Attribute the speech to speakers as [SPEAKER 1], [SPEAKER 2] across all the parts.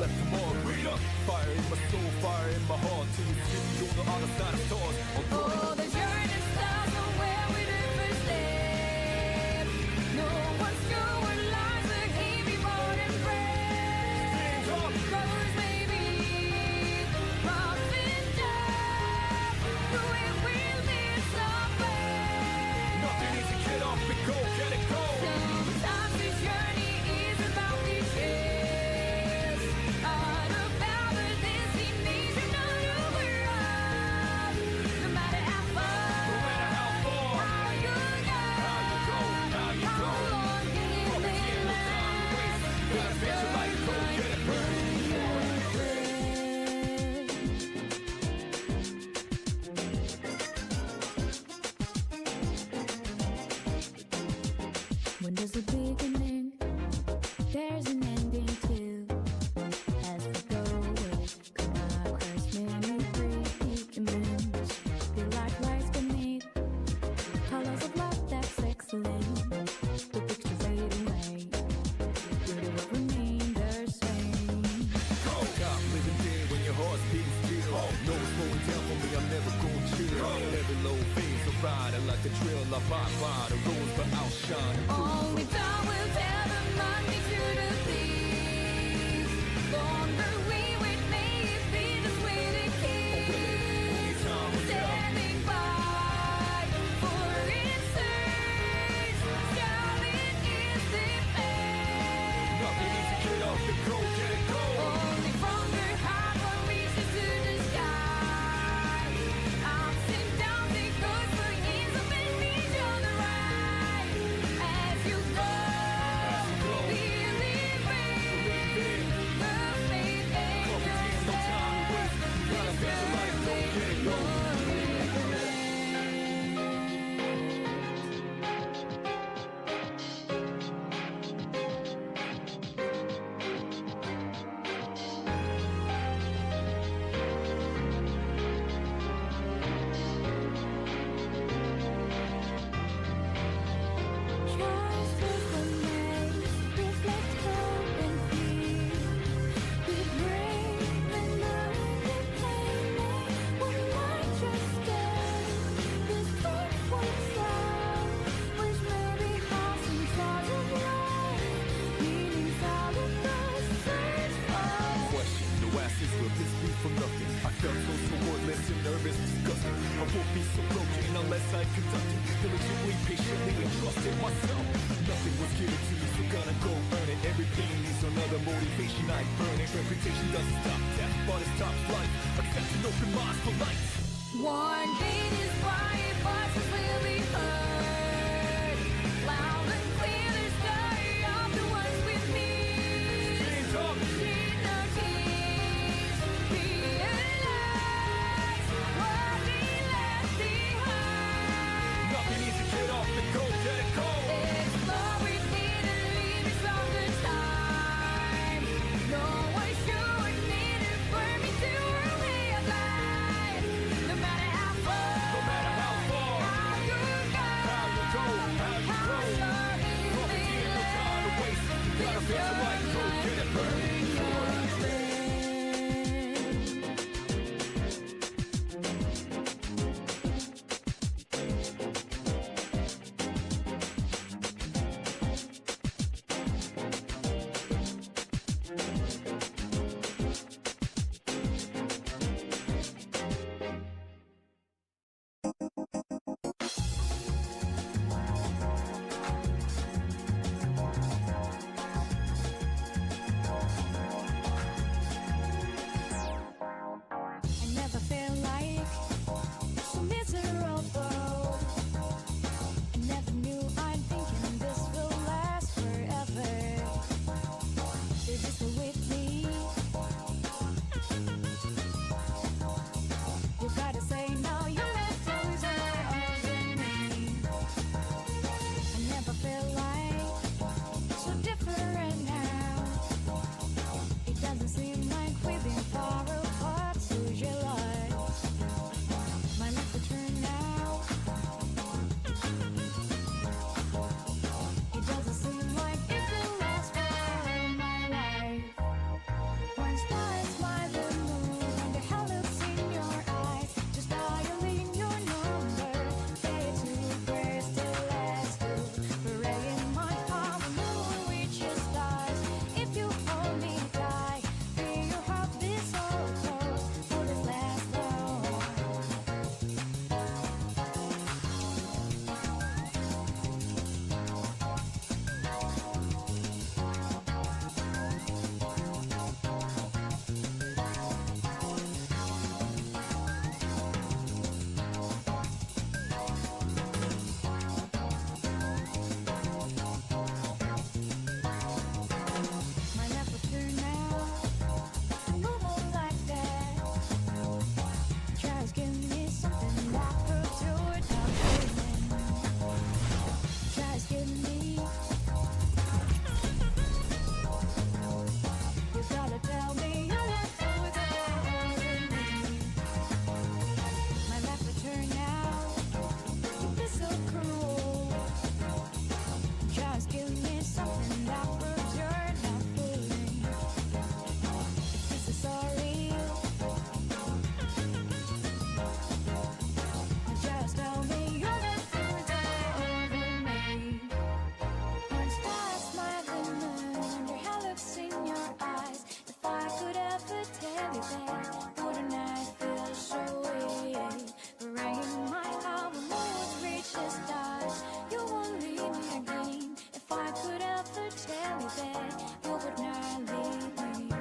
[SPEAKER 1] left them all green up. Fire in my soul, fire in my heart. Till you see me on the other side of stars.
[SPEAKER 2] Oh, the journey starts from where we did first step. No one's sure what lies ahead before them breath. Roads may be rough and tough, but we will lead somewhere.
[SPEAKER 1] Nothing easy, get off and go, get it go.
[SPEAKER 2] Sometimes this journey is about the chase, all about the destination of the world. No matter how far,
[SPEAKER 1] No matter how far,
[SPEAKER 2] how you go,
[SPEAKER 1] how you go,
[SPEAKER 2] how long can it last?
[SPEAKER 1] gotta fix your life, go get it burning.
[SPEAKER 2] When there's a beginning, there's an ending too. As we go away, come across many predicaments. Feel like lights beneath, colors of love that's excellent. The pictures fade away, beauty will remain the same.
[SPEAKER 1] Cop living dead when your heart's beating still. No slowing down for me, I'm never gonna chill. Every low phase of riding like a drill. I pop by the roads but outshine.
[SPEAKER 2] Only time will tell the money to the thieves. Longer we wait, may it be this way to keep. Standing by for its search. Starlit is the path.
[SPEAKER 1] Nothing easy, get off and go, get it go.
[SPEAKER 2] Only from the heart one reaches to the sky. Ups and downs it goes for years of beneath on the right. As you go, believing the faith and
[SPEAKER 1] No time to waste, gotta fix your life, go get it go.
[SPEAKER 2] Trust is the maze, reflect hope and fear. Be brave and knowing the pain one might just stay. This truth works out, which may be hard sometimes of life. Meanings out of the search for.
[SPEAKER 1] Question, no asses, will this be for nothing? I felt so wordless and nervous, disgusting. I won't be so broken unless I conduct it diligently, patiently, and trusted myself. Nothing was given to me, so gonna go earn it. Everything needs another motivation, I burn it. Reputation doesn't stop death, but it stops life. Accept an open mind for life.
[SPEAKER 2] One beat is quiet, voices will be heard. Loud and clear, the story of the ones with me.
[SPEAKER 1] Hands up.
[SPEAKER 2] Shed no tears, realize what we left behind.
[SPEAKER 1] Nothing easy, get off and go, get it go.
[SPEAKER 2] Explore within the limits of the time. No one sure what needed for me to realize. No matter how far,
[SPEAKER 1] No matter how far,
[SPEAKER 2] how you go,
[SPEAKER 1] how you go, how you
[SPEAKER 2] how
[SPEAKER 1] grow.
[SPEAKER 2] short is
[SPEAKER 1] Property
[SPEAKER 2] the
[SPEAKER 1] and no time to waste. Gotta fix your life, go get it burning.
[SPEAKER 2] something that proves you're not fooling. If this is all real, just tell me you'll never die over me. One star smiling moon, your hair looks in your eyes. If I could ever tell you that, wouldn't I feel so weird? Rain my heart when moods reach the stars. You won't leave me again. If I could ever tell you that, you would not leave me.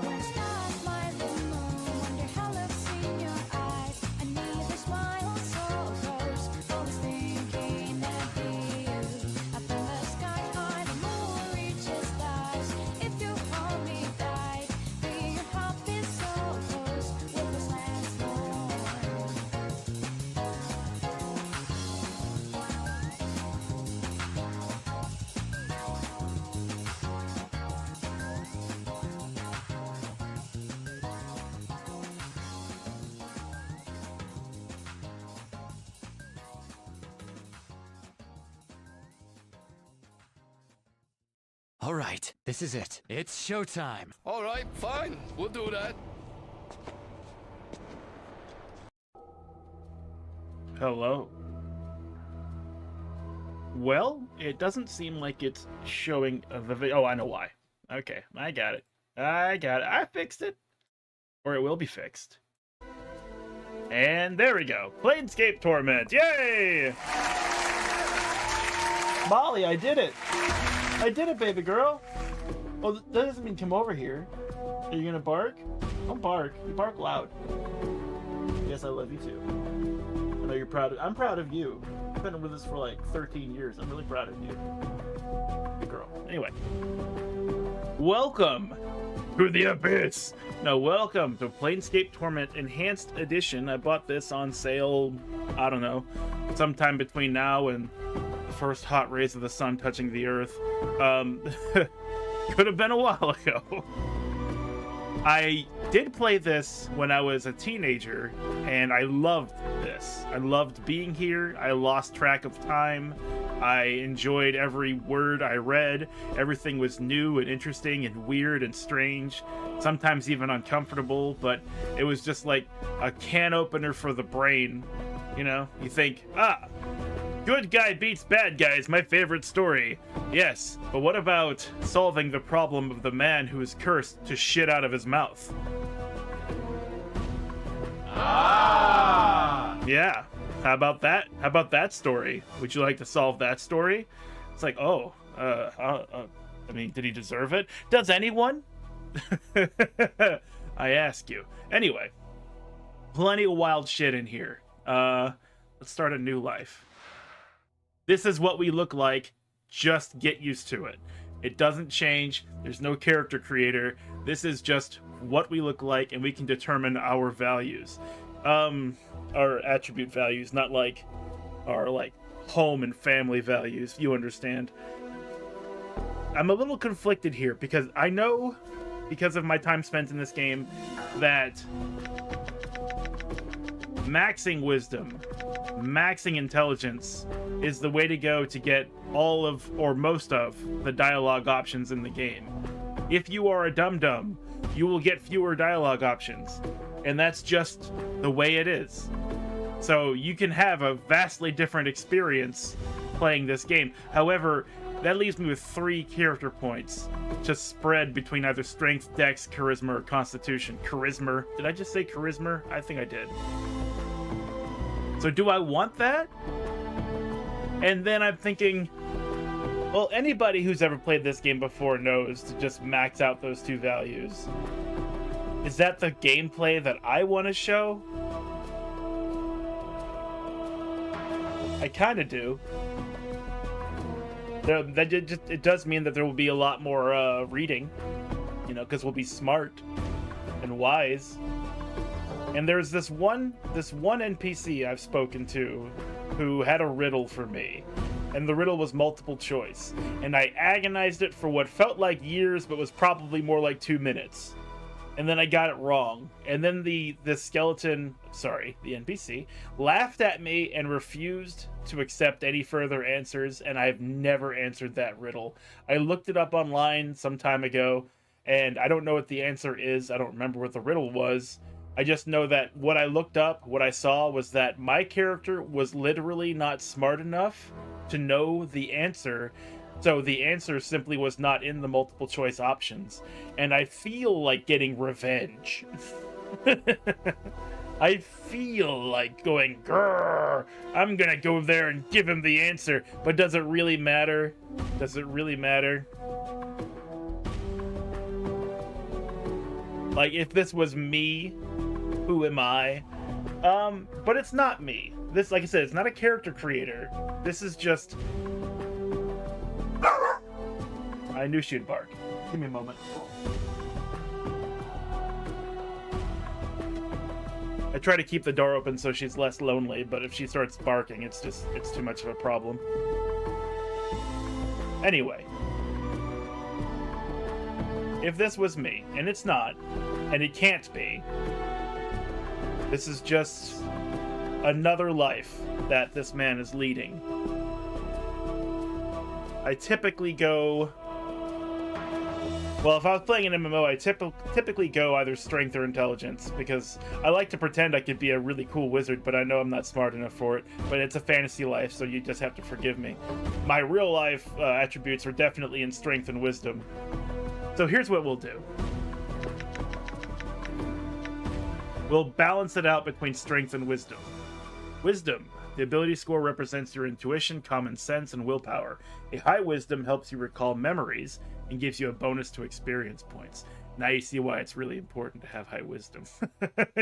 [SPEAKER 2] When stars smiling moon, wonder how looks in your eyes. I need a smile so close, always thinking of you. Up in the sky high, the moon reaches stars. If you hold me tight, feel your heart beat so close. Will this last long?
[SPEAKER 3] All right, this is it. It's showtime.
[SPEAKER 4] All right, fine. We'll do that.
[SPEAKER 5] Hello. Well, it doesn't seem like it's showing the video. Oh, I know why. Okay, I got it. I fixed it. Or it will be fixed. And there we go. Planescape Torment. Yay! Molly, I did it. I did it, baby girl. Oh, that doesn't mean come over here. Are you gonna bark? Don't bark. You bark loud. Yes, I love you too. I know you're proud. I'm proud of you. I've been with this for like 13 years. I'm really proud of you. Good girl. Anyway. Welcome to the Abyss. No, welcome to Planescape Torment Enhanced Edition. I bought this on sale, I don't know, sometime between now and the first hot rays of the sun touching the earth. Could have been a while ago. I did play this when I was a teenager, and I loved this. I loved being here. I lost track of time. I enjoyed every word I read. Everything was new and interesting and weird and strange, sometimes even uncomfortable, but it was just like a can opener for the brain. You know, you think, good guy beats bad guy is my favorite story. Yes, but what about solving the problem of the man who is cursed to shit out of his mouth? Yeah, how about that? How about that story? Would you like to solve that story? It's like, I mean, did he deserve it? Does anyone? I ask you. Anyway, plenty of wild shit in here. Let's start a new life. This is what we look like. Just get used to it. It doesn't change. There's no character creator. This is just what we look like, and we can determine our values. Our attribute values, not like our home and family values. You understand. I'm a little conflicted here because I know, because of my time spent in this game, that maxing wisdom, maxing intelligence is the way to go to get all of, or most of, the dialogue options in the game. If you are a dum-dum, you will get fewer dialogue options, and that's just the way it is. So you can have a vastly different experience playing this game. However, that leaves me with 3 character points to spread between either strength, dex, charisma, or constitution. Charisma. Did I just say charisma? I think I did. So do I want that? And then I'm thinking, well, anybody who's ever played this game before knows to just max out those 2 values. Is that the gameplay that I want to show? I kind of do. It does mean that there will be a lot more reading, you know, because we'll be smart and wise. And there's this one NPC I've spoken to who had a riddle for me. And the riddle was multiple choice. And I agonized it for what felt like years, but was probably more like 2 minutes. and then I got it wrong. And then the skeleton, sorry, the NPC, laughed at me and refused to accept any further answers, and I've never answered that riddle. I looked it up online some time ago, and I don't know what the answer is. I don't remember what the riddle was. I just know that what I looked up, what I saw, was that my character was literally not smart enough to know the answer, so the answer simply was not in the multiple choice options. And I feel like getting revenge. I feel like going, grrr, I'm gonna go there and give him the answer. But does it really matter? Does it really matter? Like, if this was me, who am I? But it's not me. This, like I said, it's not a character creator. This is just... I knew she'd bark. Give me a moment. I try to keep the door open so she's less lonely, but if she starts barking, it's too much of a problem. Anyway. If this was me, and it's not, and it can't be, this is just another life that this man is leading. I typically go... Well, if I was playing an MMO, I typically go either strength or intelligence, because I like to pretend I could be a really cool wizard, but I know I'm not smart enough for it. But it's a fantasy life, so you just have to forgive me. My real life attributes are definitely in strength and wisdom. So here's what we'll do. We'll balance it out between strength and wisdom. Wisdom. The ability score represents your intuition, common sense, and willpower. A high wisdom helps you recall memories and gives you a bonus to experience points. Now you see why it's really important to have high wisdom.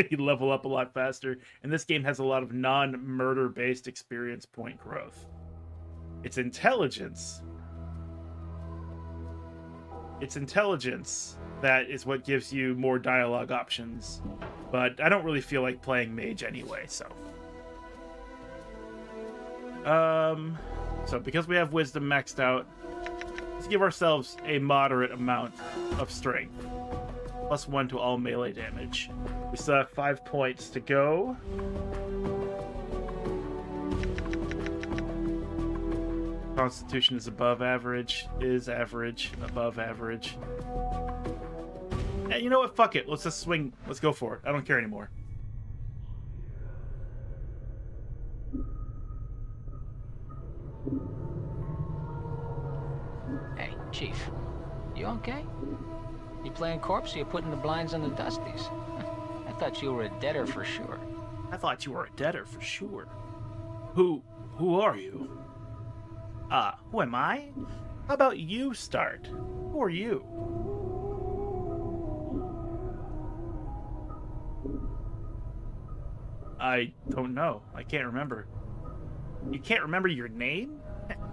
[SPEAKER 5] You level up a lot faster, and this game has a lot of non-murder based experience point growth. It's intelligence. It's intelligence that is what gives you more dialogue options. But I don't really feel like playing mage anyway, so... So because we have wisdom maxed out, let's give ourselves a moderate amount of strength. +1 to all melee damage. We still have 5 points to go. Constitution is above average, is average, above average. Yeah, you know what? Fuck it. Let's just swing. Let's go for it. I don't care anymore.
[SPEAKER 6] Hey, Chief. You okay? You playing corpse or you putting the blinds on the dusties? I thought you were a deader for sure.
[SPEAKER 5] I thought you were a debtor for sure. Who are you? Who am I? How about you start? Who are you? I don't know. I can't remember. You can't remember your name?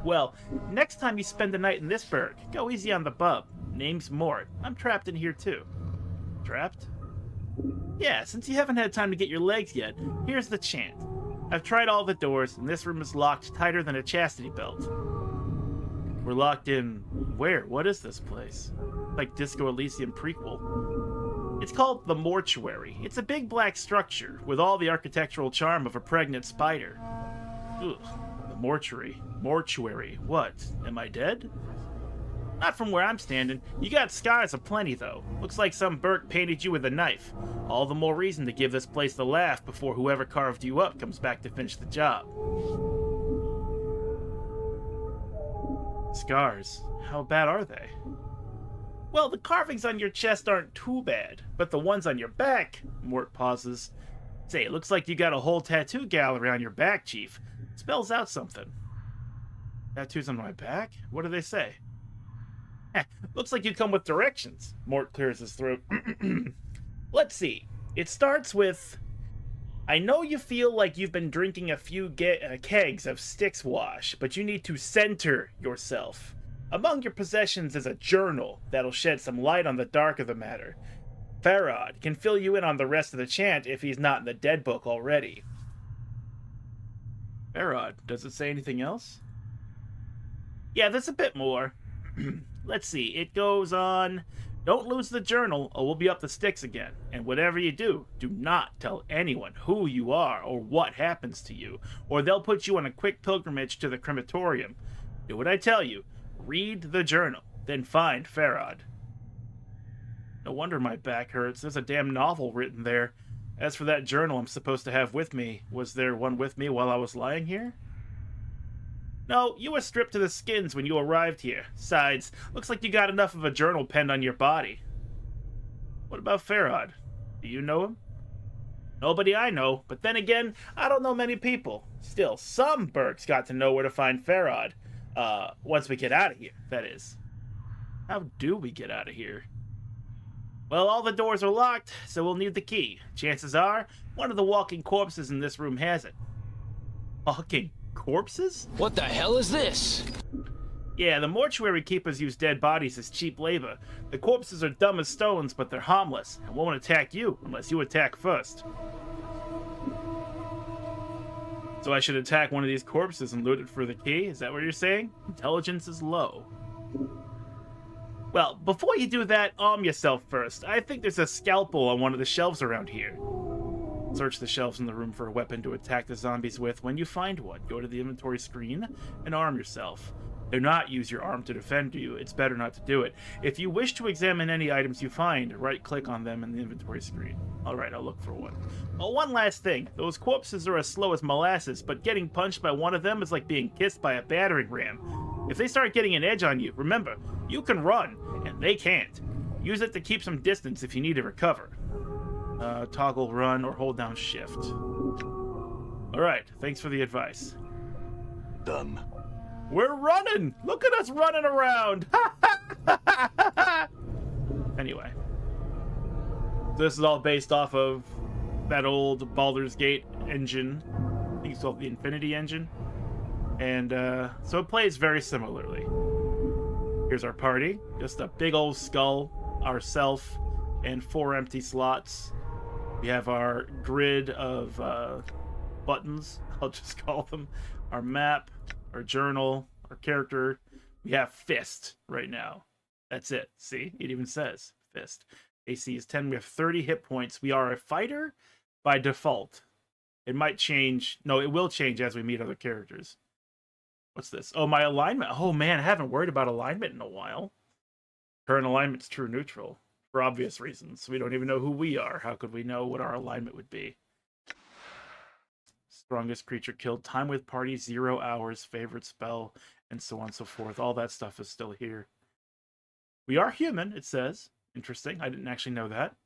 [SPEAKER 5] Well, next time you spend the night in this burg, go easy on the bub. Name's Mort. I'm trapped in here too. Trapped? Yeah, since you haven't had time to get your legs yet, here's the chant. I've tried all the doors, and this room is locked tighter than a chastity belt. We're locked in... where? What is this place? Like Disco Elysium prequel. It's called the Mortuary. It's a big black structure, with all the architectural charm of a pregnant spider. Ugh, the mortuary. Mortuary. What? Am I dead? Not from where I'm standing. You got scars aplenty, though. Looks like some Burke painted you with a knife. All the more reason to give this place the laugh before whoever carved you up comes back to finish the job. Scars. How bad are they? Well, the carvings on your chest aren't too bad, but the ones on your back... Mort pauses. Say, it looks like you got a whole tattoo gallery on your back, Chief. Spells out something. Tattoos on my back? What do they say? Looks like you come with directions. Mort clears his throat. Let's see. It starts with... I know you feel like you've been drinking a few kegs of Styx wash, but you need to center yourself. Among your possessions is a journal that'll shed some light on the dark of the matter. Farad can fill you in on the rest of the chant if he's not in the dead book already. Farad, does it say anything else? Yeah, there's a bit more. Let's see, it goes on. Don't lose the journal or we'll be up the sticks again. And whatever you do, do not tell anyone who you are or what happens to you, or they'll put you on a quick pilgrimage to the crematorium. Do what I tell you. Read the journal, then find Farad. No wonder my back hurts. There's a damn novel written there. As for that journal I'm supposed to have with me, was there one with me while I was lying here? No, you were stripped to the skins when you arrived here. Besides, looks like you got enough of a journal penned on your body. What about Farad? Do you know him? Nobody I know, but then again, I don't know many people. Still, some Burks got to know where to find Farad. Once we get out of here, that is. How do we get out of here? Well, all the doors are locked, so we'll need the key. Chances are, one of the walking corpses in this room has it. Walking corpses?
[SPEAKER 6] What the hell is this?
[SPEAKER 5] Yeah, the mortuary keepers use dead bodies as cheap labor. The corpses are dumb as stones, but they're harmless, and won't attack you unless you attack first. So I should attack one of these corpses and loot it for the key? Is that what you're saying? Intelligence is low. Well, before you do that, arm yourself first. I think there's a scalpel on one of the shelves around here. Search the shelves in the room for a weapon to attack the zombies with. When you find one, go to the inventory screen and arm yourself. Do not use your arm to defend you. It's better not to do it. If you wish to examine any items you find, right-click on them in the inventory screen. Alright, I'll look for one. Oh, one last thing. Those corpses are as slow as molasses, but getting punched by one of them is like being kissed by a battering ram. If they start getting an edge on you, remember, you can run, and they can't. Use it to keep some distance if you need to recover. Toggle run or hold down shift. Alright, thanks for the advice.
[SPEAKER 4] Done.
[SPEAKER 5] We're running! Look at us running around! Anyway. This is all based off of that old Baldur's Gate engine. I think it's called the Infinity Engine. And so it plays very similarly. Here's our party. Just a big old skull, ourself, and 4 empty slots. We have our grid of buttons, I'll just call them. Our map, our journal, our character. We have Fist right now. That's it. See? It even says Fist. AC is 10. We have 30 hit points. We are a fighter by default. It might change. No, it will change as we meet other characters. What's this? Oh, my alignment. Oh, man, I haven't worried about alignment in a while. Current alignment's true neutral. For obvious reasons. We don't even know who we are. How could we know what our alignment would be? Strongest creature killed. Time with party, 0 hours. Favorite spell, and so on and so forth. All that stuff is still here. We are human, it says. Interesting. I didn't actually know that.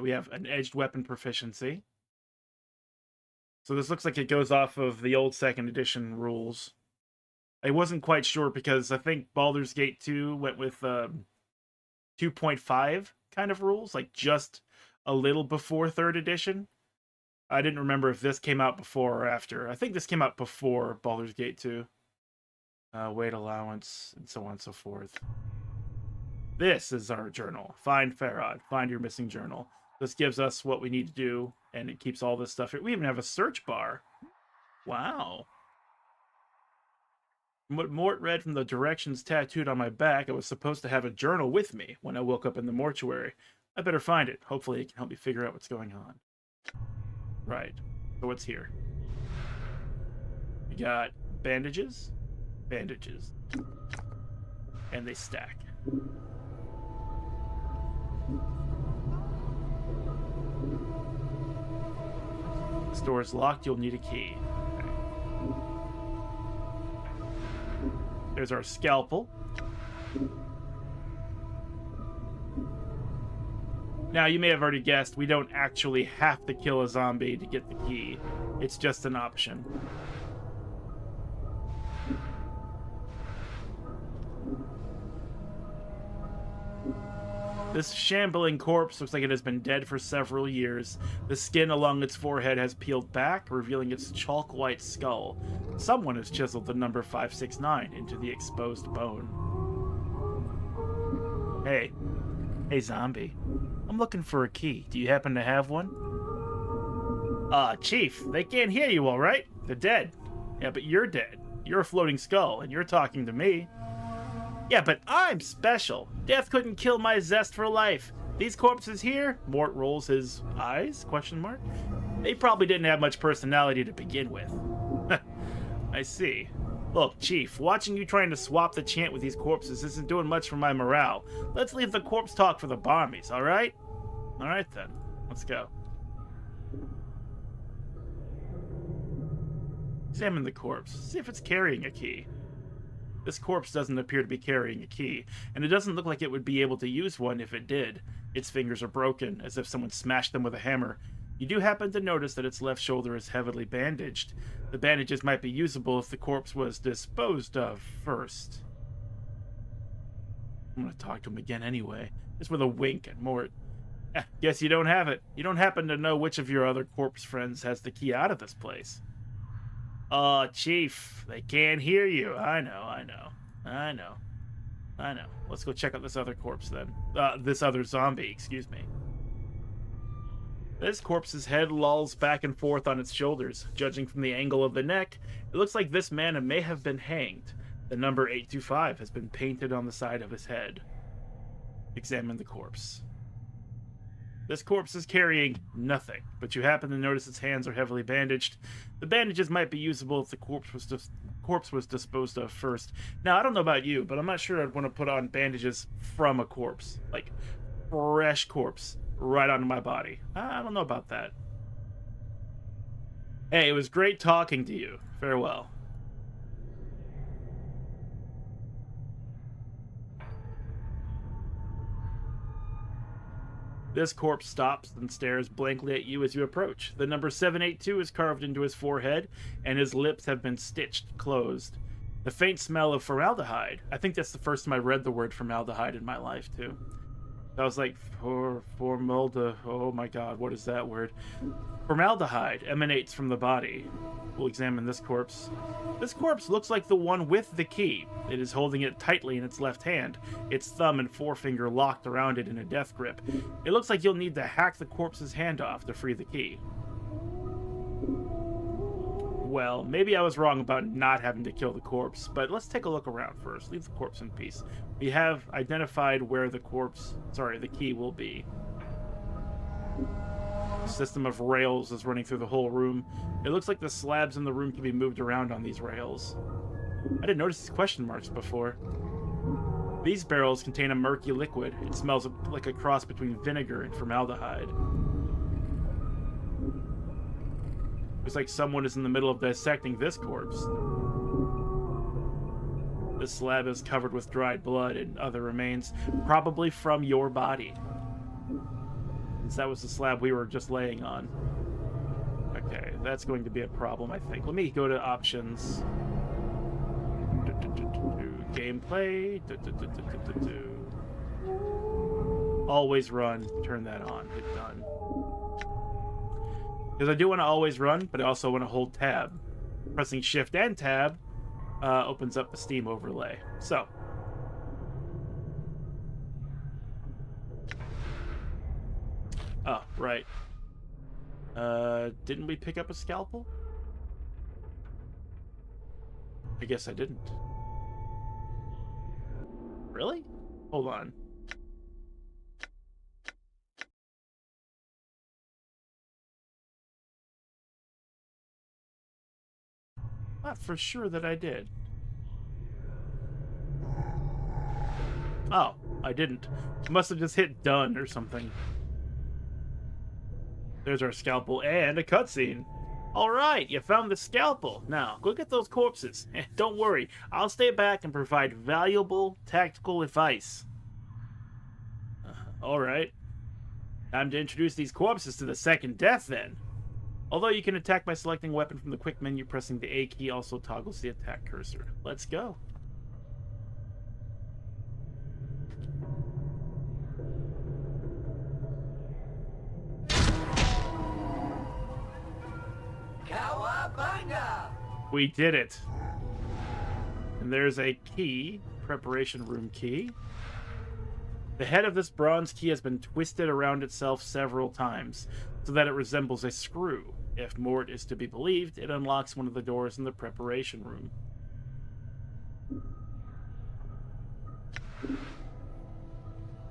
[SPEAKER 5] We have an edged weapon proficiency. So this looks like it goes off of the old 2nd edition rules. I wasn't quite sure because I think Baldur's Gate 2 went with 2.5 kind of rules, like just a little before 3rd edition. I didn't remember if this came out before or after. I think this came out before Baldur's Gate 2. Weight allowance, and so on and so forth. This is our journal. Find Farad. Find your missing journal. This gives us what we need to do, and it keeps all this stuff here. We even have a search bar. Wow. What Mort read from the directions tattooed on my back, I was supposed to have a journal with me when I woke up in the mortuary. I better find it. Hopefully it can help me figure out what's going on. Right. So what's here? We got bandages. Bandages. And they stack. The store is locked. You'll need a key. Okay. There's our scalpel. Now, you may have already guessed, we don't actually have to kill a zombie to get the key. It's just an option. This shambling corpse looks like it has been dead for several years. The skin along its forehead has peeled back, revealing its chalk-white skull. Someone has chiseled the number 569 into the exposed bone. Hey. Hey, zombie. I'm looking for a key. Do you happen to have one? Chief, they can't hear you, all right? They're dead. Yeah, but you're dead. You're a floating skull, and you're talking to me. Yeah, but I'm special. Death couldn't kill my zest for life. These corpses here, Mort rolls his eyes, question mark. They probably didn't have much personality to begin with. I see. Look, Chief, watching you trying to swap the chant with these corpses isn't doing much for my morale. Let's leave the corpse talk for the barmies, alright? Alright then, let's go. Examine the corpse, see if it's carrying a key. This corpse doesn't appear to be carrying a key, and it doesn't look like it would be able to use one if it did. Its fingers are broken, as if someone smashed them with a hammer. You do happen to notice that its left shoulder is heavily bandaged. The bandages might be usable if the corpse was disposed of first. I'm gonna talk to him again anyway, just with a wink at Mort. Guess you don't have it. You don't happen to know which of your other corpse friends has the key out of this place. Chief, they can't hear you. I know. Let's go check out this other corpse then. This other zombie, excuse me. This corpse's head lolls back and forth on its shoulders. Judging from the angle of the neck, it looks like this man may have been hanged. The number 825 has been painted on the side of his head. Examine the corpse. This corpse is carrying nothing, but you happen to notice its hands are heavily bandaged. The bandages might be usable if the corpse was disposed of first. Now, I don't know about you, but I'm not sure I'd want to put on bandages from a corpse. Like, fresh corpse right onto my body. I don't know about that. Hey, it was great talking to you. Farewell. This corpse stops and stares blankly at you as you approach. The number 782 is carved into his forehead, and his lips have been stitched closed. The faint smell of formaldehyde. I think that's the first time I read the word formaldehyde in my life, too. I was like, formaldehyde. Oh my god, what is that word? Formaldehyde emanates from the body. We'll examine this corpse. This corpse looks like the one with the key. It is holding it tightly in its left hand, its thumb and forefinger locked around it in a death grip. It looks like you'll need to hack the corpse's hand off to free the key. Well, maybe I was wrong about not having to kill the corpse, but let's take a look around first. Leave the corpse in peace. We have identified where the key will be. A system of rails is running through the whole room. It looks like the slabs in the room can be moved around on these rails. I didn't notice these question marks before. These barrels contain a murky liquid. It smells like a cross between vinegar and formaldehyde. Looks like someone is in the middle of dissecting this corpse. This slab is covered with dried blood and other remains, probably from your body. Since that was the slab we were just laying on. Okay, that's going to be a problem, I think. Let me go to options. Gameplay. Always run. Turn that on. Hit done. Because I do want to always run, but I also want to hold tab. Pressing shift and tab opens up the Steam overlay. So. Oh, right. Didn't we pick up a scalpel? I guess I didn't. Really? Hold on. Not for sure that I did. Oh, I didn't. I must have just hit done or something. There's our scalpel and a cutscene. Alright, you found the scalpel. Now, go get those corpses. Don't worry, I'll stay back and provide valuable tactical advice. Alright. Time to introduce these corpses to the second death, then. Although you can attack by selecting weapon from the quick menu, pressing the A key also toggles the attack cursor. Let's go.
[SPEAKER 7] Cowabunga!
[SPEAKER 5] We did it. And there's a key, preparation room key. The head of this bronze key has been twisted around itself several times, so that it resembles a screw. If Mort is to be believed, it unlocks one of the doors in the preparation room.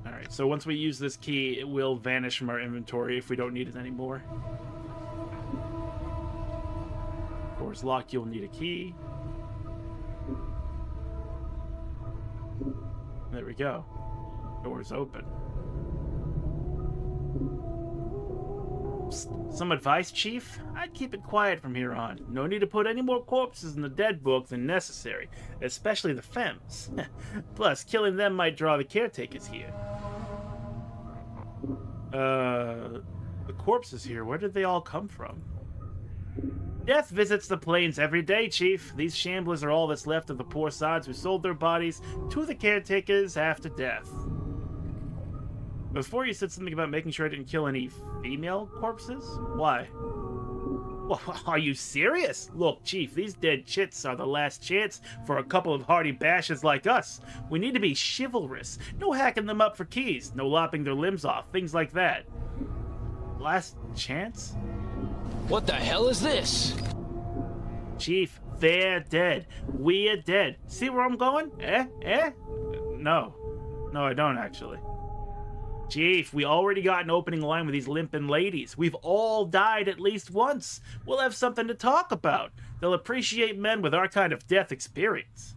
[SPEAKER 5] Alright, so once we use this key, it will vanish from our inventory if we don't need it anymore. Door's locked, you'll need a key. There we go. Door's open. Psst, some advice, Chief? I'd keep it quiet from here on. No need to put any more corpses in the dead book than necessary, especially the femmes. Plus, killing them might draw the caretakers here. The corpses here, where did they all come from? Death visits the plains every day, Chief. These shamblers are all that's left of the poor sods who sold their bodies to the caretakers after death. Before you said something about making sure I didn't kill any female corpses? Why? Well, are you serious? Look, Chief, these dead chits are the last chance for a couple of hardy bashes like us. We need to be chivalrous. No hacking them up for keys. No lopping their limbs off. Things like that. Last chance?
[SPEAKER 6] What the hell is this?
[SPEAKER 5] Chief, they're dead. We're dead. See where I'm going? Eh? No. No, I don't, actually. Chief, we already got an opening line with these limping ladies. We've all died at least once. We'll have something to talk about. They'll appreciate men with our kind of death experience.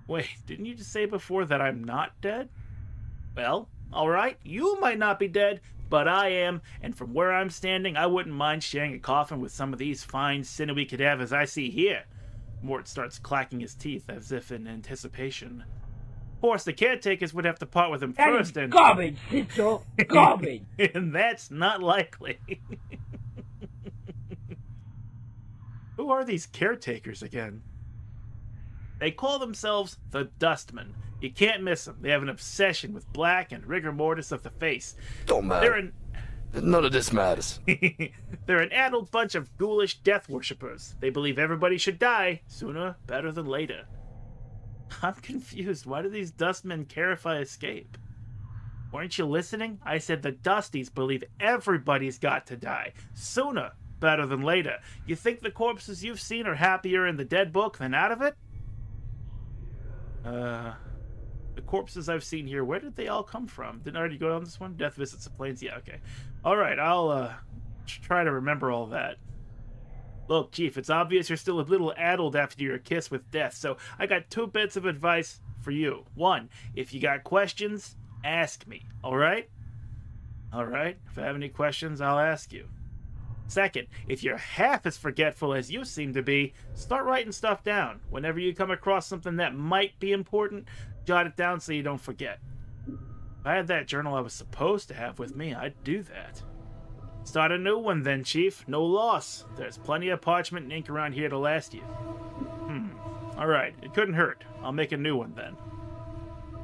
[SPEAKER 5] Wait, didn't you just say before that I'm not dead? Well, alright, you might not be dead, but I am, and from where I'm standing, I wouldn't mind sharing a coffin with some of these fine, sinewy cadavers I see here. Mort starts clacking his teeth as if in anticipation. Of course, the caretakers would have to part with him
[SPEAKER 7] That
[SPEAKER 5] first,
[SPEAKER 7] is
[SPEAKER 5] and...
[SPEAKER 7] garbage, Cicero! Garbage!
[SPEAKER 5] And that's not likely. Who are these caretakers again? They call themselves the Dustmen. You can't miss them. They have an obsession with black and rigor mortis of the face.
[SPEAKER 4] Don't matter. None of this matters.
[SPEAKER 5] They're an adult bunch of ghoulish death worshippers. They believe everybody should die, sooner better than later. I'm confused. Why do these Dustmen care if I escape? Weren't you listening? I said the Dusties believe everybody's got to die, sooner better than later. You think the corpses you've seen are happier in the dead book than out of it? The corpses I've seen here, where did they all come from? Didn't I already go on this one? Death visits the plains? Yeah, okay. Alright, I'll try to remember all that. Look, Chief, it's obvious you're still a little addled after your kiss with death, so I got 2 bits of advice for you. 1, if you got questions, ask me, alright? Alright, if I have any questions, I'll ask you. 2nd, if you're half as forgetful as you seem to be, start writing stuff down. Whenever you come across something that might be important, jot it down so you don't forget. If I had that journal I was supposed to have with me, I'd do that. Start a new one then, Chief. No loss. There's plenty of parchment and ink around here to last you. Alright, it couldn't hurt. I'll make a new one then.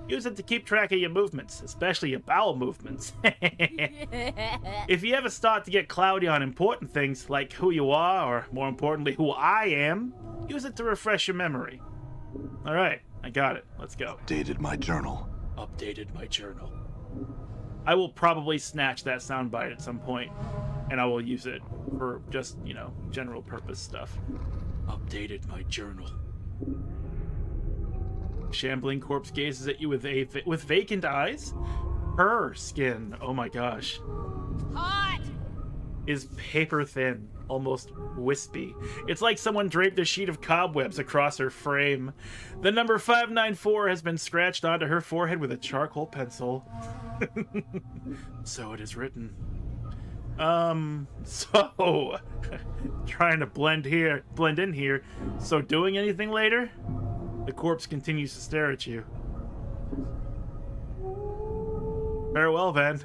[SPEAKER 5] Use it to keep track of your movements, especially your bowel movements. If you ever start to get cloudy on important things, like who you are, or more importantly, who I am, use it to refresh your memory. Alright, I got it. Let's go.
[SPEAKER 1] Updated my journal.
[SPEAKER 3] Updated my journal.
[SPEAKER 5] I will probably snatch that soundbite at some point, and I will use it for just, general purpose stuff.
[SPEAKER 3] Updated my journal.
[SPEAKER 5] Shambling corpse gazes at you with vacant eyes. Her skin, oh my gosh,
[SPEAKER 2] Hot!
[SPEAKER 5] is paper thin, almost wispy. It's like someone draped a sheet of cobwebs across her frame. The number 594 has been scratched onto her forehead with a charcoal pencil. So it is written. So trying to blend in here. So doing anything later? The corpse continues to stare at you. Farewell, then.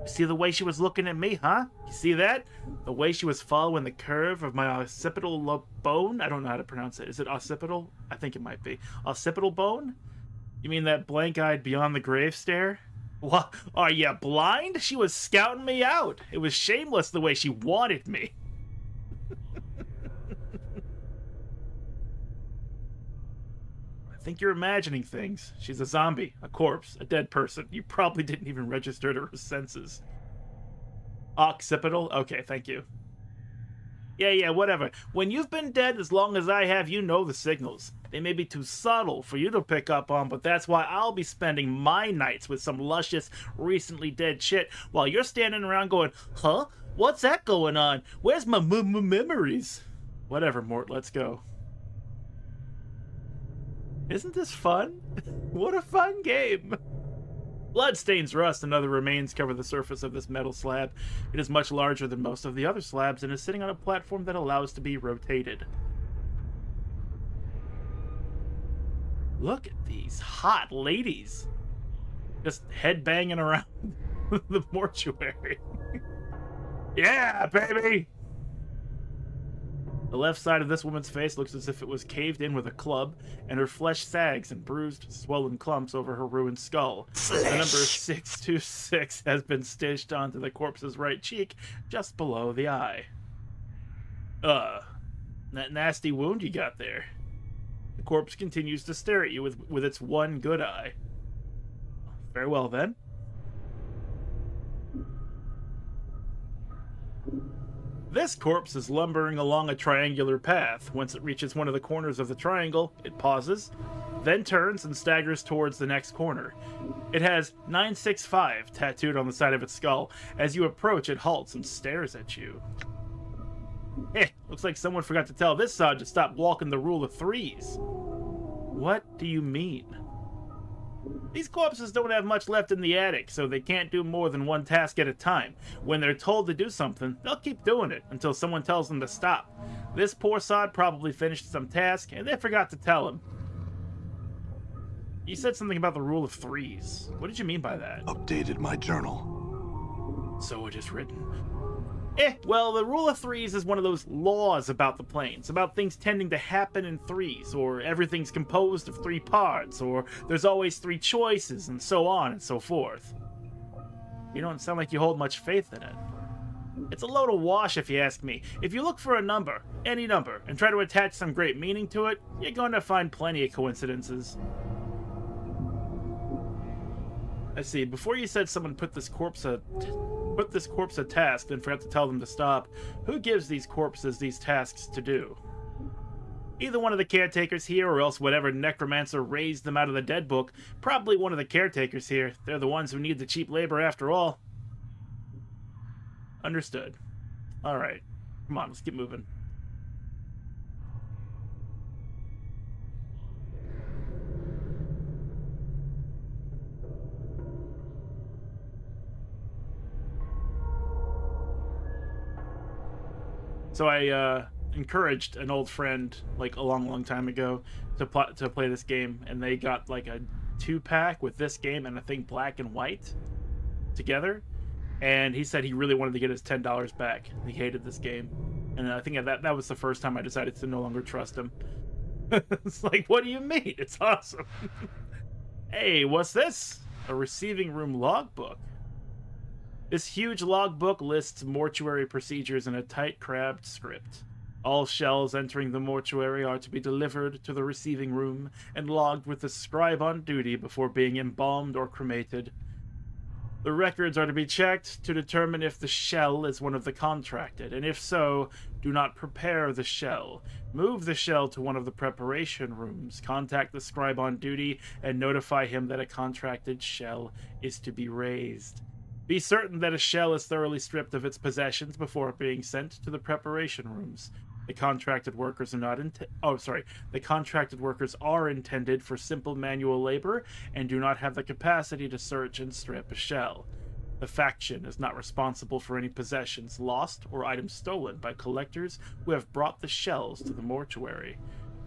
[SPEAKER 5] You see the way she was looking at me, huh? You see that? The way she was following the curve of my occipital bone? I don't know how to pronounce it. Is it occipital? I think it might be. Occipital bone? You mean that blank-eyed beyond the grave stare? What? Are you blind? She was scouting me out. It was shameless the way she wanted me. I think you're imagining things. She's a zombie, a corpse, a dead person. You probably didn't even register to her senses. Occipital? Okay, thank you. Yeah, whatever. When you've been dead as long as I have, you know the signals. They may be too subtle for you to pick up on, but that's why I'll be spending my nights with some luscious, recently dead shit while you're standing around going, huh? What's that going on? Where's my memories? Whatever, Mort, let's go. Isn't this fun? What a fun game! Bloodstains, rust, and other remains cover the surface of this metal slab. It is much larger than most of the other slabs and is sitting on a platform that allows to be rotated. Look at these hot ladies. Just headbanging around the mortuary. Yeah, baby! The left side of this woman's face looks as if it was caved in with a club, and her flesh sags in bruised, swollen clumps over her ruined skull. The number 626 has been stitched onto the corpse's right cheek, just below the eye. That nasty wound you got there. The corpse continues to stare at you with its one good eye. Very well, then. This corpse is lumbering along a triangular path. Once it reaches one of the corners of the triangle, it pauses, then turns and staggers towards the next corner. It has 965 tattooed on the side of its skull. As you approach, it halts and stares at you. Looks like someone forgot to tell this sod to stop walking the rule of threes. What do you mean? These corpses don't have much left in the attic, so they can't do more than one task at a time. When they're told to do something, they'll keep doing it until someone tells them to stop. This poor sod probably finished some task, and they forgot to tell him. You said something about the rule of threes. What did you mean by that?
[SPEAKER 8] Updated my journal.
[SPEAKER 5] So it is written. Well, the rule of threes is one of those laws about the planes, about things tending to happen in threes, or everything's composed of 3 parts, or there's always 3 choices, and so on and so forth. You don't sound like you hold much faith in it. It's a load of wash if you ask me. If you look for a number, any number, and try to attach some great meaning to it, you're going to find plenty of coincidences. Let's see, before you said someone put this corpse a task, then forgot to tell them to stop. Who gives these corpses these tasks to do? Either one of the caretakers here, or else whatever necromancer raised them out of the dead book. Probably one of the caretakers here. They're the ones who need the cheap labor after all. Understood. Alright. Come on, let's get moving. So I encouraged an old friend, like a long time ago, to play this game, and they got like a 2-pack with this game and I think Black and White together, and he said he really wanted to get his $10 back. He hated this game, and I think that was the first time I decided to no longer trust him. It's like, what do you mean? It's awesome. Hey, what's this? A receiving room logbook. This huge logbook lists mortuary procedures in a tight-crabbed script. All shells entering the mortuary are to be delivered to the receiving room and logged with the scribe on duty before being embalmed or cremated. The records are to be checked to determine if the shell is one of the contracted, and if so, do not prepare the shell. Move the shell to one of the preparation rooms, contact the scribe on duty, and notify him that a contracted shell is to be raised. Be certain that a shell is thoroughly stripped of its possessions before being sent to the preparation rooms. The contracted workers are intended for simple manual labor and do not have the capacity to search and strip a shell. The faction is not responsible for any possessions lost or items stolen by collectors who have brought the shells to the mortuary.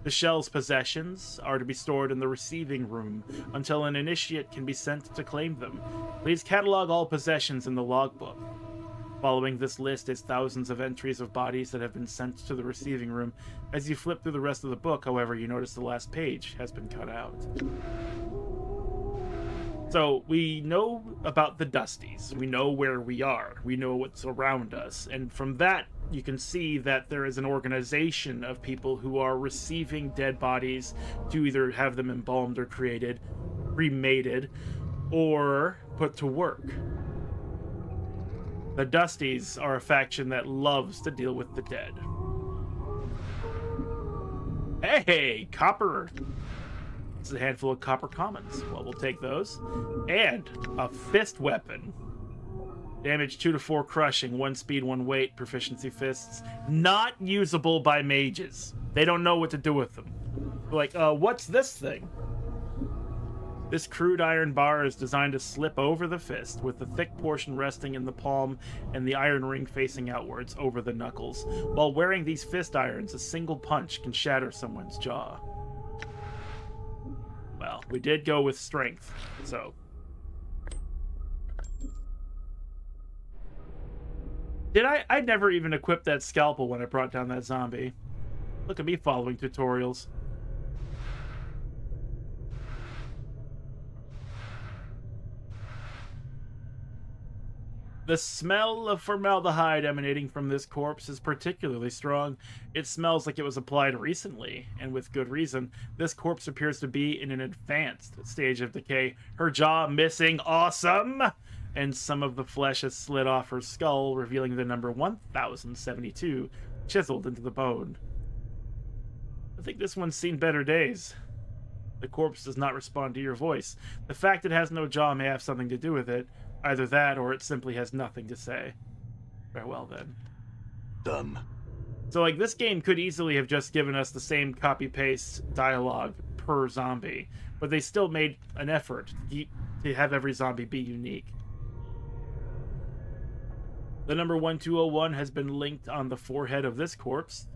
[SPEAKER 5] The shell's possessions are to be stored in the receiving room until an initiate can be sent to claim them. Please catalog all possessions in the logbook. Following this list is thousands of entries of bodies that have been sent to the receiving room. As you flip through the rest of the book, however, you notice the last page has been cut out. So we know about the Dusties. We know where we are. We know what's around us. And from that, you can see that there is an organization of people who are receiving dead bodies to either have them embalmed or cremated, or put to work. The Dusties are a faction that loves to deal with the dead. Hey, copper. This is a handful of copper commons. Well, we'll take those. And a fist weapon. Damage 2 to 4 crushing, 1 speed, 1 weight, proficiency fists. Not usable by mages. They don't know what to do with them. They're like, what's this thing? This crude iron bar is designed to slip over the fist, with the thick portion resting in the palm and the iron ring facing outwards over the knuckles. While wearing these fist irons, a single punch can shatter someone's jaw. Well, we did go with strength, so... I never even equipped that scalpel when I brought down that zombie. Look at me following tutorials. The smell of formaldehyde emanating from this corpse is particularly strong. It smells like it was applied recently, and with good reason. This corpse appears to be in an advanced stage of decay. Her jaw missing, awesome! And some of the flesh has slid off her skull, revealing the number 1072 chiseled into the bone. I think this one's seen better days. The corpse does not respond to your voice. The fact it has no jaw may have something to do with it. Either that, or it simply has nothing to say. Farewell, then.
[SPEAKER 8] Done.
[SPEAKER 5] So, like, this game could easily have just given us the same copy-paste dialogue per zombie, but they still made an effort to have every zombie be unique. The number 1201 has been linked on the forehead of this corpse.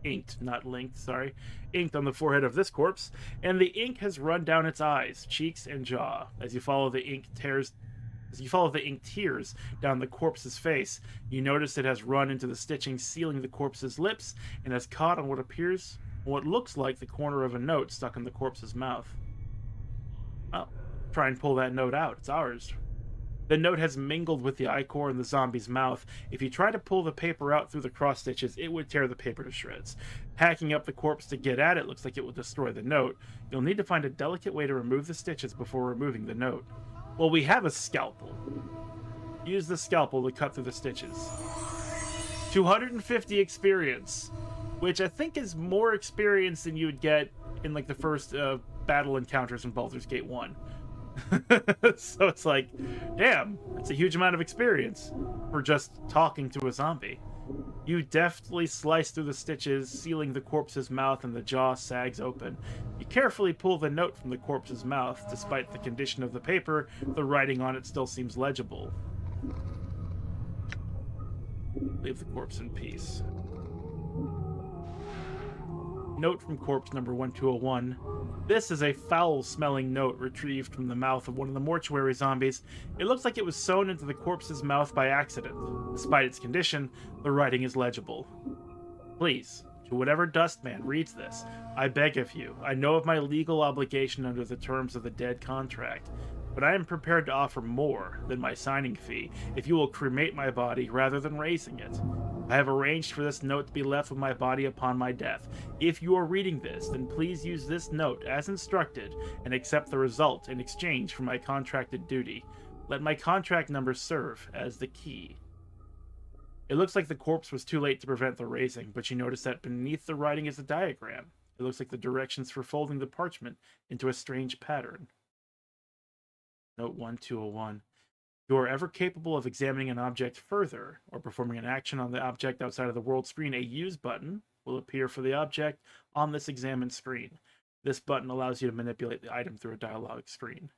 [SPEAKER 5] Inked, not linked, sorry. Inked on the forehead of this corpse, and the ink has run down its eyes, cheeks, and jaw. As you follow the ink tears down the corpse's face, you notice it has run into the stitching sealing the corpse's lips and has caught on what looks like the corner of a note stuck in the corpse's mouth. Well, try and pull that note out. It's ours. The note has mingled with the ichor in the zombie's mouth. If you try to pull the paper out through the cross stitches, it would tear the paper to shreds. Hacking up the corpse to get at it looks like it will destroy the note. You'll need to find a delicate way to remove the stitches before removing the note. Well, we have a scalpel. Use the scalpel to cut through the stitches. 250 experience, which I think is more experience than you would get in like the first battle encounters in Baldur's Gate 1. So it's like, damn, that's a huge amount of experience for just talking to a zombie. You deftly slice through the stitches, sealing the corpse's mouth, and the jaw sags open. You carefully pull the note from the corpse's mouth. Despite the condition of the paper, the writing on it still seems legible. Leave the corpse in peace. Note from corpse number 1201. This is a foul-smelling note retrieved from the mouth of one of the mortuary zombies. It looks like it was sewn into the corpse's mouth by accident. Despite its condition, the writing is legible. Please, to whatever dustman reads this, I beg of you, I know of my legal obligation under the terms of the dead contract, but I am prepared to offer more than my signing fee if you will cremate my body rather than raising it. I have arranged for this note to be left with my body upon my death. If you are reading this, then please use this note as instructed and accept the result in exchange for my contracted duty. Let my contract number serve as the key. It looks like the corpse was too late to prevent the raising, but you notice that beneath the writing is a diagram. It looks like the directions for folding the parchment into a strange pattern. Note 1201. If you are ever capable of examining an object further, or performing an action on the object outside of the world screen, a Use button will appear for the object on this examined screen. This button allows you to manipulate the item through a dialog screen.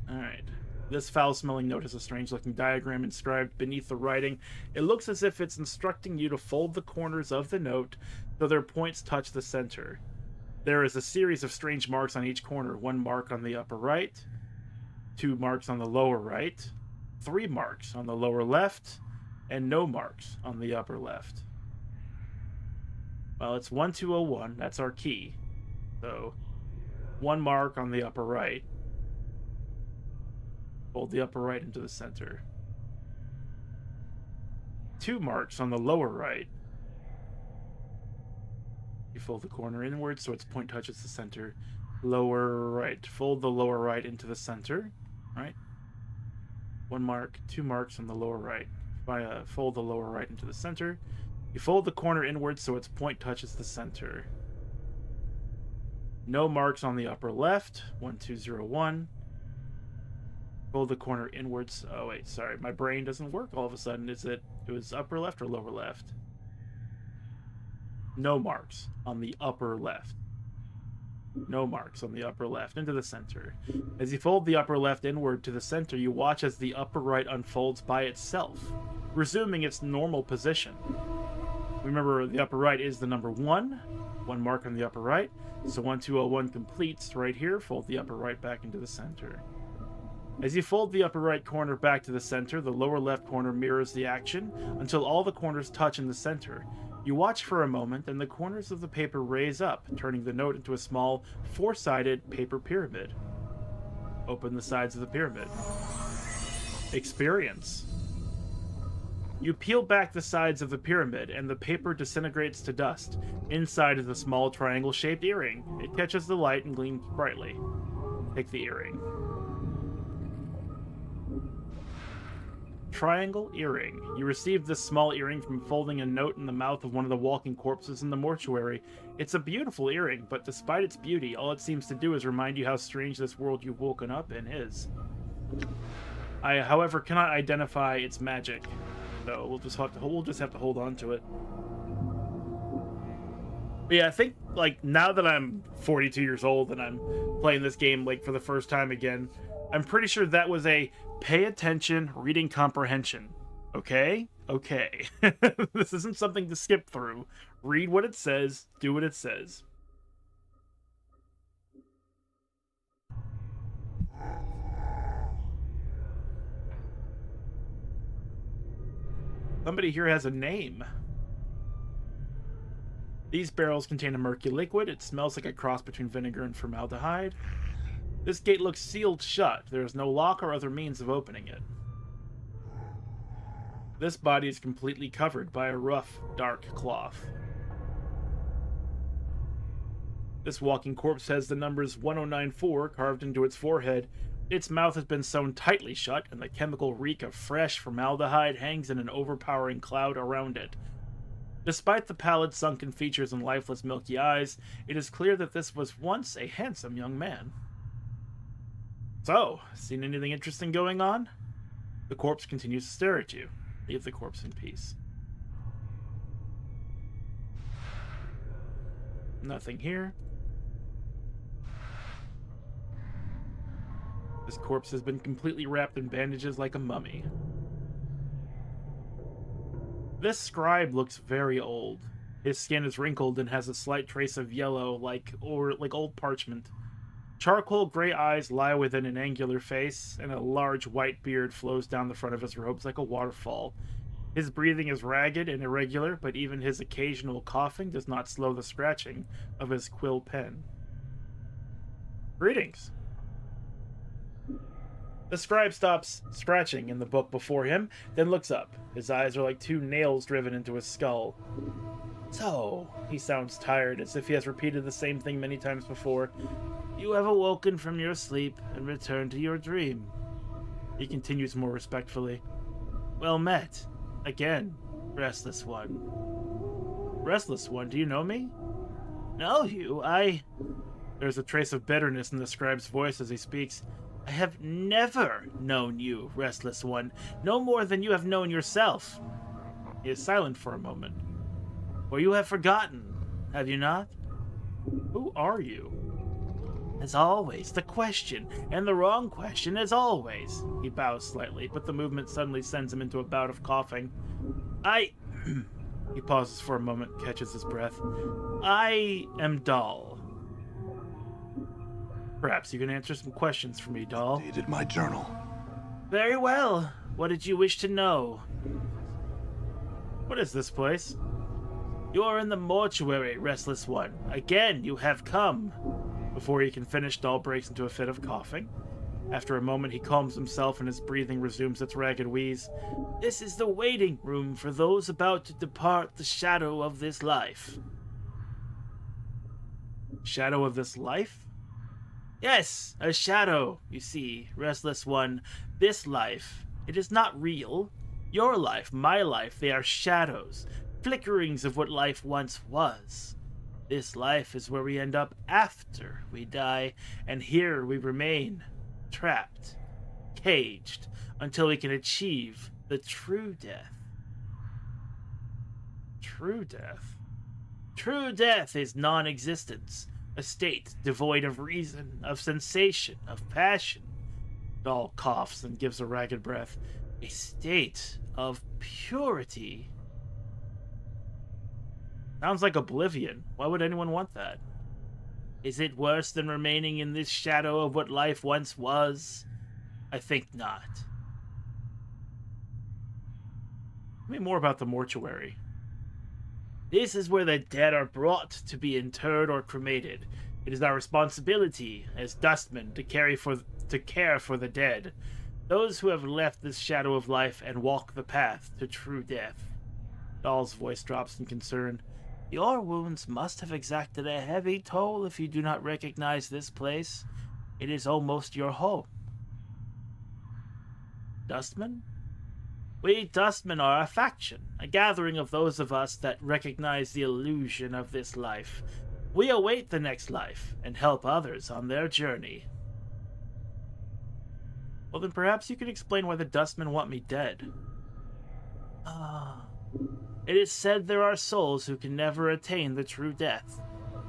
[SPEAKER 5] Alright. This foul-smelling note has a strange-looking diagram inscribed beneath the writing. It looks as if it's instructing you to fold the corners of the note so their points touch the center. There is a series of strange marks on each corner. 1 mark on the upper right, 2 marks on the lower right, 3 marks on the lower left, and no marks on the upper left. Well, it's 1201. That's our key. So, 1 mark on the upper right. Fold the upper right into the center. 2 marks on the lower right. You fold the corner inward so its point touches the center. Lower right. Fold the lower right into the center. Right? 1 mark, 2 marks on the lower right. Fold the lower right into the center. You fold the corner inwards so its point touches the center. No marks on the upper left. 1201. Fold the corner inwards. Oh wait, sorry, my brain doesn't work all of a sudden. It was upper left or lower left? No marks on the upper left. No marks on the upper left. Into the center. As you fold the upper left inward to the center, you watch as the upper right unfolds by itself, resuming its normal position. Remember, the upper right is the number 1. 1 mark on the upper right. So 1201 completes right here. Fold the upper right back into the center. As you fold the upper right corner back to the center, the lower left corner mirrors the action until all the corners touch in the center. You watch for a moment, and the corners of the paper raise up, turning the note into a small, 4-sided paper pyramid. Open the sides of the pyramid. Experience. You peel back the sides of the pyramid, and the paper disintegrates to dust. Inside is a small triangle-shaped earring. It catches the light and gleams brightly. Take the earring. Triangle earring. You received this small earring from folding a note in the mouth of one of the walking corpses in the mortuary. It's a beautiful earring, but despite its beauty, all it seems to do is remind you how strange this world you've woken up in is. I, however, cannot identify its magic, so we'll just have to hold on to it. But yeah, I think, like, now that I'm 42 years old and I'm playing this game, like, for the first time again, I'm pretty sure that was a pay attention, reading comprehension. Okay? Okay. This isn't something to skip through. Read what it says, do what it says. Somebody here has a name. These barrels contain a murky liquid. It smells like a cross between vinegar and formaldehyde. This gate looks sealed shut. There is no lock or other means of opening it. This body is completely covered by a rough, dark cloth. This walking corpse has the numbers 1094 carved into its forehead. Its mouth has been sewn tightly shut, and the chemical reek of fresh formaldehyde hangs in an overpowering cloud around it. Despite the pallid, sunken features and lifeless, milky eyes, it is clear that this was once a handsome young man. So, seen anything interesting going on? The corpse continues to stare at you. Leave the corpse in peace. Nothing here. This corpse has been completely wrapped in bandages like a mummy. This scribe looks very old. His skin is wrinkled and has a slight trace of yellow, like old parchment. Charcoal gray eyes lie within an angular face, and a large white beard flows down the front of his robes like a waterfall. His breathing is ragged and irregular, but even his occasional coughing does not slow the scratching of his quill pen. Greetings. The scribe stops scratching in the book before him, then looks up. His eyes are like 2 nails driven into his skull. So, he sounds tired, as if he has repeated the same thing many times before. You have awoken from your sleep and returned to your dream. He continues more respectfully. Well met. Again, Restless One. Restless One, do you know me? Know you? There's a trace of bitterness in the scribe's voice as he speaks. I have never known you, Restless One, no more than you have known yourself. He is silent for a moment. Or you have forgotten, have you not? Who are you? As always, the question, and the wrong question as always. He bows slightly, but the movement suddenly sends him into a bout of coughing. He pauses for a moment, catches his breath. I am Doll. Perhaps you can answer some questions for me, Doll.
[SPEAKER 8] Dated my journal.
[SPEAKER 5] Very well. What did you wish to know? What is this place? You are in the mortuary, Restless One. Again, you have come. Before he can finish, Doll breaks into a fit of coughing. After a moment, he calms himself and his breathing resumes its ragged wheeze. This is the waiting room for those about to depart the shadow of this life. Shadow of this life? Yes, a shadow, you see, Restless One. This life, it is not real. Your life, my life, they are shadows. flickerings of what life once was. This life is where we end up after we die, and here we remain, trapped, caged, until we can achieve the true death. True death? True death is non-existence, a state devoid of reason, of sensation, of passion. Dahl coughs and gives a ragged breath. A state of purity. Sounds like oblivion. Why would anyone want that? Is it worse than remaining in this shadow of what life once was? I think not. Tell me more about the mortuary. This is where the dead are brought to be interred or cremated. It is our responsibility as dustmen to care for the dead, those who have left this shadow of life and walk the path to true death. Dahl's voice drops in concern. Your wounds must have exacted a heavy toll if you do not recognize this place. It is almost your home. Dustmen? We Dustmen are a faction, a gathering of those of us that recognize the illusion of this life. We await the next life and help others on their journey. Well, then perhaps you can explain why the Dustmen want me dead. It is said there are souls who can never attain the true death.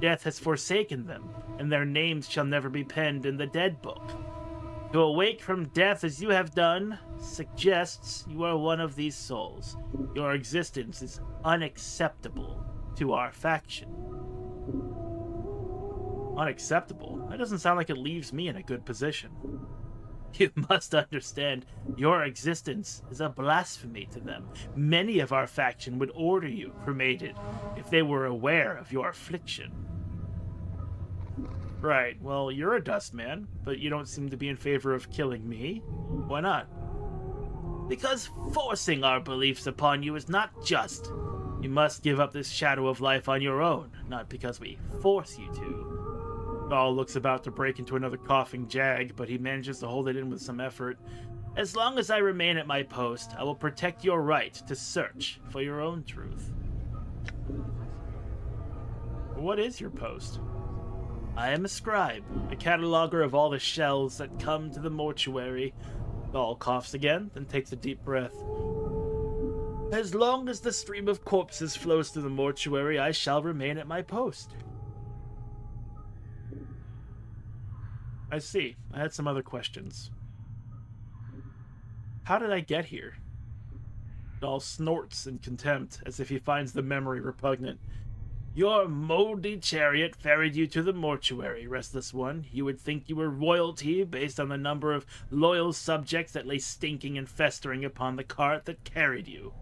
[SPEAKER 5] Death has forsaken them, and their names shall never be penned in the dead book. To awake from death as you have done suggests you are one of these souls. Your existence is unacceptable to our faction. Unacceptable? That doesn't sound like it leaves me in a good position. You must understand, your existence is a blasphemy to them. Many of our faction would order you cremated if they were aware of your affliction. Right, well, you're a Dustman, but you don't seem to be in favor of killing me. Why not? Because forcing our beliefs upon you is not just. You must give up this shadow of life on your own, not because we force you to. Dahl looks about to break into another coughing jag, but he manages to hold it in with some effort. As long as I remain at my post, I will protect your right to search for your own truth. What is your post? I am a scribe, a cataloger of all the shells that come to the mortuary. Dahl coughs again, then takes a deep breath. As long as the stream of corpses flows through the mortuary, I shall remain at my post. I see. I had some other questions. How did I get here? Dahl snorts in contempt, as if he finds the memory repugnant. Your moldy chariot ferried you to the mortuary, restless one. You would think you were royalty based on the number of loyal subjects that lay stinking and festering upon the cart that carried you.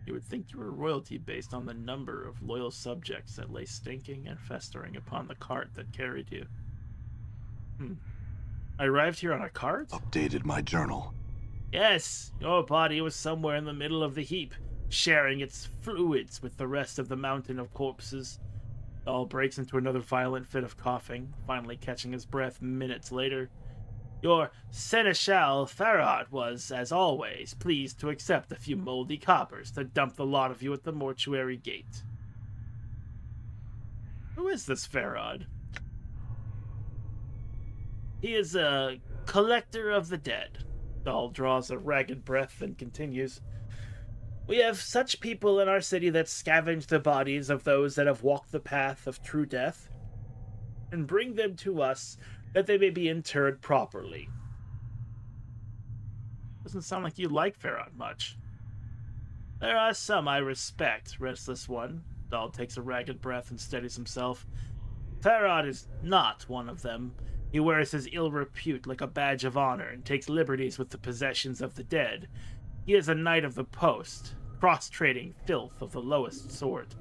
[SPEAKER 5] You would think you were royalty based on the number of loyal subjects that lay stinking and festering upon the cart that carried you. I arrived here on a cart?
[SPEAKER 8] Updated my journal.
[SPEAKER 5] Yes, your body was somewhere in the middle of the heap, sharing its fluids with the rest of the mountain of corpses. Dahl breaks into another violent fit of coughing, finally catching his breath minutes later. Your Seneschal Farad was, as always, pleased to accept a few moldy coppers to dump the lot of you at the mortuary gate. Who is this Farad? He is a collector of the dead. Dahl draws a ragged breath and continues. We have such people in our city that scavenge the bodies of those that have walked the path of true death, and bring them to us that they may be interred properly. Doesn't sound like you like Farad much. There are some I respect, restless one. Dahl takes a ragged breath and steadies himself. Farad is not one of them. He wears his ill repute like a badge of honor and takes liberties with the possessions of the dead. He is a knight of the post, cross-trading filth of the lowest sort.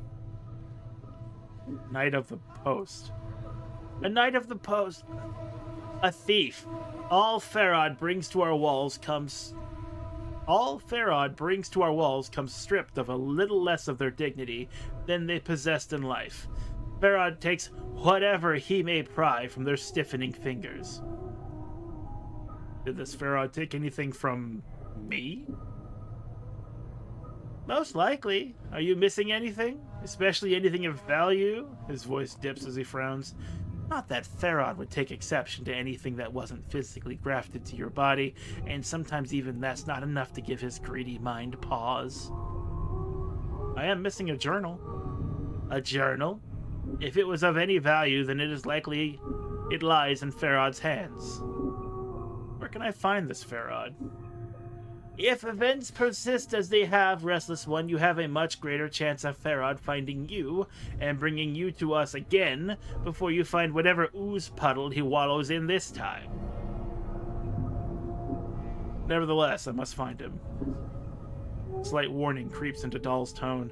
[SPEAKER 5] Knight of the post. A knight of the post. A thief. All Farad brings to our walls comes stripped of a little less of their dignity than they possessed in life. Farad takes whatever he may pry from their stiffening fingers. Did this Farad take anything from me? Most likely. Are you missing anything? Especially anything of value? His voice dips as he frowns. Not that Farad would take exception to anything that wasn't physically grafted to your body, and sometimes even that's not enough to give his greedy mind pause. I am missing a journal. A journal? If it was of any value, then it is likely it lies in Farad's hands. Where can I find this Farad? If events persist as they have, Restless One, you have a much greater chance of Farad finding you and bringing you to us again before you find whatever ooze puddle he wallows in this time. Nevertheless, I must find him. Slight warning creeps into Dahl's tone.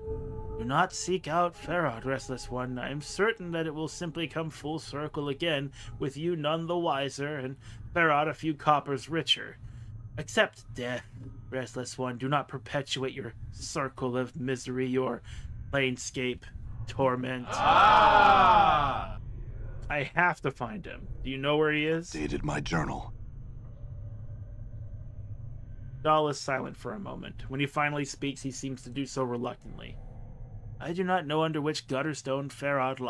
[SPEAKER 5] Do not seek out Farad, Restless One. I am certain that it will simply come full circle again, with you none the wiser, and Farad a few coppers richer. Accept death, Restless One. Do not perpetuate your circle of misery, your Planescape Torment. I have to find him. Do you know where he is?
[SPEAKER 8] Dated my journal.
[SPEAKER 5] Dahl is silent for a moment. When he finally speaks, he seems to do so reluctantly. I do not know under which gutterstone Farad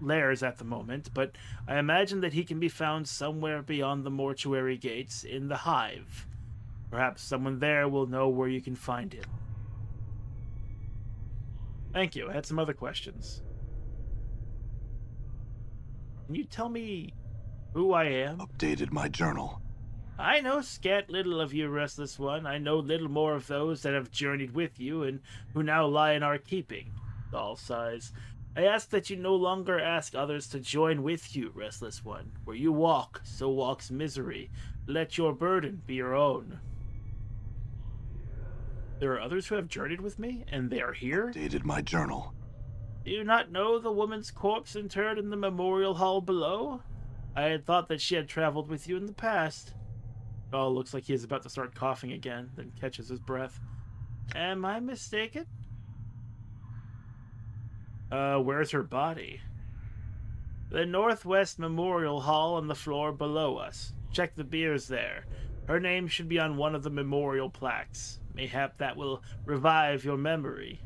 [SPEAKER 5] lairs at the moment, but I imagine that he can be found somewhere beyond the mortuary gates in the Hive. Perhaps someone there will know where you can find him. Thank you. I had some other questions. Can you tell me who I am?
[SPEAKER 8] Updated my journal.
[SPEAKER 5] I know scant little of you, Restless One. I know little more of those that have journeyed with you and who now lie in our keeping. Dahl sighs. I ask that you no longer ask others to join with you, Restless One. Where you walk, so walks misery. Let your burden be your own. There are others who have journeyed with me, and they are here?
[SPEAKER 8] Updated my journal.
[SPEAKER 5] Do you not know the woman's corpse interred in the memorial hall below? I had thought that she had traveled with you in the past. Dahl looks like he is about to start coughing again, then catches his breath. Am I mistaken? Where's her body? The Northwest Memorial Hall on the floor below us. Check the biers there. Her name should be on one of the memorial plaques. Mayhap that will revive your memory.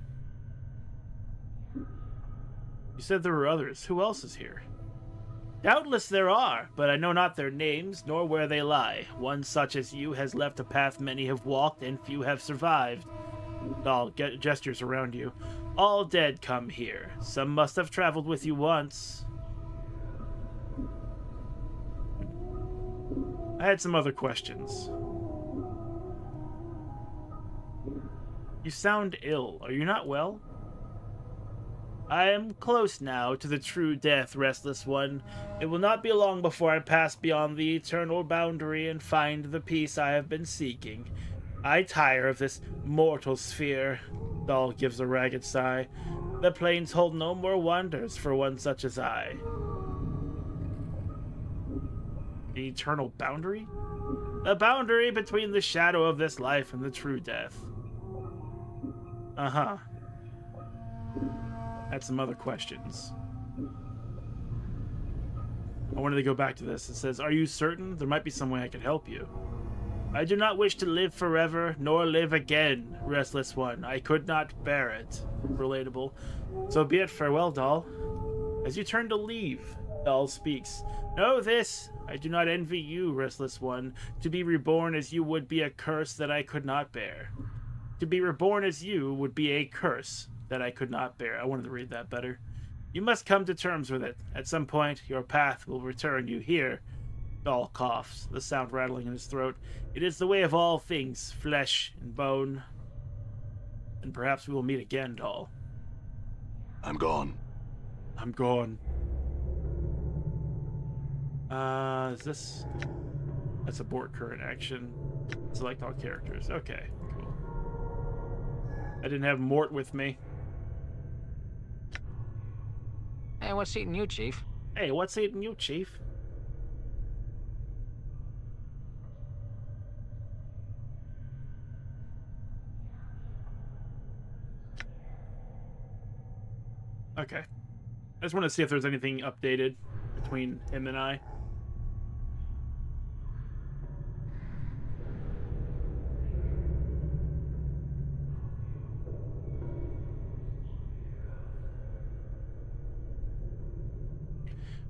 [SPEAKER 5] You said there were others. Who else is here? Doubtless there are, but I know not their names, nor where they lie. One such as you has left a path many have walked, and few have survived. Dahl gestures around you. All dead come here. Some must have traveled with you once. I had some other questions. You sound ill. Are you not well? I am close now to the true death, Restless One. It will not be long before I pass beyond the eternal boundary and find the peace I have been seeking. I tire of this mortal sphere. Dahl gives a ragged sigh. The plains hold no more wonders for one such as I. The eternal boundary? The boundary between the shadow of this life and the true death. Uh-huh. Had some other questions. I wanted to go back to this. It says, are you certain? There might be some way I could help you. I do not wish to live forever, nor live again, Restless One. I could not bear it. Relatable. So be it. Farewell, Dahl. As you turn to leave, Dahl speaks. Know this. I do not envy you, Restless One. To be reborn as you would be a curse that I could not bear. To be reborn as you would be a curse that I could not bear. I wanted to read that better. You must come to terms with it. At some point, your path will return you here. Dahl coughs, the sound rattling in his throat. It is the way of all things, flesh and bone. And perhaps we will meet again, Dahl.
[SPEAKER 8] I'm gone.
[SPEAKER 5] I'm gone. Is this... That's abort current action. Select all characters. Okay, cool. I didn't have Mort with me.
[SPEAKER 6] Hey, what's eating you, Chief?
[SPEAKER 5] Hey, what's eating you, Chief? Okay. I just want to see if there's anything updated between him and I.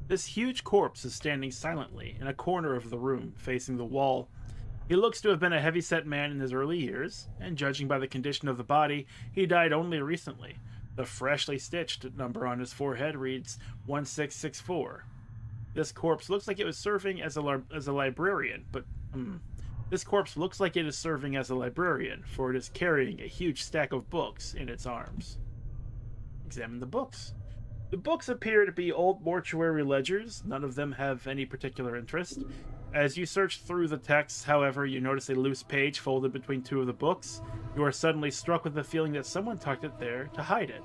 [SPEAKER 5] This huge corpse is standing silently in a corner of the room, facing the wall. He looks to have been a heavy-set man in his early years, and judging by the condition of the body, he died only recently. The freshly stitched number on his forehead reads 1664. This corpse looks like it was serving as a librarian, but this corpse looks like it is serving as a librarian, for it is carrying a huge stack of books in its arms. Examine the books. The books appear to be old mortuary ledgers. None of them have any particular interest. As you search through the text, however, you notice a loose page folded between two of the books. You are suddenly struck with the feeling that someone tucked it there to hide it.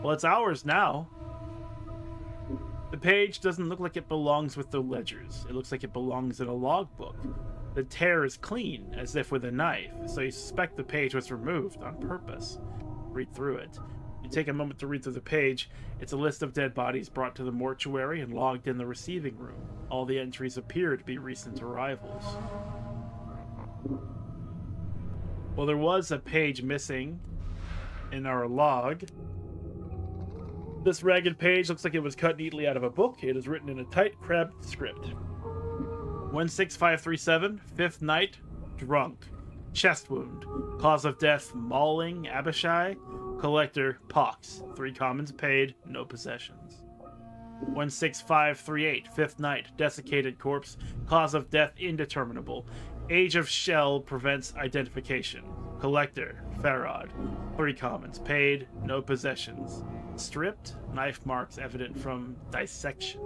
[SPEAKER 5] Well, it's ours now. The page doesn't look like it belongs with the ledgers. It looks like it belongs in a logbook. The tear is clean, as if with a knife, so you suspect the page was removed on purpose. Read through it. You take a moment to read through the page. It's a list of dead bodies brought to the mortuary and logged in the receiving room. All the entries appear to be recent arrivals. Well, there was a page missing in our log. This ragged page looks like it was cut neatly out of a book. It is written in a tight, crabbed script. 16537, 5th night, drunk. Chest wound. Cause of death, mauling, Abishai. Collector, pox. 3 commons paid, no possessions. 16538, 5th night, desiccated corpse. Cause of death, indeterminable. Age of shell prevents identification. Collector, Farad. 3 commons paid, no possessions. Stripped, knife marks evident from dissection.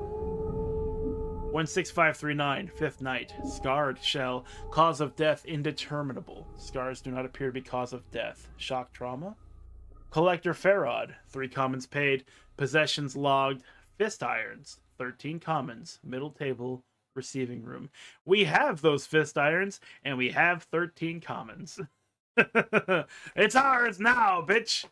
[SPEAKER 5] 16539, 5th night, scarred shell, cause of death indeterminable. Scars do not appear to be cause of death. Shock trauma. Collector Farad, 3 commons paid, possessions logged, fist irons, 13 commons, middle table, receiving room. We have those fist irons, and we have 13 commons. It's ours now, bitch!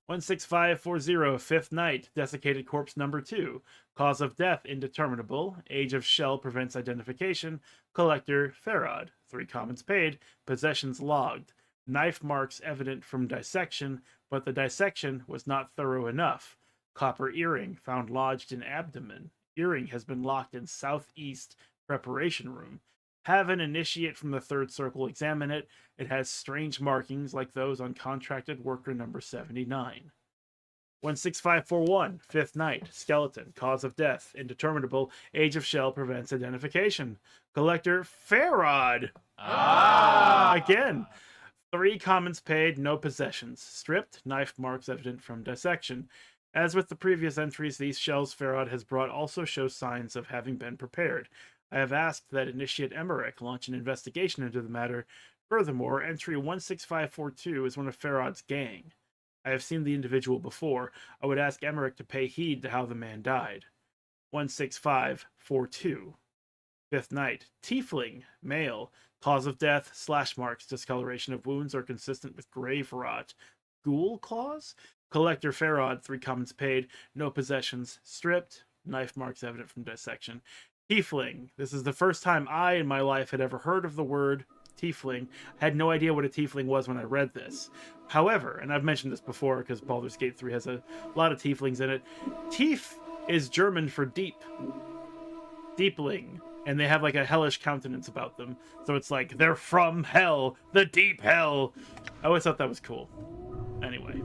[SPEAKER 5] 16540, 5th night, desiccated corpse number 2. Cause of death indeterminable. Age of shell prevents identification. Collector Farad. 3 commons paid. Possessions logged. Knife marks evident from dissection, but the dissection was not thorough enough. Copper earring found lodged in abdomen. Earring has been locked in southeast preparation room. Have an initiate from the 3rd circle examine it. It has strange markings like those on contracted worker number 79. 16541, 5th night, skeleton, cause of death, indeterminable, age of shell prevents identification. Collector Farad. Again. 3 commons paid, no possessions. Stripped, knife marks evident from dissection. As with the previous entries, these shells Farad has brought also show signs of having been prepared. I have asked that Initiate Emmerich launch an investigation into the matter. Furthermore, entry 16542 is one of Farad's gang. I have seen the individual before. I would ask Emmerich to pay heed to how the man died. 16542. 5th night. Tiefling, male. Cause of death, slash marks, discoloration of wounds are consistent with grave rot. Ghoul claws? Collector Farad, 3 commons paid, no possessions, stripped, knife marks evident from dissection. Tiefling. This is the first time I in my life had ever heard of the word tiefling. I had no idea what a tiefling was when I read this. However, and I've mentioned this before because Baldur's Gate 3 has a lot of tieflings in it, tief is German for deep. Deepling. And they have like a hellish countenance about them. So it's like, they're from hell, the deep hell. I always thought that was cool. Anyway.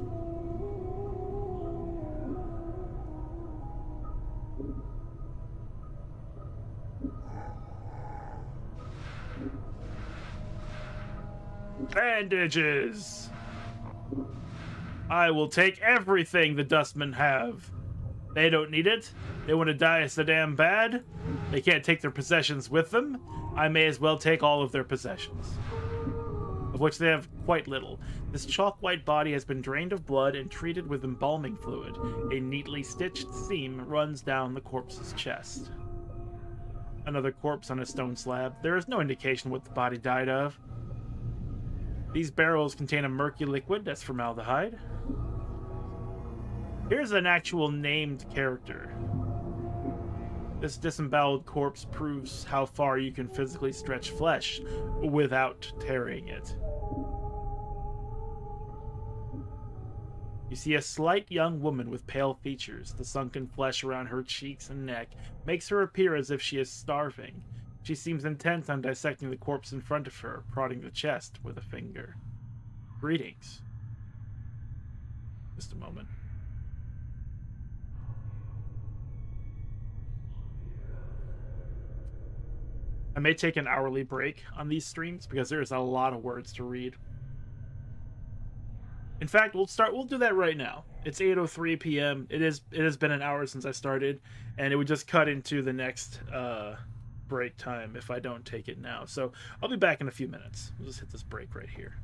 [SPEAKER 5] Bandages! I will take everything the dustmen have. They don't need it. They want to die so damn bad. They can't take their possessions with them. I may as well take all of their possessions, of which they have quite little. This chalk-white body has been drained of blood and treated with embalming fluid. A neatly stitched seam runs down the corpse's chest. Another corpse on a stone slab. There is no indication what the body died of. These barrels contain a murky liquid that's formaldehyde. Here's an actual named character. This disemboweled corpse proves how far you can physically stretch flesh without tearing it. You see a slight young woman with pale features. The sunken flesh around her cheeks and neck makes her appear as if she is starving. She seems intent on dissecting the corpse in front of her, prodding the chest with a finger. Greetings. Just a moment. I may take an hourly break on these streams because there's a lot of words to read. In fact, we'll do that right now. It's 8:03 p.m. It has been an hour since I started, and it would just cut into the next break time if I don't take it now. So I'll be back in a few minutes. We'll just hit this break right here.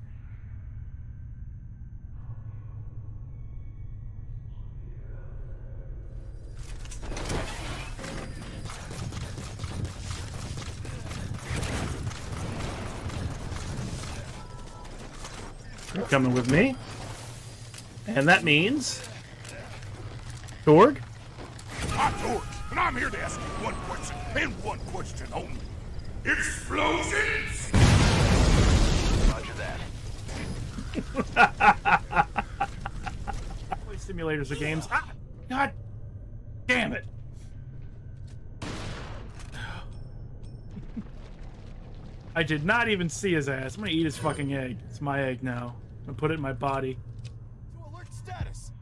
[SPEAKER 5] You're coming with me. And that means... Torg?
[SPEAKER 8] I'm Torg, and I'm here to ask you one question, and one question only. Explosions!
[SPEAKER 4] Roger that.
[SPEAKER 5] Play simulators or games. Ah! God damn it! I did not even see his ass. I'm gonna eat his fucking egg. It's my egg now. I'm gonna put it in my body.
[SPEAKER 8] To alert status.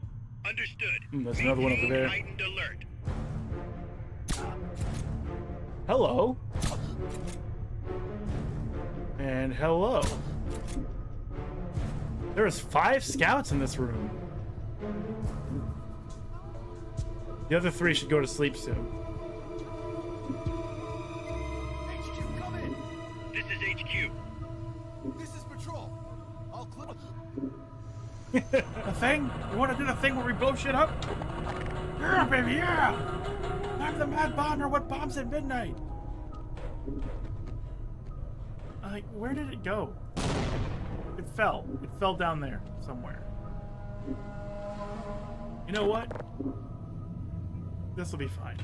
[SPEAKER 9] Understood.
[SPEAKER 5] There's another one over there.
[SPEAKER 9] Heightened alert.
[SPEAKER 5] Hello. And hello. There's 5 scouts in this room. The other 3 should go to sleep soon.
[SPEAKER 8] HQ, come in.
[SPEAKER 9] This is HQ.
[SPEAKER 8] This is patrol. I'll clip.
[SPEAKER 5] The thing? You want to do the thing where we blow shit up? Yeah, baby, yeah! I'm the mad bomber. What bombs at midnight? Like, where did it go? It fell. It fell down there somewhere. You know what? This will be fine.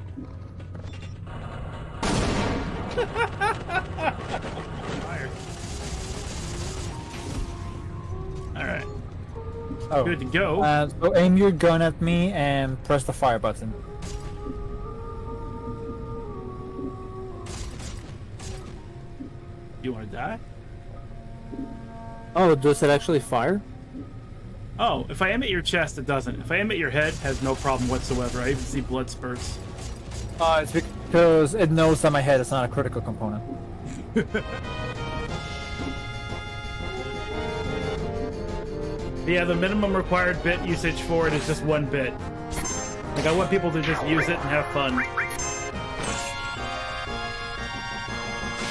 [SPEAKER 5] Fired. Alright.
[SPEAKER 10] Oh.
[SPEAKER 5] Good to go.
[SPEAKER 10] So aim your gun at me and press the fire button.
[SPEAKER 5] You want to die?
[SPEAKER 10] Oh, does it actually fire?
[SPEAKER 5] Oh, if I aim at your chest, it doesn't. If I aim at your head, it has no problem whatsoever. I even see blood spurts.
[SPEAKER 10] It's because it knows that my head is not a critical component.
[SPEAKER 5] Yeah, the minimum required bit usage for it is just 1 bit. Like, I want people to just use it and have fun.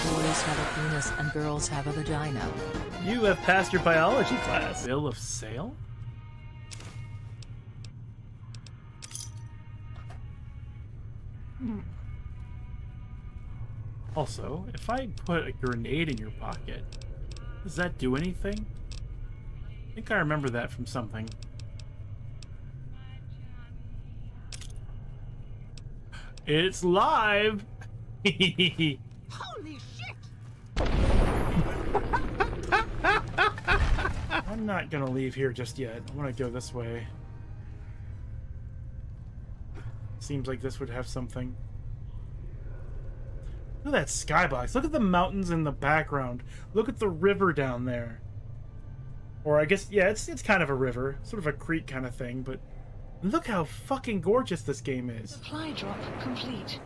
[SPEAKER 11] Boys have a penis and girls have a vagina.
[SPEAKER 5] You have passed your biology class. Bill of sale? Also, if I put a grenade in your pocket, does that do anything? I think I remember that from something. It's live!
[SPEAKER 7] Holy shit!
[SPEAKER 5] I'm not gonna leave here just yet. I want to go this way. Seems like this would have something. Look at that skybox. Look at the mountains in the background. Look at the river down there. Or I guess, yeah, it's kind of a river. Sort of a creek kind of thing, but look how fucking gorgeous this game is.
[SPEAKER 11] Supply drop complete.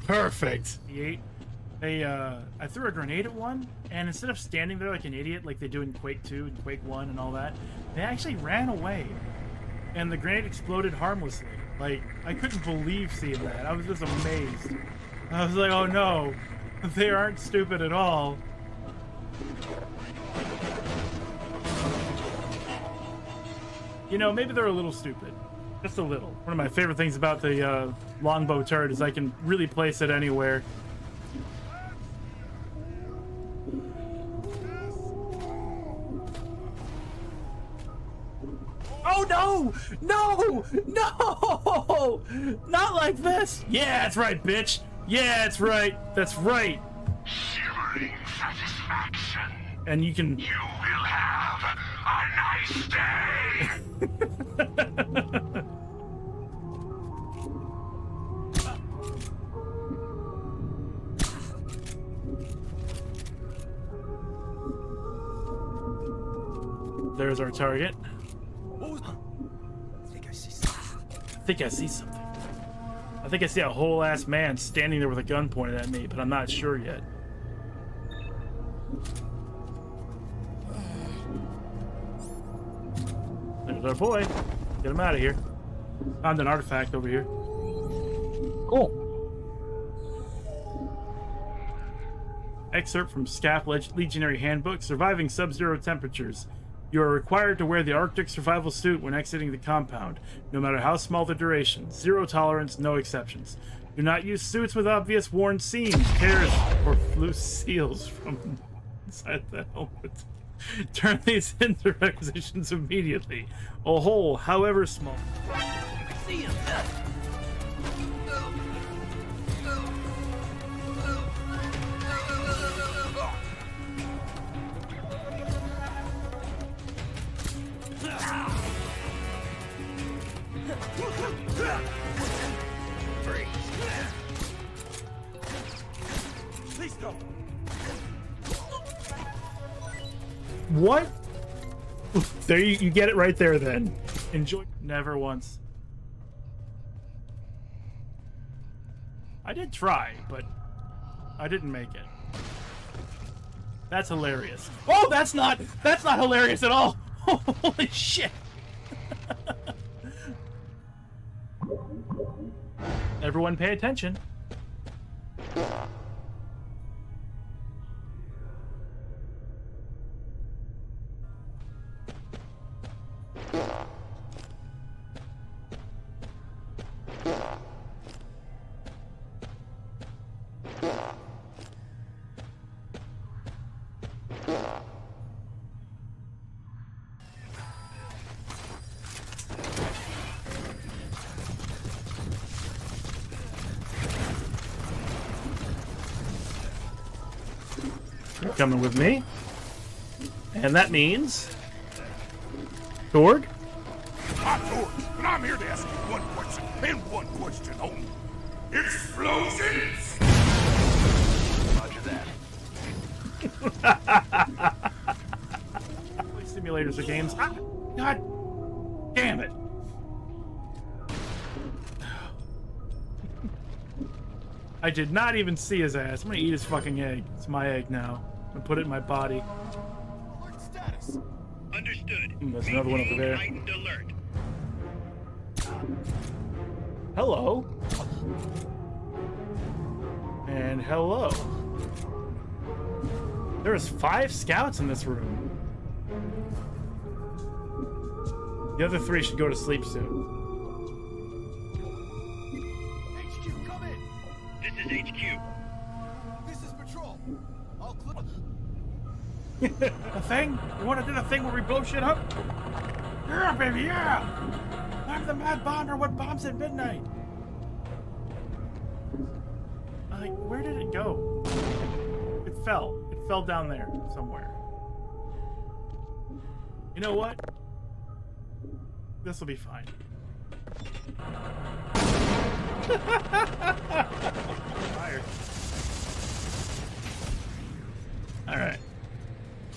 [SPEAKER 5] Perfect. I threw a grenade at one, and instead of standing there like an idiot like they do in Quake 2 and Quake 1 and all that, they actually ran away. And the grenade exploded harmlessly. Like, I couldn't believe seeing that. I was just amazed. I was like, oh no, they aren't stupid at all. You know, maybe they're a little stupid. Just a little. One of my favorite things about the longbow turret is I can really place it anywhere. Oh no! No! No! Not like this! Yeah, that's right, bitch! Yeah, that's right! That's right!
[SPEAKER 8] Shivering satisfaction.
[SPEAKER 5] And you can...
[SPEAKER 8] You will have a nice day.
[SPEAKER 5] There's our target. I think I see something. I think I see a whole ass man standing there with a gun pointed at me, but I'm not sure yet. There's our boy. Get him out of here. Found an artifact over here.
[SPEAKER 10] Cool.
[SPEAKER 5] Excerpt from Scaff Legionary Handbook, Surviving Sub-Zero Temperatures. You are required to wear the Arctic survival suit when exiting the compound, no matter how small the duration. Zero tolerance, no exceptions. Do not use suits with obvious worn seams, tears, or loose seals from inside the helmet. Turn these into requisitions immediately. A hole, however small.
[SPEAKER 1] See him. Please don't.
[SPEAKER 5] What? There you get it right there then. Enjoy. Never once. I did try, but I didn't make it. That's hilarious. Oh, that's not hilarious at all. Holy shit. Everyone pay attention. You're coming with me. And that means... Torg?
[SPEAKER 8] I'm Torg, and I'm here to ask you one question, and one question only. Explosions!
[SPEAKER 4] Roger that.
[SPEAKER 5] Play simulators or games. Ah, God damn it. I did not even see his ass. I'm gonna eat his fucking egg. It's my egg now. I'm gonna put it in my body.
[SPEAKER 1] Alert status.
[SPEAKER 9] Understood.
[SPEAKER 5] There's another one over there.
[SPEAKER 9] Heightened alert.
[SPEAKER 5] Hello. And hello. There's 5 scouts in this room. The other 3 should go to sleep soon.
[SPEAKER 1] HQ, come in.
[SPEAKER 9] This is HQ.
[SPEAKER 1] This is patrol. All clear.
[SPEAKER 5] A thing? You want to do the thing where we blow shit up? Yeah, baby, yeah! I'm the mad bomber. What bombs at midnight? Like, where did it go? It fell. It fell down there somewhere. You know what? This will be fine. Fired. All right.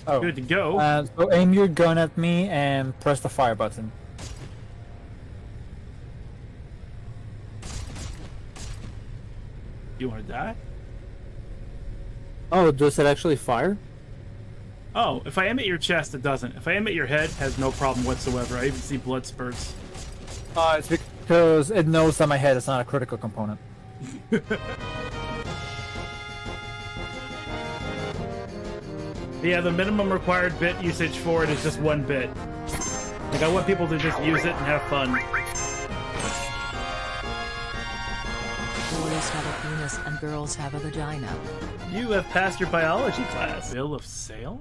[SPEAKER 10] Oh.
[SPEAKER 5] Good to go.
[SPEAKER 10] So aim your gun at me and press the fire button.
[SPEAKER 5] You want to die?
[SPEAKER 10] Oh, does it actually fire?
[SPEAKER 5] Oh, if I aim at your chest, it doesn't. If I aim at your head, it has no problem whatsoever. I even see blood spurts.
[SPEAKER 10] It's because it knows that my head is not a critical component.
[SPEAKER 5] Yeah, the minimum required bit usage for it is just 1 bit. Like, I want people to just use it and have fun.
[SPEAKER 11] Venus and girls have a vagina.
[SPEAKER 5] You have passed your biology class. Bill of sale?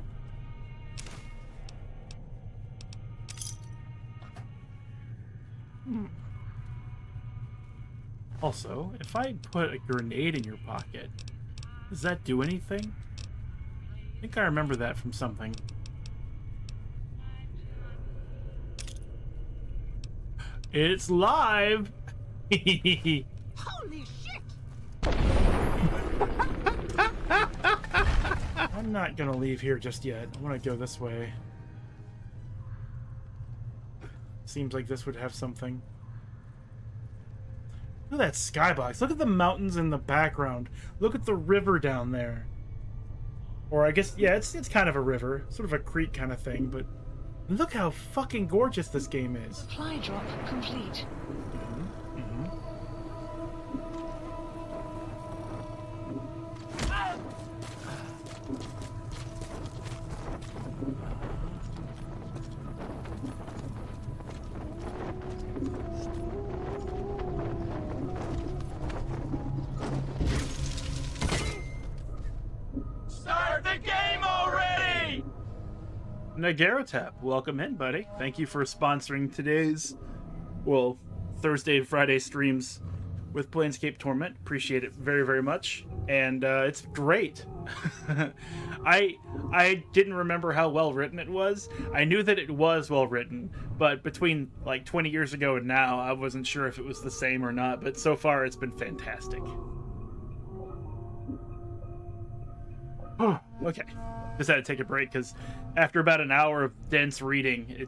[SPEAKER 5] Also, if I put a grenade in your pocket, does that do anything? I think I remember that from something. It's live!
[SPEAKER 7] Holy shit!
[SPEAKER 5] I'm not gonna leave here just yet. I want to go this way. Seems like this would have something. Look at that skybox. Look at the mountains in the background. Look at the river down there. Or I guess, yeah, it's kind of a river. Sort of a creek kind of thing, but look how fucking gorgeous this game is.
[SPEAKER 11] Supply drop complete.
[SPEAKER 8] Start the game already!
[SPEAKER 5] Nagarotep, welcome in, buddy. Thank you for sponsoring today's, well, Thursday and Friday streams with Planescape Torment. Appreciate it very, very much. And it's great. I didn't remember how well written it was. I knew that it was well written, but between like 20 years ago and now, I wasn't sure if it was the same or not. But so far, it's been fantastic. Okay. Just had to take a break because after about an hour of dense reading,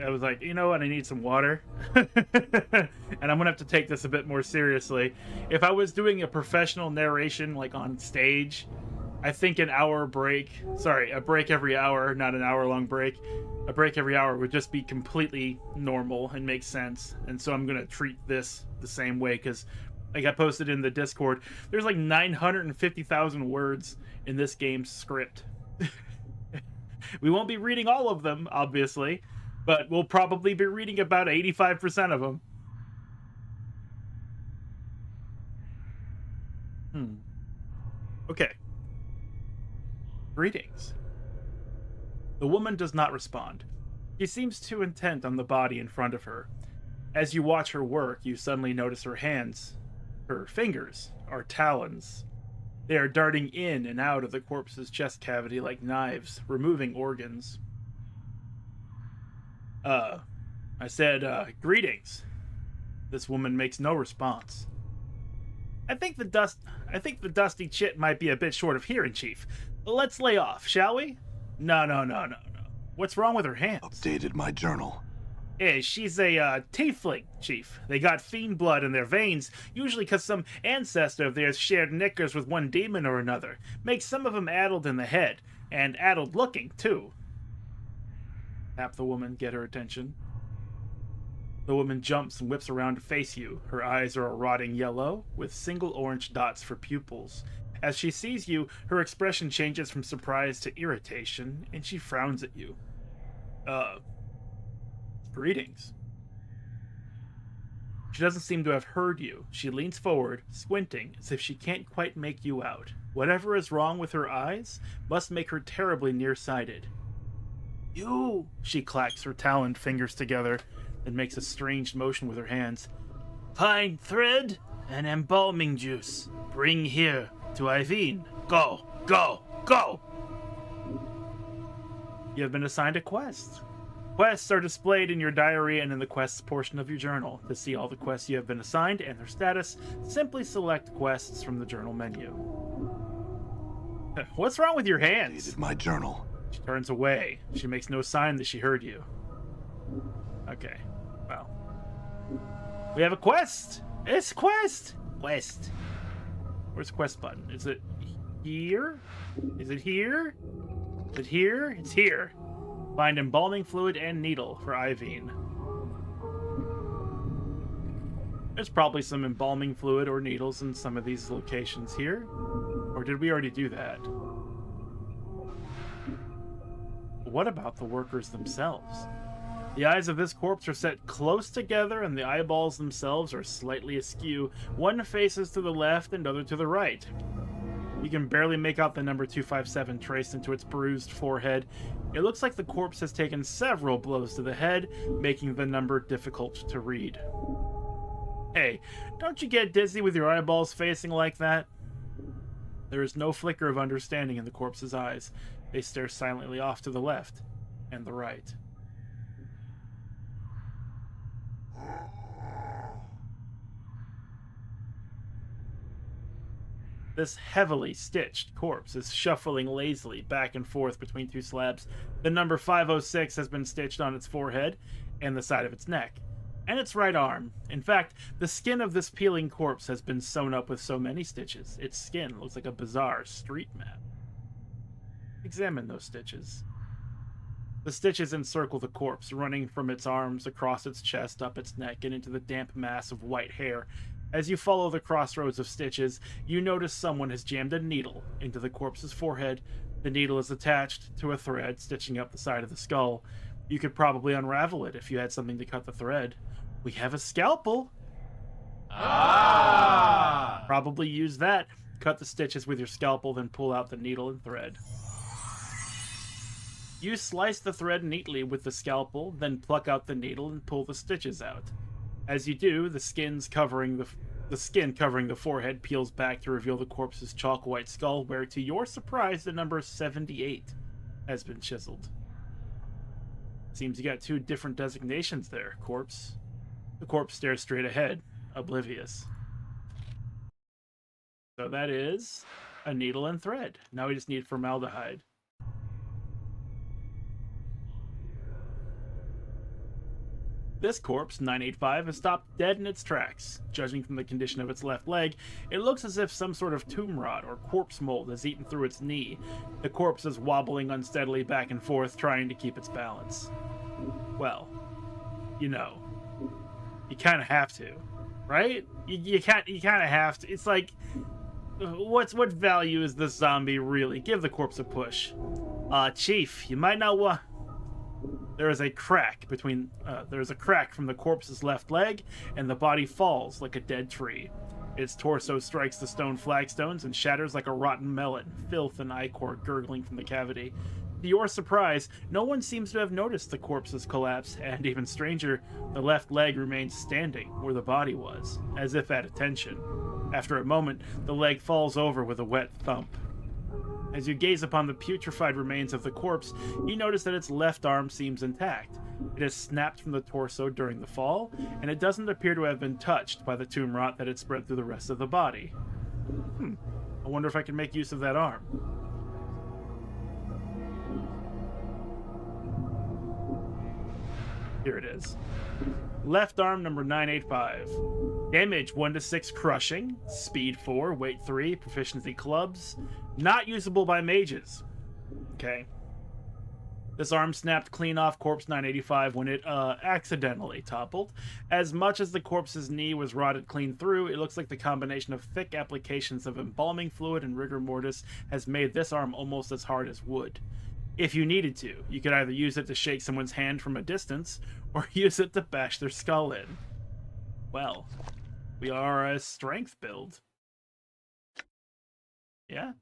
[SPEAKER 5] I was like, you know what, I need some water. And I'm gonna have to take this a bit more seriously. If I was doing a professional narration like on stage, I think a break every hour, not an hour-long break. A break every hour would just be completely normal and make sense. And so I'm gonna treat this the same way because like I posted in the Discord, there's like 950,000 words in this game's script. We won't be reading all of them, obviously, but we'll probably be reading about 85% of them. Okay. Greetings. The woman does not respond. She seems too intent on the body in front of her. As you watch her work, you suddenly notice her hands. Her fingers are talons. They are darting in and out of the corpse's chest cavity like knives, removing organs. I said, greetings. This woman makes no response. I think the dusty chit might be a bit short of hearing, Chief. Let's lay off, shall we? No. What's wrong with her hands?
[SPEAKER 8] Updated my journal.
[SPEAKER 5] Yeah, she's a tiefling, Chief. They got fiend blood in their veins, usually because some ancestor of theirs shared knickers with one demon or another. Makes some of them addled in the head, and addled looking, too. Tap the woman, get her attention. The woman jumps and whips around to face you. Her eyes are a rotting yellow, with single orange dots for pupils. As she sees you, her expression changes from surprise to irritation, and she frowns at you. Greetings. She doesn't seem to have heard you. She leans forward, squinting, as if she can't quite make you out. Whatever is wrong with her eyes must make her terribly nearsighted. You! She clacks her taloned fingers together and makes a strange motion with her hands. Pine thread and embalming juice. Bring here to Iveen. Go! You have been assigned a quest. Quests are displayed in your diary and in the quests portion of your journal. To see all the quests you have been assigned and their status, simply select quests from the journal menu. What's wrong with your hands?
[SPEAKER 8] Updated my journal.
[SPEAKER 5] She turns away. She makes no sign that she heard you. Okay, well. We have a quest! It's quest! Quest. Where's the quest button? Is it here? Is it here? Is it here? It's here. Find embalming fluid and needle for Iveen. There's probably some embalming fluid or needles in some of these locations here. Or did we already do that? What about the workers themselves? The eyes of this corpse are set close together and the eyeballs themselves are slightly askew. One faces to the left and other to the right. You can barely make out the number 257 traced into its bruised forehead. It looks like the corpse has taken several blows to the head, making the number difficult to read. Hey, don't you get dizzy with your eyeballs facing like that? There is no flicker of understanding in the corpse's eyes. They stare silently off to the left and the right. This heavily stitched corpse is shuffling lazily back and forth between two slabs. The number 506 has been stitched on its forehead and the side of its neck, and its right arm. In fact, the skin of this peeling corpse has been sewn up with so many stitches, its skin looks like a bizarre street map. Examine those stitches. The stitches encircle the corpse, running from its arms across its chest, up its neck, and into the damp mass of white hair. As you follow the crossroads of stitches, you notice someone has jammed a needle into the corpse's forehead. The needle is attached to a thread stitching up the side of the skull. You could probably unravel it if you had something to cut the thread. We have a scalpel. Ah! Probably use that. Cut the stitches with your scalpel, then pull out the needle and thread. You slice the thread neatly with the scalpel, then pluck out the needle and pull the stitches out. As you do, the skin covering the forehead peels back to reveal the corpse's chalk white skull, where, to your surprise, the number 78 has been chiseled. Seems you got two different designations there, corpse. The corpse stares straight ahead, oblivious. So that is a needle and thread. Now we just need formaldehyde. This corpse, 985, has stopped dead in its tracks. Judging from the condition of its left leg, it looks as if some sort of tomb rot or corpse mold has eaten through its knee. The corpse is wobbling unsteadily back and forth, trying to keep its balance. Well, you know, you kind of have to, right? You kind of have to. It's like, what value is this zombie really? Give the corpse a push. Chief, you might not want... There is a crack from the corpse's left leg, and the body falls like a dead tree. Its torso strikes the stone flagstones and shatters like a rotten melon, filth and ichor gurgling from the cavity. To your surprise, no one seems to have noticed the corpse's collapse, and even stranger, the left leg remains standing where the body was, as if at attention. After a moment, the leg falls over with a wet thump. As you gaze upon the putrefied remains of the corpse, you notice that its left arm seems intact. It has snapped from the torso during the fall, and it doesn't appear to have been touched by the tomb rot that had spread through the rest of the body. I wonder if I can make use of that arm. Here it is. Left arm, number 985. Damage 1 to 6 crushing, speed 4, weight 3, proficiency clubs. Not usable by mages. Okay. This arm snapped clean off corpse 985 when it accidentally toppled. As much as the corpse's knee was rotted clean through, it looks like the combination of thick applications of embalming fluid and rigor mortis has made this arm almost as hard as wood. If you needed to, you could either use it to shake someone's hand from a distance, or use it to bash their skull in. Well, we are a strength build. Yeah,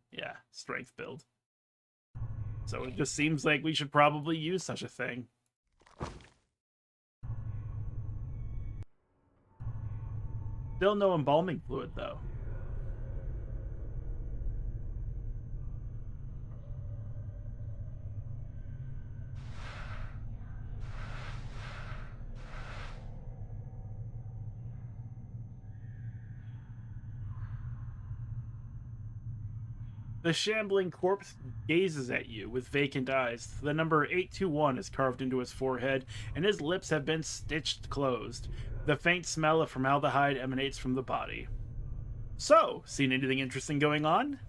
[SPEAKER 5] strength build. So it just seems like we should probably use such a thing. Still no embalming fluid, though. The shambling corpse gazes at you with vacant eyes. The number 821 is carved into his forehead, and his lips have been stitched closed. The faint smell of formaldehyde emanates from the body. So, seen anything interesting going on?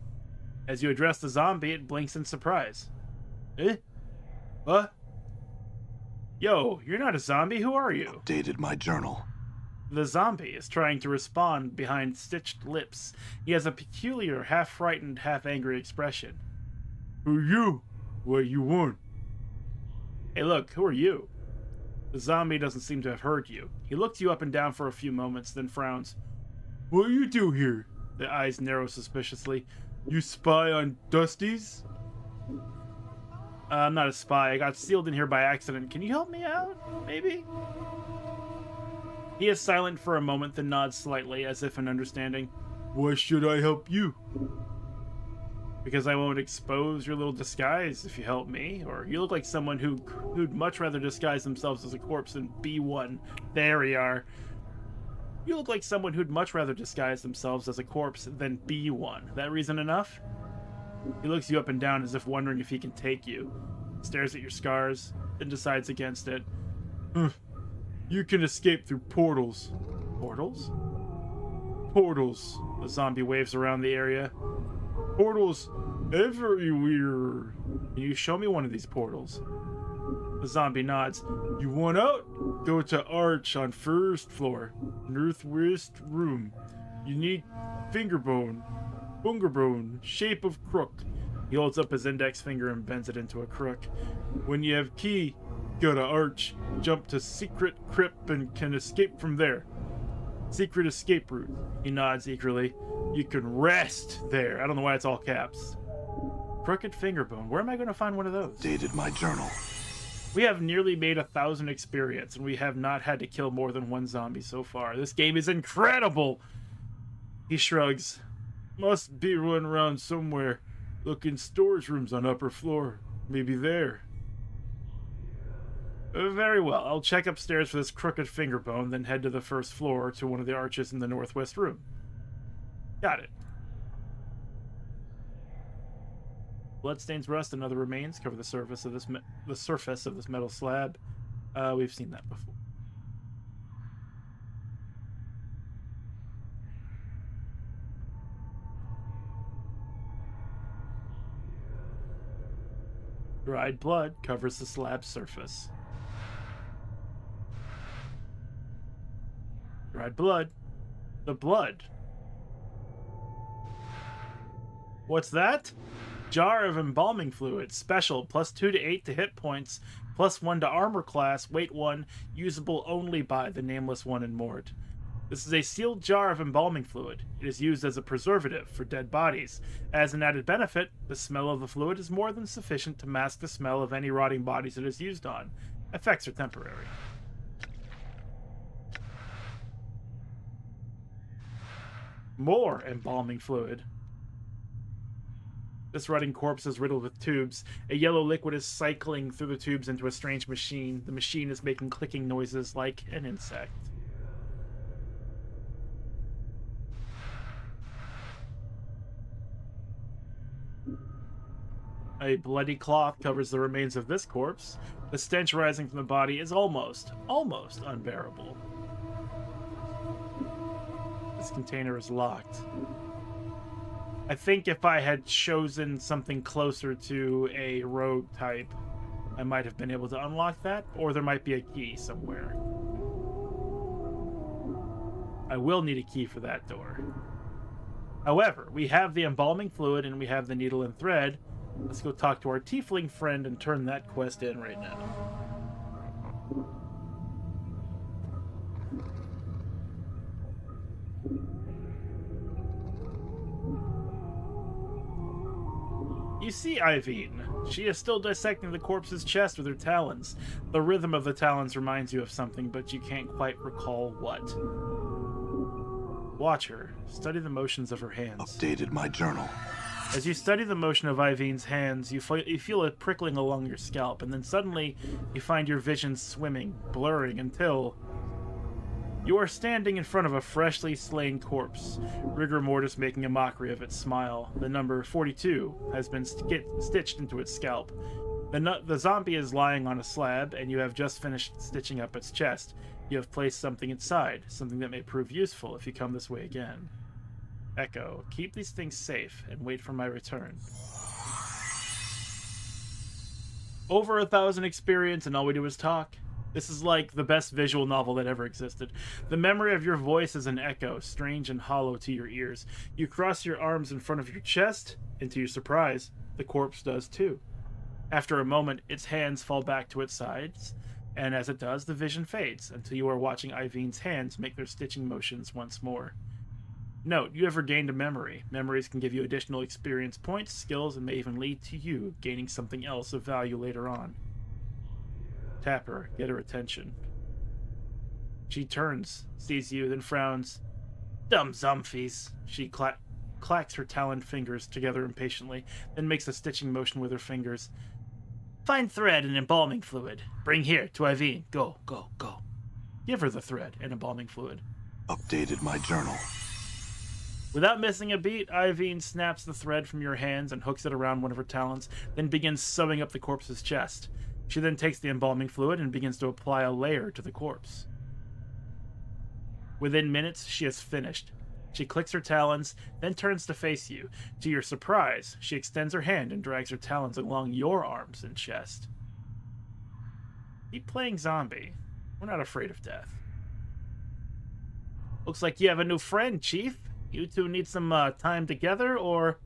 [SPEAKER 5] As you address the zombie, it blinks in surprise. Eh? What? Yo, you're not a zombie, who are you?
[SPEAKER 8] Updated my journal.
[SPEAKER 5] The zombie is trying to respond behind stitched lips. He has a peculiar, half-frightened, half-angry expression. Who are you? What you want? Hey look, who are you? The zombie doesn't seem to have heard you. He looks you up and down for a few moments, then frowns. What do you do here? The eyes narrow suspiciously. You spy on Dusties? I'm not a spy. I got sealed in here by accident. Can you help me out? Maybe? He is silent for a moment, then nods slightly, as if in understanding. Why should I help you? Because I won't expose your little disguise if you help me. Or you look like someone who'd much rather disguise themselves as a corpse than be one. There we are. You look like someone who'd much rather disguise themselves as a corpse than be one. That reason enough? He looks you up and down as if wondering if he can take you. Stares at your scars, then decides against it. You can escape through portals. Portals? Portals. The zombie waves around the area. Portals everywhere. Can you show me one of these portals? The zombie nods. You want out? Go to Arch on first floor. Northwest room. You need fingerbone. Bungerbone. Shape of crook. He holds up his index finger and bends it into a crook. When you have key, go to Arch. Jump to secret crypt and can escape from there. Secret escape route. He nods eagerly. You can rest there. I don't know why it's all caps. Crooked fingerbone. Where am I going to find one of those?
[SPEAKER 8] Dated my journal.
[SPEAKER 5] We have nearly made 1,000 experience, and we have not had to kill more than one zombie so far. This game is incredible! He shrugs. Must be one around somewhere. Look in storage rooms on upper floor. Maybe there. Very well. I'll check upstairs for this crooked fingerbone, then head to the first floor to one of the arches in the northwest room. Got it. Bloodstains, rust, and other remains cover the surface of this metal slab. We've seen that before. Dried blood covers the slab's surface. Dried blood. The blood. What's that? Jar of embalming fluid. Special. +2 to 8 to hit points. +1 to armor class. Weight 1. Usable only by the nameless one in Mort. This is a sealed jar of embalming fluid. It is used as a preservative for dead bodies. As an added benefit, the smell of the fluid is more than sufficient to mask the smell of any rotting bodies it is used on. Effects are temporary. More embalming fluid. This rotting corpse is riddled with tubes. A yellow liquid is cycling through the tubes into a strange machine. The machine is making clicking noises like an insect. A bloody cloth covers the remains of this corpse. The stench rising from the body is almost unbearable. This container is locked. I think if I had chosen something closer to a rogue type, I might have been able to unlock that, or there might be a key somewhere. I will need a key for that door. However, we have the embalming fluid and we have the needle and thread. Let's go talk to our tiefling friend and turn that quest in right now. You see Iveen. She is still dissecting the corpse's chest with her talons. The rhythm of the talons reminds you of something, but you can't quite recall what. Watch her. Study the motions of her hands.
[SPEAKER 8] Updated my journal.
[SPEAKER 5] As you study the motion of Iveen's hands, you feel it prickling along your scalp, and then suddenly you find your vision swimming, blurring, until you are standing in front of a freshly slain corpse, rigor mortis making a mockery of its smile. The number 42 has been stitched into its scalp. The zombie is lying on a slab, and you have just finished stitching up its chest. You have placed something inside, something that may prove useful if you come this way again. Echo, keep these things safe and wait for my return. Over 1,000 experience and all we do is talk. This is like the best visual novel that ever existed. The memory of your voice is an echo, strange and hollow to your ears. You cross your arms in front of your chest, and to your surprise, the corpse does too. After a moment, its hands fall back to its sides. And as it does, the vision fades until you are watching Ivine's hands make their stitching motions once more. Note, you have regained a memory. Memories can give you additional experience points, skills, and may even lead to you gaining something else of value later on. Tap her, get her attention. She turns, sees you, then frowns. Dumb zombies. She clacks her taloned fingers together impatiently, then makes a stitching motion with her fingers. Find thread and embalming fluid. Bring here to Ivine. Go, go, go. Give her the thread and embalming fluid.
[SPEAKER 8] Updated my journal.
[SPEAKER 5] Without missing a beat, Ivine snaps the thread from your hands and hooks it around one of her talons, then begins sewing up the corpse's chest. She then takes the embalming fluid and begins to apply a layer to the corpse. Within minutes, she has finished. She clicks her talons, then turns to face you. To your surprise, she extends her hand and drags her talons along your arms and chest. Keep playing zombie. We're not afraid of death. Looks like you have a new friend, Chief. You two need some time together, or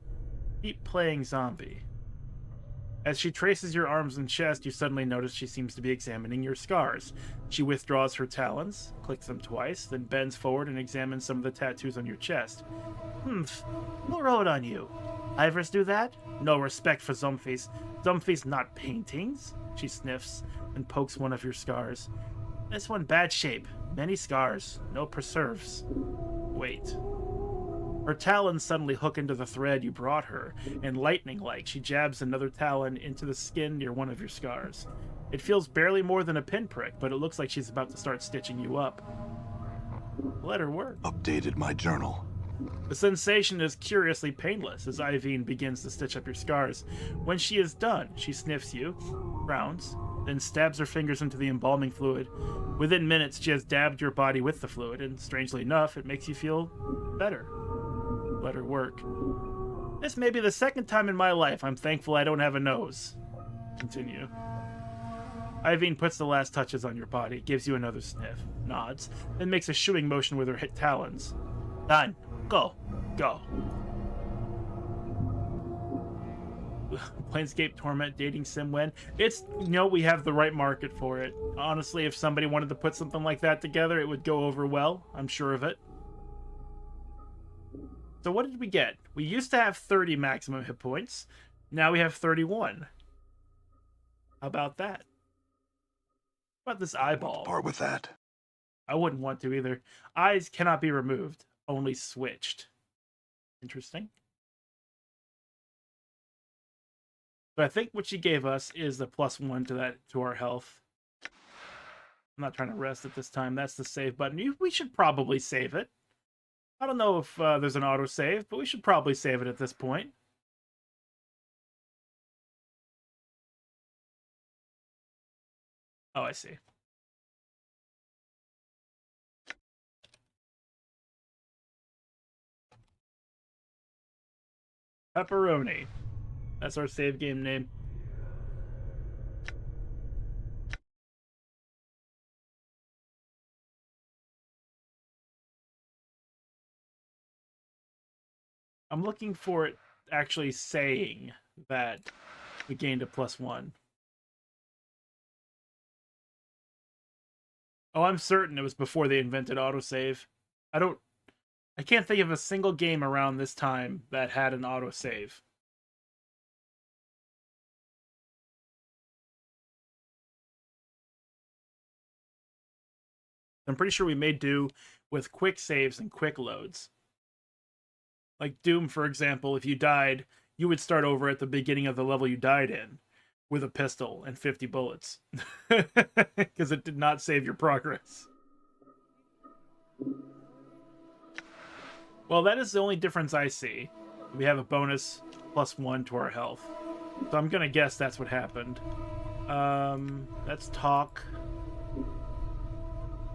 [SPEAKER 5] keep playing zombie. As she traces your arms and chest, you suddenly notice she seems to be examining your scars. She withdraws her talons, clicks them twice, then bends forward and examines some of the tattoos on your chest. Who wrote on you? Ivers do that? No respect for zombies. Zombies not paintings? She sniffs and pokes one of your scars. This one bad shape. Many scars. No preserves. Wait. Her talons suddenly hook into the thread you brought her, and lightning-like, she jabs another talon into the skin near one of your scars. It feels barely more than a pinprick, but it looks like she's about to start stitching you up. Let her work.
[SPEAKER 8] Updated my journal.
[SPEAKER 5] The sensation is curiously painless as Ivine begins to stitch up your scars. When she is done, she sniffs you, frowns, then stabs her fingers into the embalming fluid. Within minutes, she has dabbed your body with the fluid, and strangely enough, it makes you feel better. Let her work. This may be the second time in my life I'm thankful I don't have a nose. Continue. Ivine puts the last touches on your body, gives you another sniff, nods, then makes a shooing motion with her talons. Done. Go. Go. Planescape Torment dating sim when? It's, we have the right market for it. Honestly, if somebody wanted to put something like that together, it would go over well. I'm sure of it. So what did we get? We used to have 30 maximum hit points. Now we have 31. How about that? How about this eyeball?
[SPEAKER 8] Part with that.
[SPEAKER 5] I wouldn't want to either. Eyes cannot be removed, only switched. Interesting. But I think what she gave us is the +1 to our health. I'm not trying to rest at this time. That's the save button. We should probably save it. I don't know if there's an autosave, but we should probably save it at this point. Oh, I see. Pepperoni. That's our save game name. I'm looking for it actually saying that we gained a +1. Oh, I'm certain it was before they invented autosave. I can't think of a single game around this time that had an autosave. I'm pretty sure we may do with quick saves and quick loads. Like Doom, for example, if you died, you would start over at the beginning of the level you died in with a pistol and 50 bullets. Because it did not save your progress. Well, that is the only difference I see. We have a bonus +1 to our health. So I'm going to guess that's what happened. Let's talk.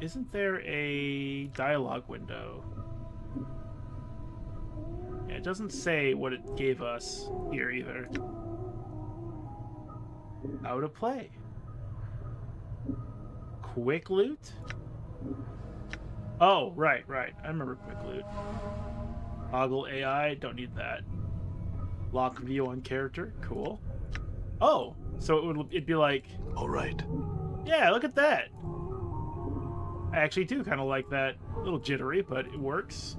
[SPEAKER 5] Isn't there a dialogue window? Yeah, it doesn't say what it gave us here either. How to play. Quick loot? Oh, right. I remember quick loot. Toggle AI, don't need that. Lock view on character, cool. Oh, so it'd be like...
[SPEAKER 8] All right.
[SPEAKER 5] Yeah, look at that. I actually do kind of like that. A little jittery, but it works.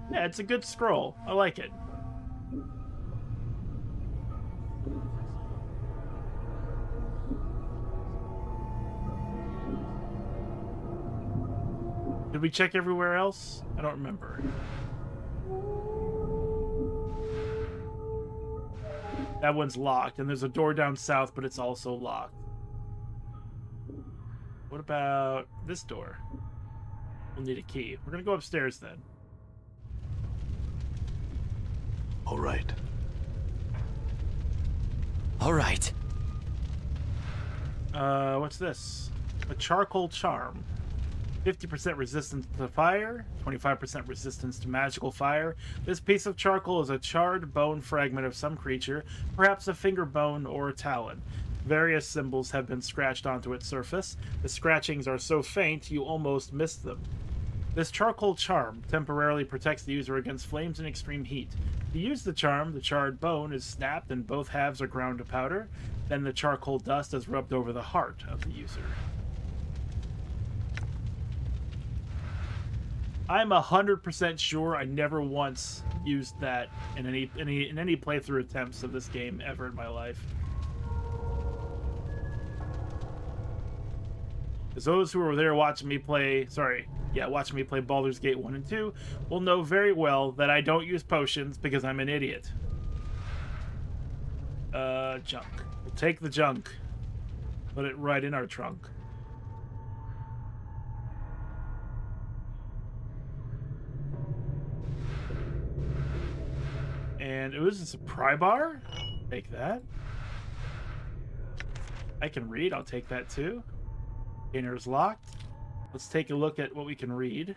[SPEAKER 5] Yeah, it's a good scroll. I like it. Did we check everywhere else? I don't remember. That one's locked, and there's a door down south, but it's also locked. What about this door? We'll need a key. We're gonna go upstairs then.
[SPEAKER 8] All right.
[SPEAKER 3] All right.
[SPEAKER 5] What's this? A charcoal charm. 50% resistance to fire, 25% resistance to magical fire. This piece of charcoal is a charred bone fragment of some creature, perhaps a finger bone or a talon. Various symbols have been scratched onto its surface. The scratchings are so faint you almost miss them. This charcoal charm temporarily protects the user against flames and extreme heat. To use the charm, the charred bone is snapped and both halves are ground to powder. Then the charcoal dust is rubbed over the heart of the user. I'm 100% sure I never once used that in any playthrough attempts of this game ever in my life. As those who were there watching me play Baldur's Gate 1 and 2 will know very well that I don't use potions because I'm an idiot. Junk. We'll take the junk. Put it right in our trunk. And ooh, is this a pry bar? Take that. I can read. I'll take that too. Container is locked. Let's take a look at what we can read.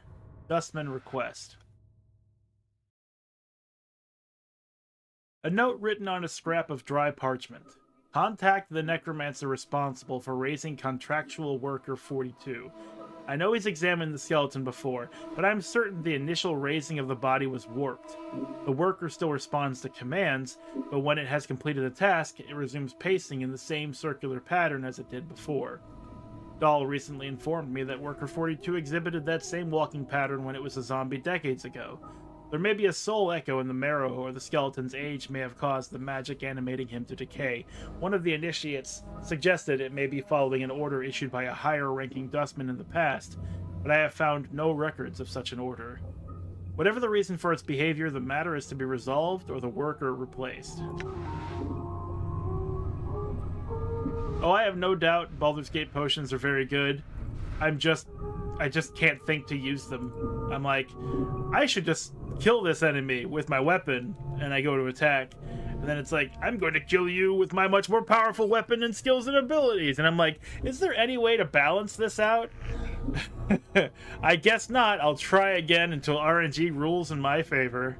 [SPEAKER 5] Dustman request. A note written on a scrap of dry parchment. Contact the necromancer responsible for raising contractual worker 42. I know he's examined the skeleton before, but I'm certain the initial raising of the body was warped. The worker still responds to commands, but when it has completed the task, it resumes pacing in the same circular pattern as it did before. Dahl recently informed me that Worker 42 exhibited that same walking pattern when it was a zombie decades ago. There may be a soul echo in the marrow, or the skeleton's age may have caused the magic animating him to decay. One of the initiates suggested it may be following an order issued by a higher-ranking dustman in the past, but I have found no records of such an order. Whatever the reason for its behavior, the matter is to be resolved or the worker replaced. Oh, I have no doubt Baldur's Gate potions are very good. I just can't think to use them. I'm like, I should just kill this enemy with my weapon, and I go to attack. And then it's like, I'm going to kill you with my much more powerful weapon and skills and abilities. And I'm like, is there any way to balance this out? I guess not. I'll try again until RNG rules in my favor.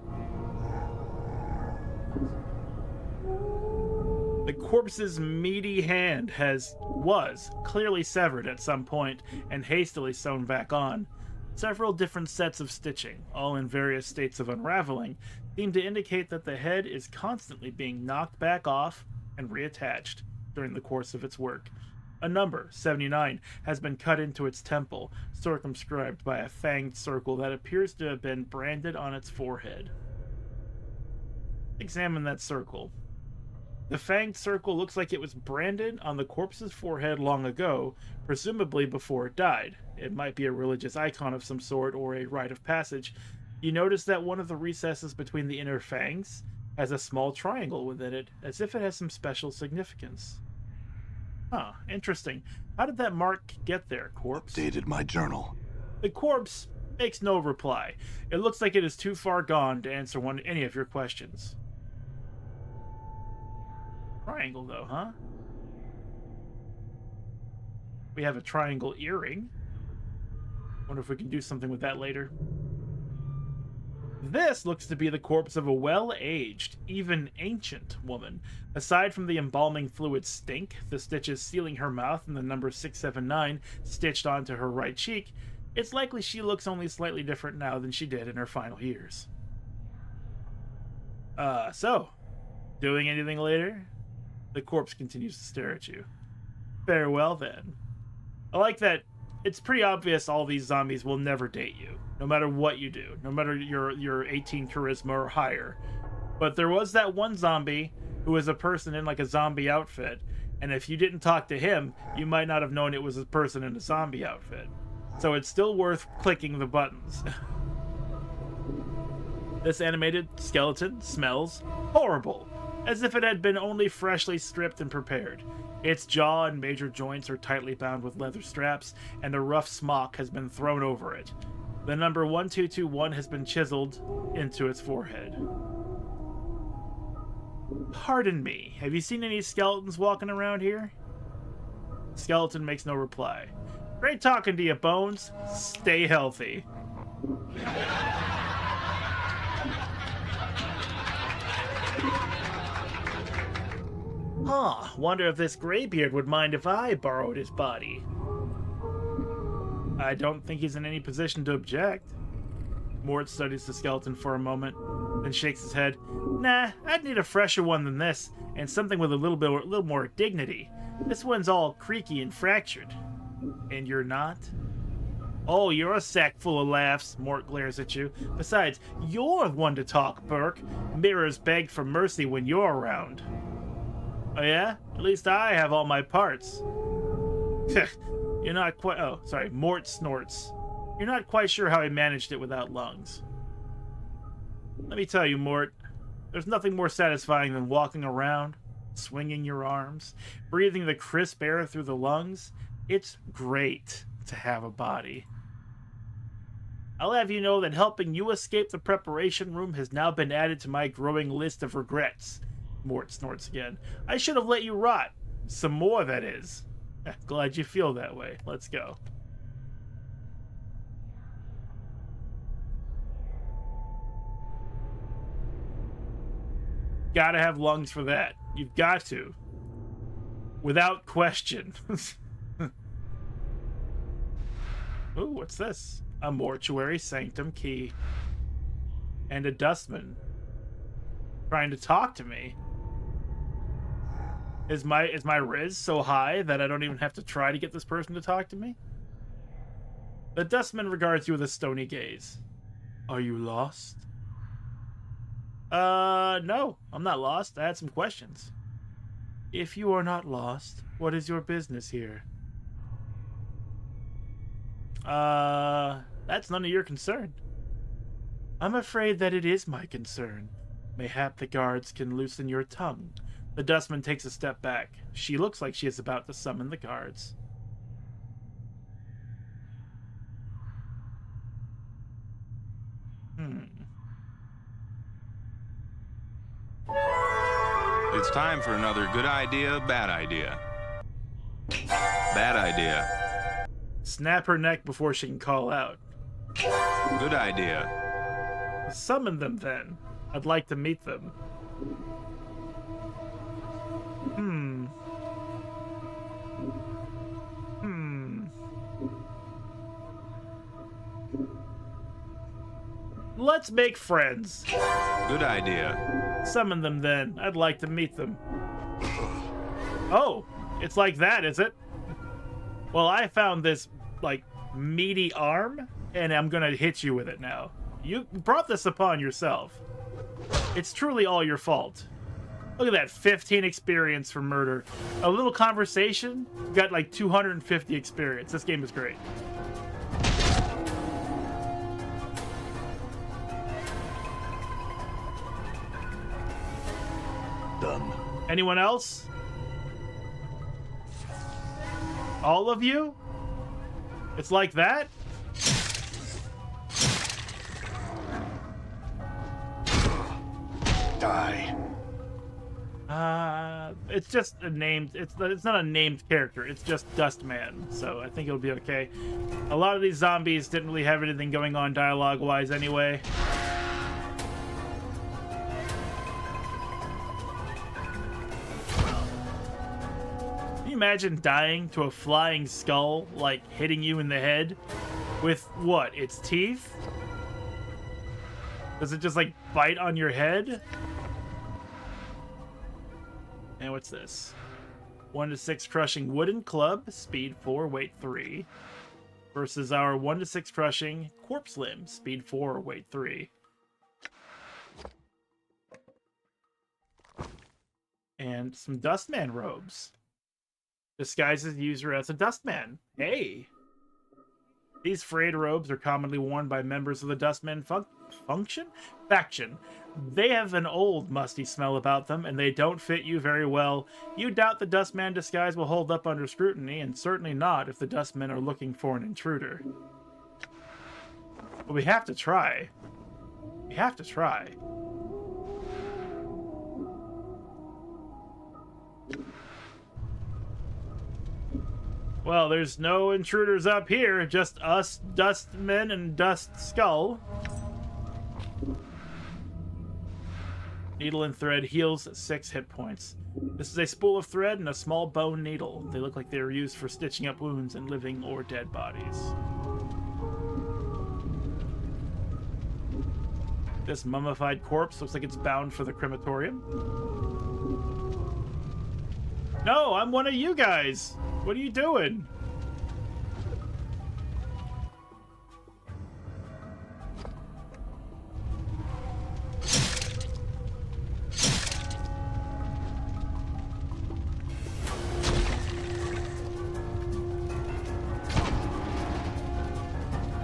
[SPEAKER 5] The corpse's meaty hand was clearly severed at some point and hastily sewn back on. Several different sets of stitching, all in various states of unraveling, seem to indicate that the head is constantly being knocked back off and reattached during the course of its work. A number, 79, has been cut into its temple, circumscribed by a fanged circle that appears to have been branded on its forehead. Examine that circle. The fanged circle looks like it was branded on the corpse's forehead long ago, presumably before it died. It might be a religious icon of some sort or a rite of passage. You notice that one of the recesses between the inner fangs has a small triangle within it, as if it has some special significance. Huh, interesting. How did that mark get there, corpse?
[SPEAKER 8] Updated my journal.
[SPEAKER 5] The corpse makes no reply. It looks like it is too far gone to answer any of your questions. Triangle, though, huh? We have a triangle earring. Wonder if we can do something with that later. This looks to be the corpse of a well-aged, even ancient woman. Aside from the embalming fluid stink, the stitches sealing her mouth and the number 679 stitched onto her right cheek, it's likely she looks only slightly different now than she did in her final years. So, doing anything later? The corpse continues to stare at you. Farewell, then. I like that it's pretty obvious all these zombies will never date you, no matter what you do, no matter your 18 charisma or higher. But there was that one zombie who was a person in like a zombie outfit, and if you didn't talk to him, you might not have known it was a person in a zombie outfit. So it's still worth clicking the buttons. This animated skeleton smells horrible, as if it had been only freshly stripped and prepared. Its jaw and major joints are tightly bound with leather straps, and a rough smock has been thrown over it. The number 1221 has been chiseled into its forehead. Pardon me, have you seen any skeletons walking around here? Skeleton makes no reply. Great talking to you, Bones. Stay healthy. Huh, wonder if this Greybeard would mind if I borrowed his body. I don't think he's in any position to object. Mort studies the skeleton for a moment, then shakes his head. Nah, I'd need a fresher one than this, and something with a little more dignity. This one's all creaky and fractured. And you're not? Oh, you're a sack full of laughs, Mort glares at you. Besides, you're the one to talk, Burke. Mirrors beg for mercy when you're around. Oh yeah? At least I have all my parts. You're not quite... Oh, sorry. Mort snorts. You're not quite sure how he managed it without lungs. Let me tell you, Mort. There's nothing more satisfying than walking around, swinging your arms, breathing the crisp air through the lungs. It's great to have a body. I'll have you know that helping you escape the preparation room has now been added to my growing list of regrets. Mort snorts again. I should have let you rot. Some more, that is. Glad you feel that way. Let's go. Gotta have lungs for that. You've got to. Without question. Ooh, what's this? A mortuary sanctum key. And a dustman. Trying to talk to me. Is my Riz so high that I don't even have to try to get this person to talk to me? The dustman regards you with a stony gaze. Are you lost? No, I'm not lost. I had some questions. If you are not lost, what is your business here? That's none of your concern. I'm afraid that it is my concern. Mayhap the guards can loosen your tongue. The dustman takes a step back. She looks like she is about to summon the guards.
[SPEAKER 12] It's time for another good idea, bad idea. Bad idea.
[SPEAKER 5] Snap her neck before she can call out.
[SPEAKER 12] Good idea.
[SPEAKER 5] Summon them then. I'd like to meet them. Let's make friends.
[SPEAKER 12] Good idea.
[SPEAKER 5] Summon them then. I'd like to meet them. Oh, it's like that, is it? Well, I found this, like, meaty arm, and I'm gonna hit you with it now. You brought this upon yourself. It's truly all your fault. Look at that, 15 experience for murder. A little conversation, got like 250 experience. This game is great.
[SPEAKER 8] Done.
[SPEAKER 5] Anyone else? All of you? It's like that?
[SPEAKER 8] Die.
[SPEAKER 5] It's just a named. It's not a named character. It's just Dustman. So I think it'll be okay. A lot of these zombies didn't really have anything going on dialogue-wise anyway. Can you imagine dying to a flying skull, like, hitting you in the head with, what, its teeth? Does it just, like, bite on your head? And what's this? 1 to 6 crushing wooden club, speed 4, weight 3. Versus our 1 to 6 crushing corpse limb, speed 4, weight 3. And some Dustman robes. Disguises the user as a Dustman. Hey! These frayed robes are commonly worn by members of the Dustman faction. They have an old, musty smell about them, and they don't fit you very well. You doubt the Dustman disguise will hold up under scrutiny, and certainly not if the Dustmen are looking for an intruder. But we have to try. We have to try. Well, there's no intruders up here, just us Dustmen and Dust Skull. Needle and thread heals 6 hit points. This is a spool of thread and a small bone needle. They look like they were used for stitching up wounds in living or dead bodies. This mummified corpse looks like it's bound for the crematorium. No, I'm one of you guys! What are you doing?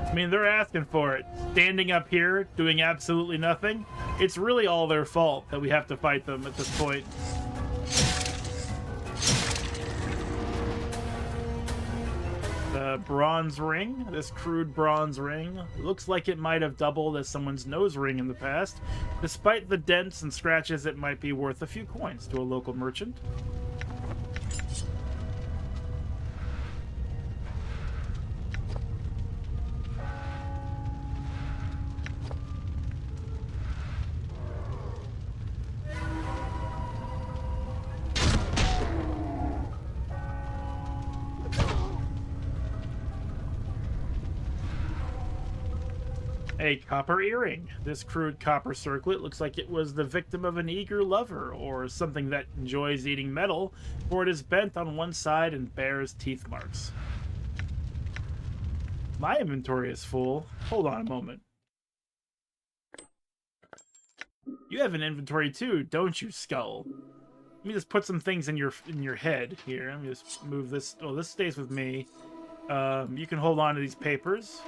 [SPEAKER 5] I mean, they're asking for it. Standing up here, doing absolutely nothing. It's really all their fault that we have to fight them at this point. The bronze ring, this crude bronze ring, looks like it might have doubled as someone's nose ring in the past. Despite the dents and scratches, it might be worth a few coins to a local merchant. A copper earring. This crude copper circlet looks like it was the victim of an eager lover or something that enjoys eating metal, for it is bent on one side and bears teeth marks. My inventory is full. Hold on a moment. You have an inventory too, don't you, Skull? Let me just put some things in your head here. Let me just move this. Oh, this stays with me. You can hold on to these papers.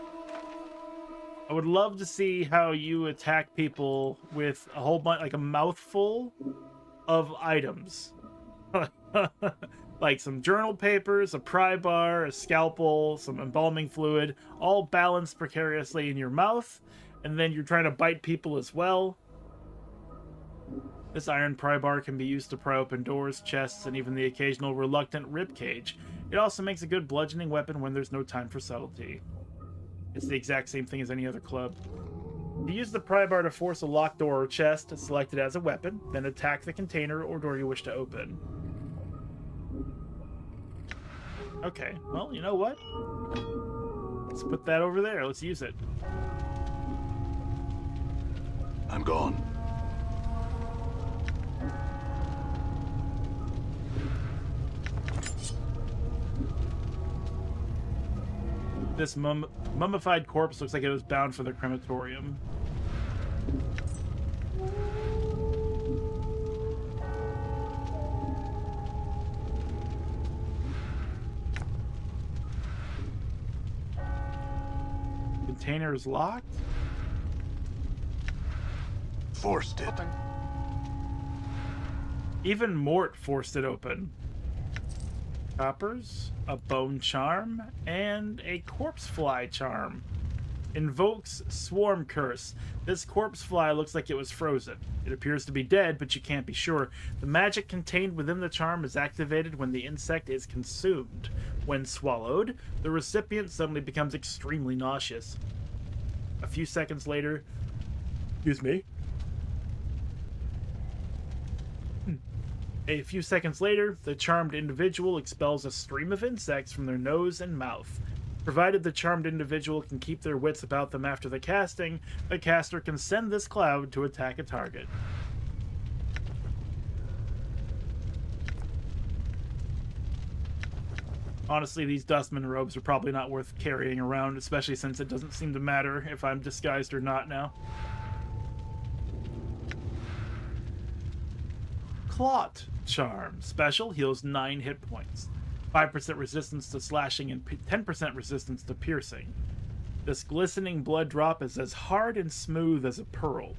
[SPEAKER 5] I would love to see how you attack people with a whole bunch, like a mouthful of items. Like some journal papers, a pry bar, a scalpel, some embalming fluid, all balanced precariously in your mouth, and then you're trying to bite people as well. This iron pry bar can be used to pry open doors, chests, and even the occasional reluctant rib cage. It also makes a good bludgeoning weapon when there's no time for subtlety. It's the exact same thing as any other club. You use the pry bar to force a locked door or chest, select it as a weapon, then attack the container or door you wish to open. Okay, well, you know what? Let's put that over there. Let's use it.
[SPEAKER 8] I'm gone.
[SPEAKER 5] This mummified corpse looks like it was bound for the crematorium. Container is locked.
[SPEAKER 8] Forced it.
[SPEAKER 5] Even Mort forced it open. Coppers, a bone charm, and a corpse fly charm. Invokes Swarm Curse. This corpse fly looks like it was frozen. It appears to be dead, but you can't be sure. The magic contained within the charm is activated when the insect is consumed. When swallowed, the recipient suddenly becomes extremely nauseous. A few seconds later, excuse me, A few seconds later, the charmed individual expels a stream of insects from their nose and mouth. Provided the charmed individual can keep their wits about them after the casting, the caster can send this cloud to attack a target. Honestly, these Dustman robes are probably not worth carrying around, especially since it doesn't seem to matter if I'm disguised or not now. Clot Charm. Special, heals 9 hit points. 5% resistance to slashing and 10% resistance to piercing. This glistening blood drop is as hard and smooth as a pearl.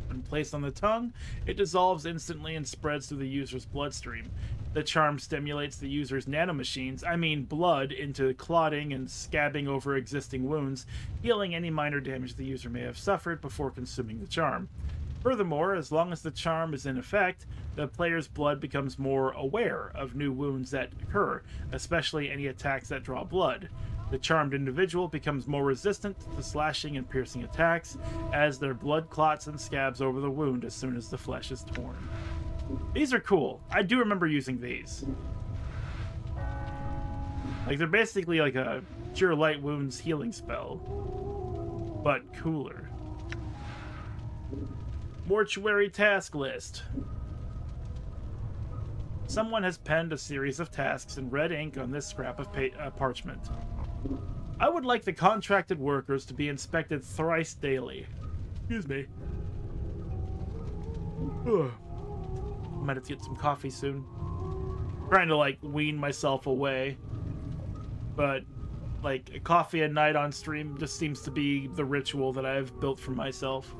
[SPEAKER 5] When placed on the tongue, it dissolves instantly and spreads through the user's bloodstream. The charm stimulates the user's nanomachines, I mean blood, into clotting and scabbing over existing wounds, healing any minor damage the user may have suffered before consuming the charm. Furthermore, as long as the charm is in effect, the player's blood becomes more aware of new wounds that occur, especially any attacks that draw blood. The charmed individual becomes more resistant to slashing and piercing attacks, as their blood clots and scabs over the wound as soon as the flesh is torn. These are cool. I do remember using these. Like, they're basically like a Cure Light Wounds healing spell, but cooler. Mortuary task list. Someone has penned a series of tasks in red ink on this scrap of parchment. I would like the contracted workers to be inspected thrice daily. Excuse me. Ugh. I might have to get some coffee soon. Trying to, like, wean myself away. But, like, a coffee at night on stream just seems to be the ritual that I've built for myself.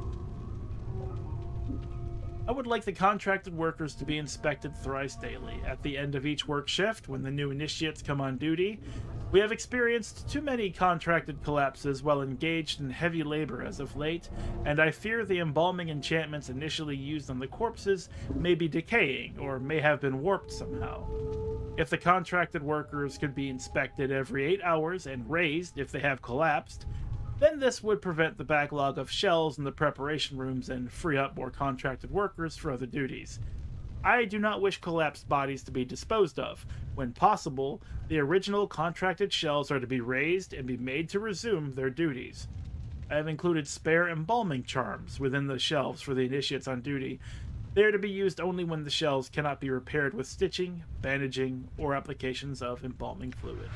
[SPEAKER 5] I would like the contracted workers to be inspected thrice daily. At the end of each work shift, when the new initiates come on duty, we have experienced too many contracted collapses while engaged in heavy labor as of late, and I fear the embalming enchantments initially used on the corpses may be decaying or may have been warped somehow. If the contracted workers could be inspected every 8 hours and raised if they have collapsed, then this would prevent the backlog of shells in the preparation rooms and free up more contracted workers for other duties. I do not wish collapsed bodies to be disposed of. When possible, the original contracted shells are to be raised and be made to resume their duties. I have included spare embalming charms within the shelves for the initiates on duty. They are to be used only when the shells cannot be repaired with stitching, bandaging, or applications of embalming fluid.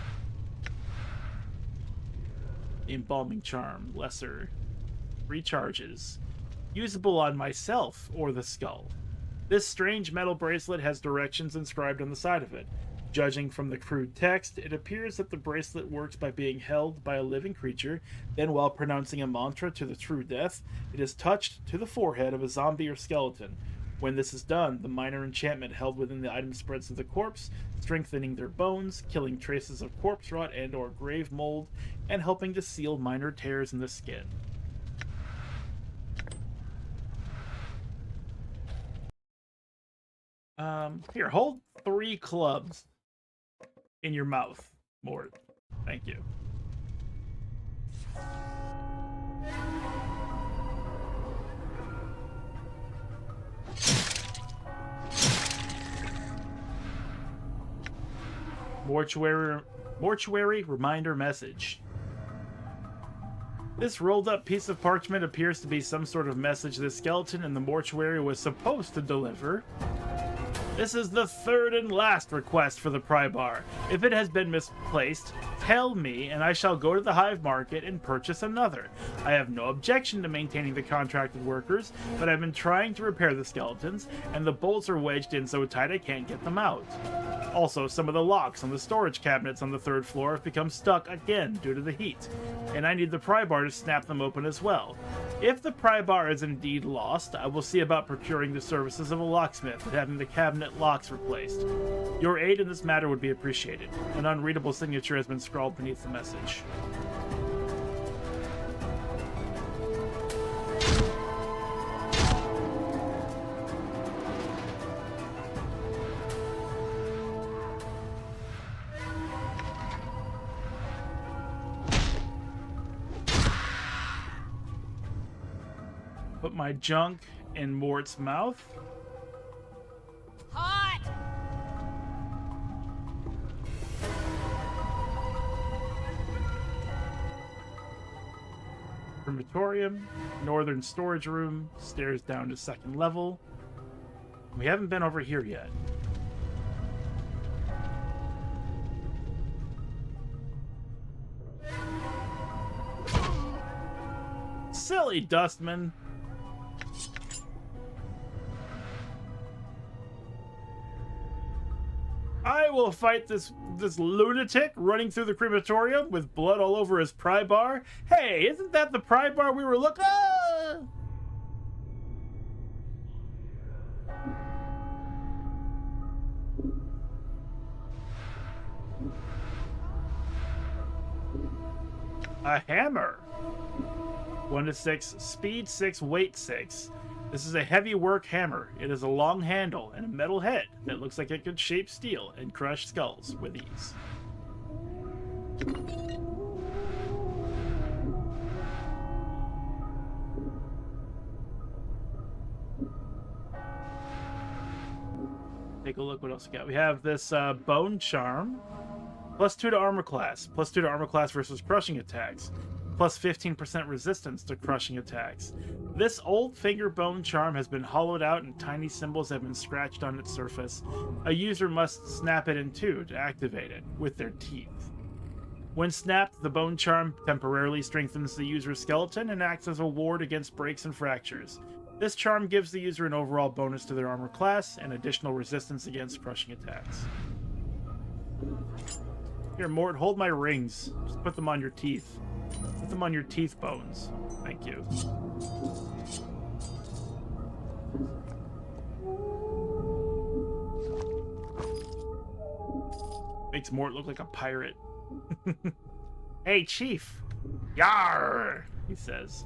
[SPEAKER 5] Embalming charm, lesser. Recharges. Usable on myself or the skull. This strange metal bracelet has directions inscribed on the side of it. Judging from the crude text, it appears that the bracelet works by being held by a living creature, then while pronouncing a mantra to the true death, it is touched to the forehead of a zombie or skeleton. When this is done, the minor enchantment held within the item spreads to the corpse, strengthening their bones, killing traces of corpse rot and or grave mold, and helping to seal minor tears in the skin. Here, hold 3 clubs in your mouth, Mort. Thank you. Mortuary reminder message. This rolled up piece of parchment appears to be some sort of message the skeleton in the mortuary was supposed to deliver. This is the 3rd and last request for the pry bar. If it has been misplaced, tell me and I shall go to the hive market and purchase another. I have no objection to maintaining the contracted workers, but I've been trying to repair the skeletons, and the bolts are wedged in so tight I can't get them out. Also, some of the locks on the storage cabinets on the 3rd floor have become stuck again due to the heat, and I need the pry bar to snap them open as well. If the pry bar is indeed lost, I will see about procuring the services of a locksmith and having the cabinet locks replaced. Your aid in this matter would be appreciated. An unreadable signature has been scrawled beneath the message. Put my junk in Mort's mouth.
[SPEAKER 2] Hi!
[SPEAKER 5] crematorium, northern storage room, stairs down to 2nd level. We haven't been over here yet. Silly Dustman. I will fight this lunatic running through the crematorium with blood all over his pry bar. Hey, isn't that the pry bar we were looking? Ah! A hammer. 1 to 6, speed 6, weight 6. This is a heavy work hammer. It has a long handle and a metal head that looks like it could shape steel and crush skulls with ease. Take a look what else we got. We have this bone charm. +2 to armor class. +2 to armor class versus crushing attacks. Plus 15% resistance to crushing attacks. This old finger bone charm has been hollowed out and tiny symbols have been scratched on its surface. A user must snap it in two to activate it with their teeth. When snapped, the bone charm temporarily strengthens the user's skeleton and acts as a ward against breaks and fractures. This charm gives the user an overall bonus to their armor class and additional resistance against crushing attacks. Here, Mort, hold my rings. Just put them on your teeth. Put them on your teeth bones. Thank you. Makes Mort look like a pirate. Hey, Chief! Yarr! He says.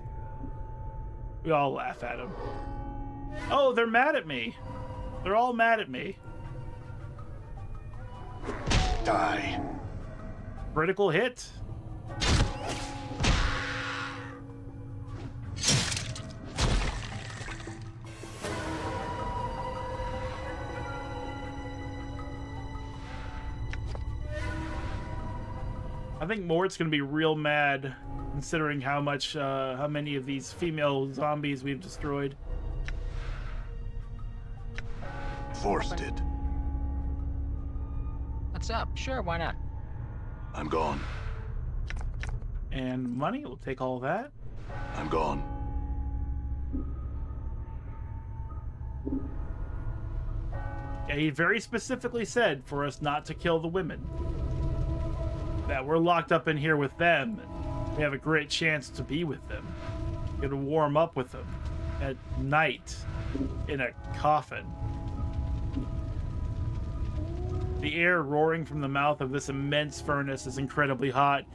[SPEAKER 5] We all laugh at him. Oh, they're mad at me. They're all mad at me.
[SPEAKER 8] Die.
[SPEAKER 5] Critical hit. I think Mort's gonna be real mad, considering how many of these female zombies we've destroyed.
[SPEAKER 8] Forced it.
[SPEAKER 6] What's up? Sure, why not?
[SPEAKER 8] I'm gone.
[SPEAKER 5] And money, we'll take all that.
[SPEAKER 8] I'm gone.
[SPEAKER 5] Yeah, he very specifically said for us not to kill the women. That we're locked up in here with them. We have a great chance to be with them. Get to warm up with them at night in a coffin. The air roaring from the mouth of this immense furnace is incredibly hot.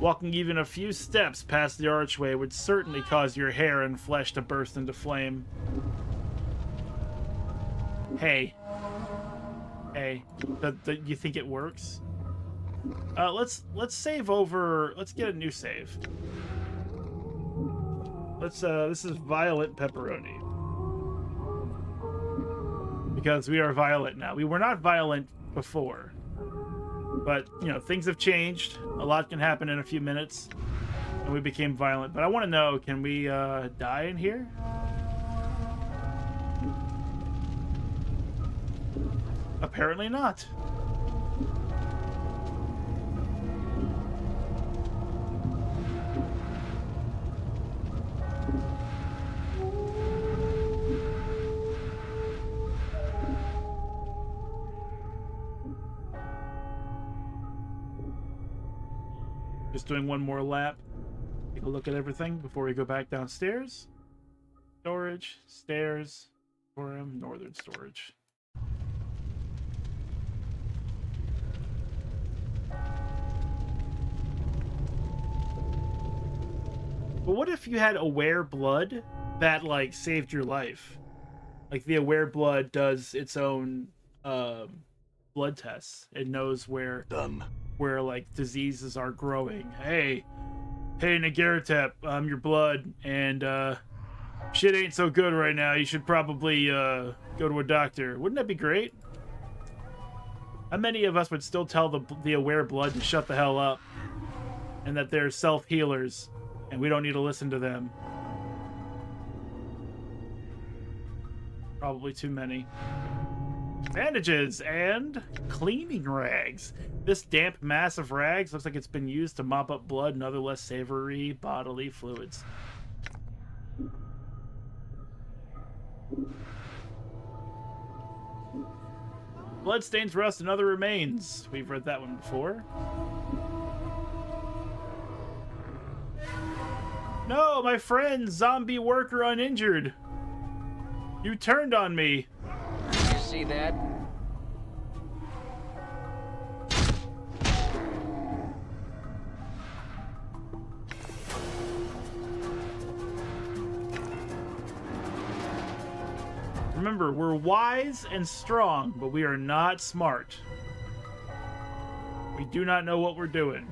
[SPEAKER 5] Walking even a few steps past the archway would certainly cause your hair and flesh to burst into flame. Hey. Hey. You think it works? Let's save over. Let's get a new save. This is Violet Pepperoni. Because we are violent now. We were not violent before. But, you know, things have changed. A lot can happen in a few minutes. And we became violent. But I want to know, can we die in here? Apparently not. Just doing one more lap. Take a look at everything before we go back downstairs. Storage, stairs, forum, northern storage. But what if you had aware blood that, like, saved your life? Like, the aware blood does its own blood tests. It knows where like diseases are growing. Hey Nagaratep, I'm your blood, and shit ain't so good right now. You should probably go to a doctor. Wouldn't that be great? How many of us would still tell the aware blood to shut the hell up, and that they're self-healers, and we don't need to listen to them. Probably too many. Bandages and cleaning rags. This damp mass of rags looks like it's been used to mop up blood and other less savory bodily fluids. Bloodstains, rust, and other remains. We've read that one before. No, my friend, zombie worker uninjured. You turned on me.
[SPEAKER 6] You see that?
[SPEAKER 5] Remember, we're wise and strong, but we are not smart. We do not know what we're doing.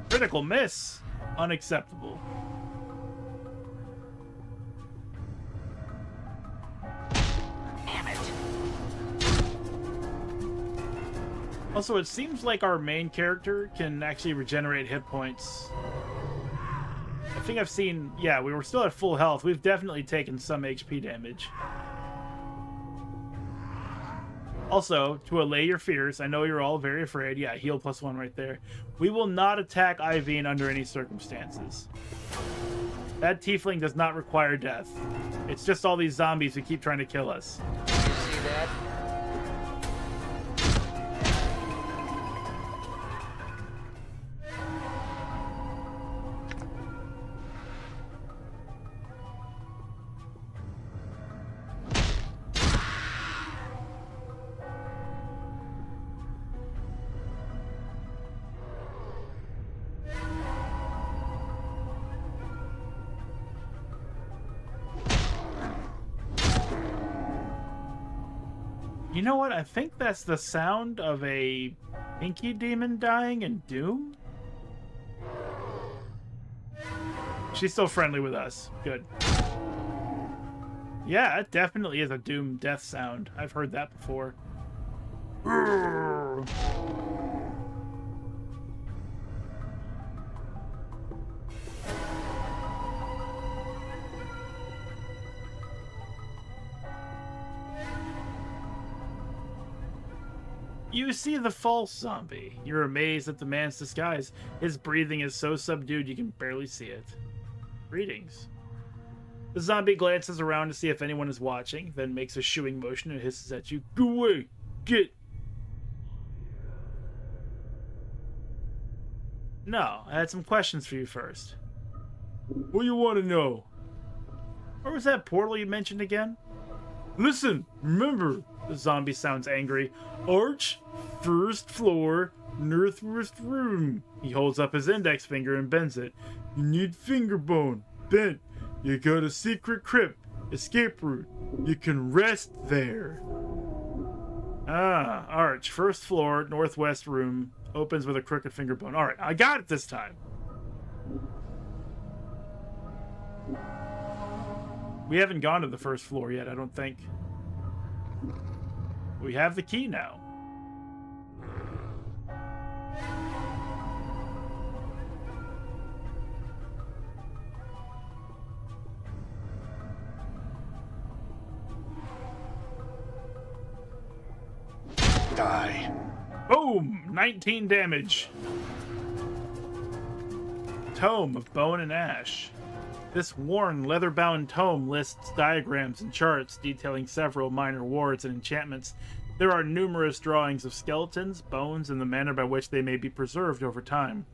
[SPEAKER 5] Critical miss. Unacceptable.
[SPEAKER 6] Damn it.
[SPEAKER 5] Also, it seems like our main character can actually regenerate hit points. I think I've seen... Yeah, we were still at full health. We've definitely taken some HP damage. Also, to allay your fears, I know you're all very afraid. Yeah, heal +1 right there. We will not attack Iveen under any circumstances. That tiefling does not require death. It's just all these zombies who keep trying to kill us.
[SPEAKER 6] You see that?
[SPEAKER 5] You know what? I think that's the sound of a pinky demon dying in Doom. She's still friendly with us. Good. Yeah, it definitely is a Doom death sound. I've heard that before. You see the false zombie. You're amazed at the man's disguise. His breathing is so subdued you can barely see it. Greetings. The zombie glances around to see if anyone is watching, then makes a shooing motion and hisses at you. Go away! Get! No, I had some questions for you first. What do you want to know? Where was that portal you mentioned again? Listen, remember, the zombie sounds angry. Arch, first floor, northwest room. He holds up his index finger and bends it. You need finger bone. Bent. You got a secret crypt. Escape route. You can rest there. Ah, Arch, first floor, northwest room. Opens with a crooked finger bone. Alright, I got it this time. We haven't gone to the first floor yet, I don't think. We have the key now.
[SPEAKER 8] Die.
[SPEAKER 5] Boom! 19 damage. Tome of Bone and Ash. This worn, leather-bound tome lists diagrams and charts detailing several minor wards and enchantments. There are numerous drawings of skeletons, bones, and the manner by which they may be preserved over time.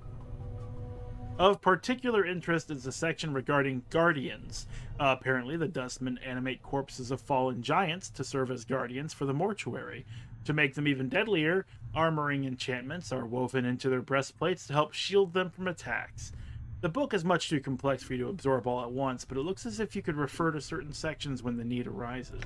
[SPEAKER 5] Of particular interest is the section regarding guardians. Apparently, the dustmen animate corpses of fallen giants to serve as guardians for the mortuary. To make them even deadlier, armoring enchantments are woven into their breastplates to help shield them from attacks. The book is much too complex for you to absorb all at once, but it looks as if you could refer to certain sections when the need arises.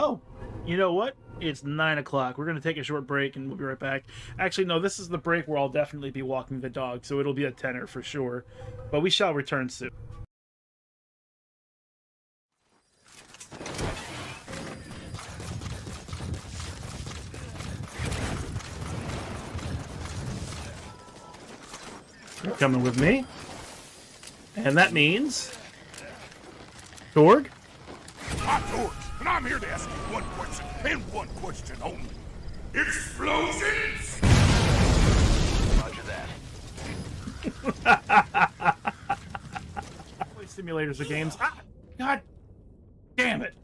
[SPEAKER 5] Oh, you know what? It's 9 o'clock. We're going to take a short break and we'll be right back. Actually, no, this is the break where I'll definitely be walking the dog, so it'll be a tenner for sure. But we shall return soon. You're coming with me. And that means... Torg?
[SPEAKER 8] I'm Torch, and I'm here to ask you one question, and one question only. Explosions!
[SPEAKER 9] Roger that.
[SPEAKER 5] Play simulators of games. Ah! God damn it!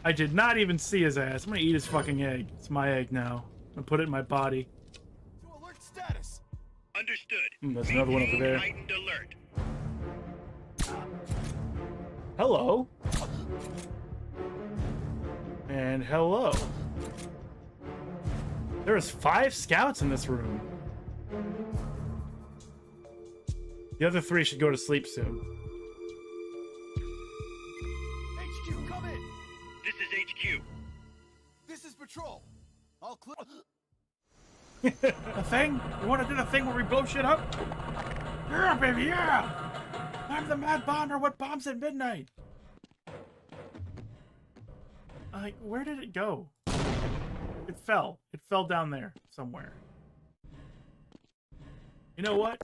[SPEAKER 5] I did not even see his ass. I'm gonna eat his fucking egg. It's my egg now. I'm gonna put it in my body.
[SPEAKER 8] To alert status.
[SPEAKER 9] Understood.
[SPEAKER 5] That's another one over there.
[SPEAKER 9] Heightened alert.
[SPEAKER 5] Hello. And hello. There's 5 scouts in this room. The other 3 should go to sleep soon.
[SPEAKER 8] HQ, come in.
[SPEAKER 9] This is HQ.
[SPEAKER 8] This is patrol. I'll clear.
[SPEAKER 5] A thing? You want to do the thing where we blow shit up? Yeah, baby, yeah! I'm the mad bomber. What bombs at midnight? Like, where did it go? It fell. It fell down there somewhere. You know what?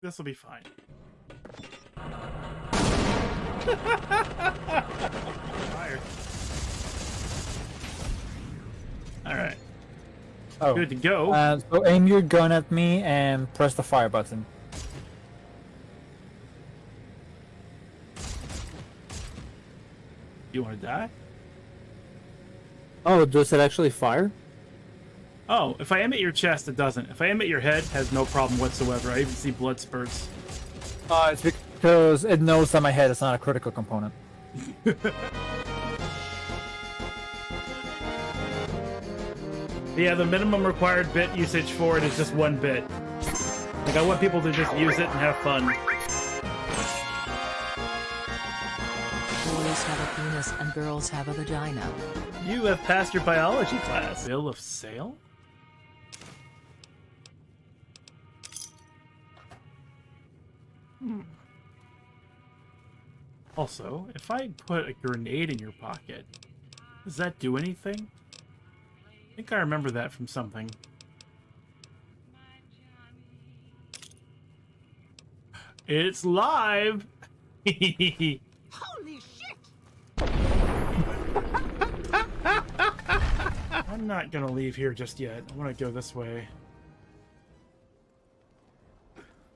[SPEAKER 5] This will be fine. Fired. All right.
[SPEAKER 10] Oh.
[SPEAKER 5] Good to go.
[SPEAKER 10] So aim your gun at me and press the fire button.
[SPEAKER 5] You want to die?
[SPEAKER 10] Oh, does it actually fire?
[SPEAKER 5] Oh, if I aim at your chest, it doesn't. If I aim at your head, it has no problem whatsoever. I even see blood spurts.
[SPEAKER 10] It's because it knows that my head is not a critical component.
[SPEAKER 5] Yeah, the minimum required bit usage for it is just 1 bit. Like, I want people to just use it and have fun.
[SPEAKER 11] Boys have a penis and girls have a vagina.
[SPEAKER 5] You have passed your biology class. Bill of sale? Also, if I put a grenade in your pocket, does that do anything? I think I remember that from something. It's live!
[SPEAKER 7] Holy shit!
[SPEAKER 5] I'm not gonna leave here just yet. I want to go this way.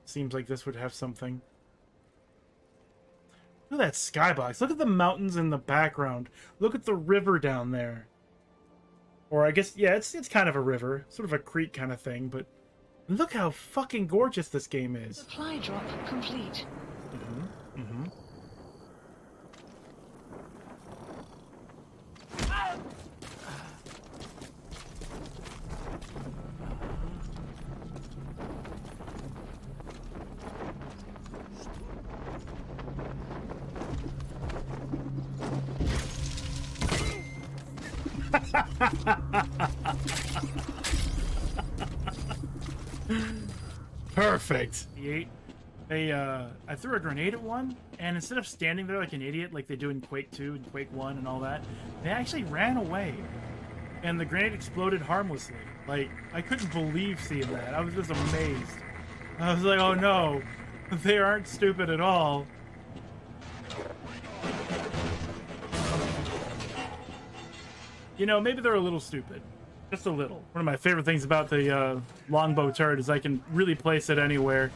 [SPEAKER 5] Seems like this would have something. Look at that skybox. Look at the mountains in the background. Look at the river down there. Or I guess, yeah, it's kind of a river. Sort of a creek kind of thing, but look how fucking gorgeous this game is.
[SPEAKER 11] Supply drop complete.
[SPEAKER 5] Perfect. I threw a grenade at one, and instead of standing there like an idiot like they do in Quake 2 and Quake 1 and all that, they actually ran away. And the grenade exploded harmlessly. Like, I couldn't believe seeing that. I was just amazed. I was like, oh no, they aren't stupid at all. You know, maybe they're a little stupid. Just a little. One of my favorite things about the longbow turret is I can really place it anywhere.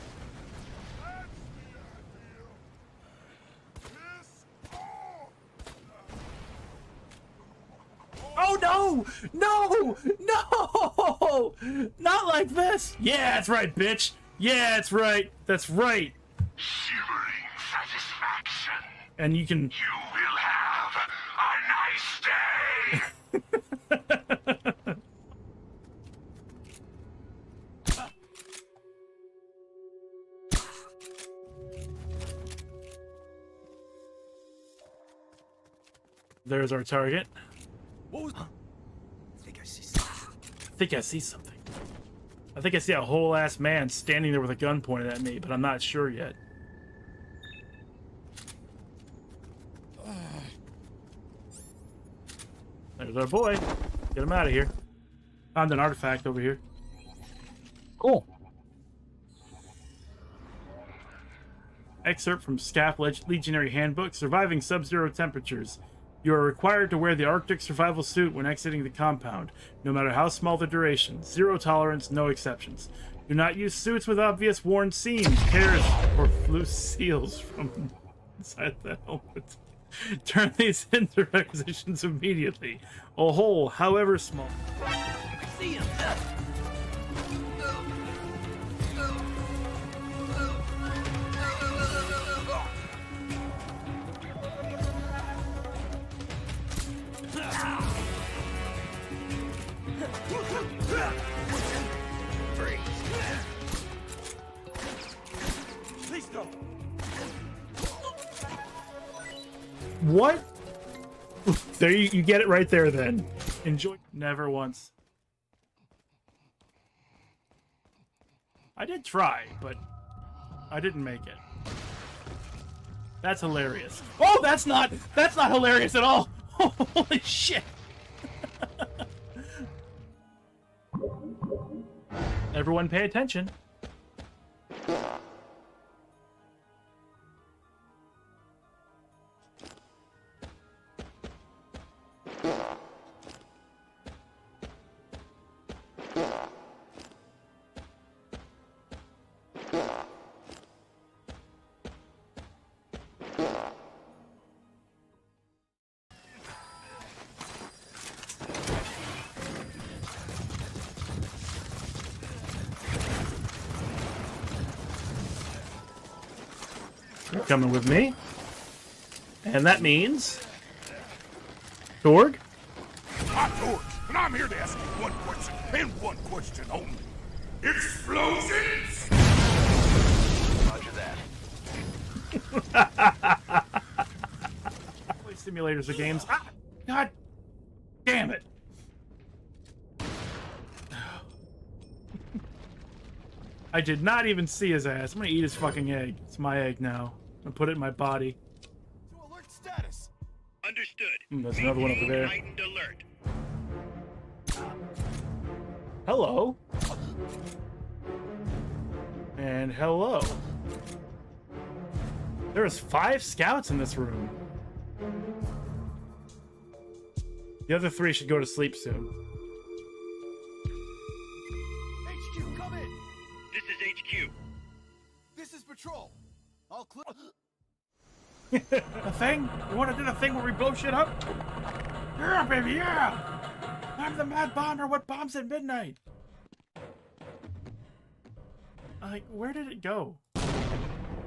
[SPEAKER 5] Oh no! No! No! Not like this! Yeah, that's right, bitch! Yeah, that's right! That's right!
[SPEAKER 8] Shivering satisfaction.
[SPEAKER 5] And you can...
[SPEAKER 8] You will have a nice day.
[SPEAKER 5] there's our target.
[SPEAKER 1] What was...
[SPEAKER 5] I think I see something. I think I see a whole ass man standing there with a gun pointed at me, but I'm not sure yet. There's our boy. Get him out of here. Found an artifact over here.
[SPEAKER 10] Cool.
[SPEAKER 5] Excerpt from SCAF Legionary Handbook, Surviving Sub-Zero Temperatures. You are required to wear the Arctic survival suit when exiting the compound, no matter how small the duration. Zero tolerance, no exceptions. Do not use suits with obvious worn seams, tears, or loose seals from inside the helmet. Turn these into requisitions immediately. A hole, however small.
[SPEAKER 7] See him.
[SPEAKER 1] Please don't.
[SPEAKER 5] What? There you get it right there then. Enjoy. Never once. I did try, but I didn't make it. That's hilarious. Oh, that's not hilarious at all. Holy shit. Everyone pay attention. You're coming with me. And that means... Torg?
[SPEAKER 8] I'm Torg, and I'm here to ask you one question, and one question only. Explosions!
[SPEAKER 9] Roger that.
[SPEAKER 5] Play simulators of games. Ah, God damn it. I did not even see his ass. I'm gonna eat his fucking egg. It's my egg now. I'm gonna put it in my body.
[SPEAKER 1] To alert status.
[SPEAKER 9] Understood.
[SPEAKER 5] There's another one over there.
[SPEAKER 9] Heightened alert.
[SPEAKER 5] Hello. And hello. There's 5 scouts in this room. The other 3 should go to sleep soon.
[SPEAKER 1] HQ, come in.
[SPEAKER 9] This is HQ.
[SPEAKER 1] This is patrol. I'll clear.
[SPEAKER 5] A thing? You want to do the thing where we blow shit up? Yeah, baby, yeah! I'm the mad bomber. What bombs at midnight? Like, where did it go?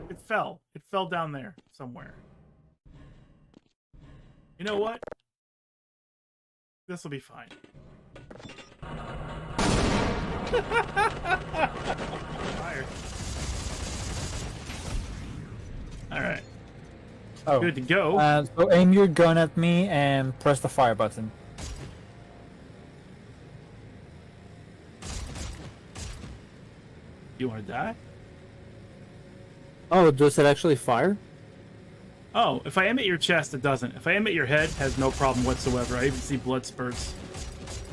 [SPEAKER 5] It fell. It fell down there somewhere. You know what? This will be fine. Fired. All right.
[SPEAKER 10] Oh.
[SPEAKER 5] Good to go.
[SPEAKER 10] So aim your gun at me and press the fire button.
[SPEAKER 5] You want to die?
[SPEAKER 10] Oh, does it actually fire?
[SPEAKER 5] Oh, if I aim at your chest, it doesn't. If I aim at your head, it has no problem whatsoever. I even see blood spurts.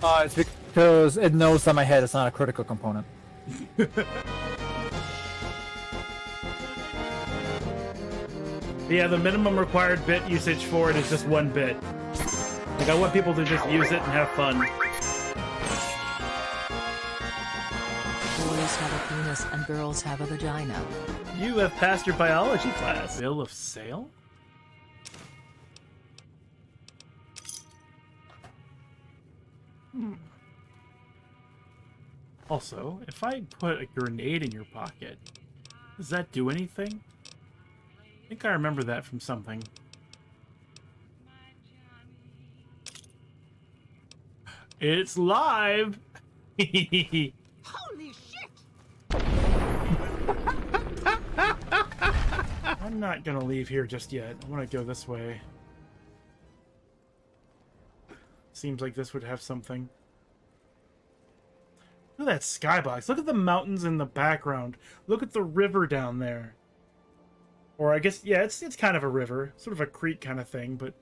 [SPEAKER 10] It's because it knows that my head is not a critical component.
[SPEAKER 5] Yeah, the minimum required bit usage for it is just 1 bit. Like, I want people to just use it and have fun.
[SPEAKER 11] Boys have a penis and girls have a vagina.
[SPEAKER 5] You have passed your biology class. Bill of sale? Also, if I put a grenade in your pocket, does that do anything? I think I remember that from something. It's live!
[SPEAKER 7] Holy shit!
[SPEAKER 5] I'm not gonna leave here just yet. I want to go this way. seems like this would have something. Look at that skybox. Look at the mountains in the background. Look at the river down there. Or I guess, yeah, it's kind of a river. Sort of a creek kind of thing, but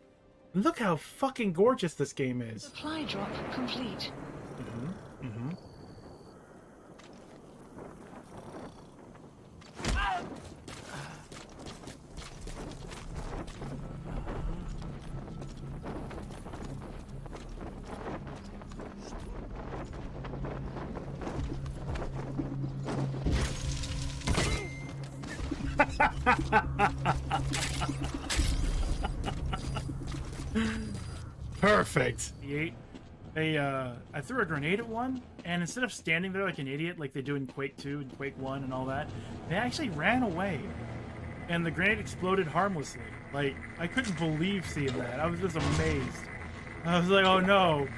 [SPEAKER 5] look how fucking gorgeous this game is.
[SPEAKER 7] Supply drop complete.
[SPEAKER 5] Perfect. I threw a grenade at one, and instead of standing there like an idiot, like they do in Quake 2 and Quake 1 and all that, they actually ran away, and the grenade exploded harmlessly. Like, I couldn't believe seeing that. I was just amazed. I was like, oh no,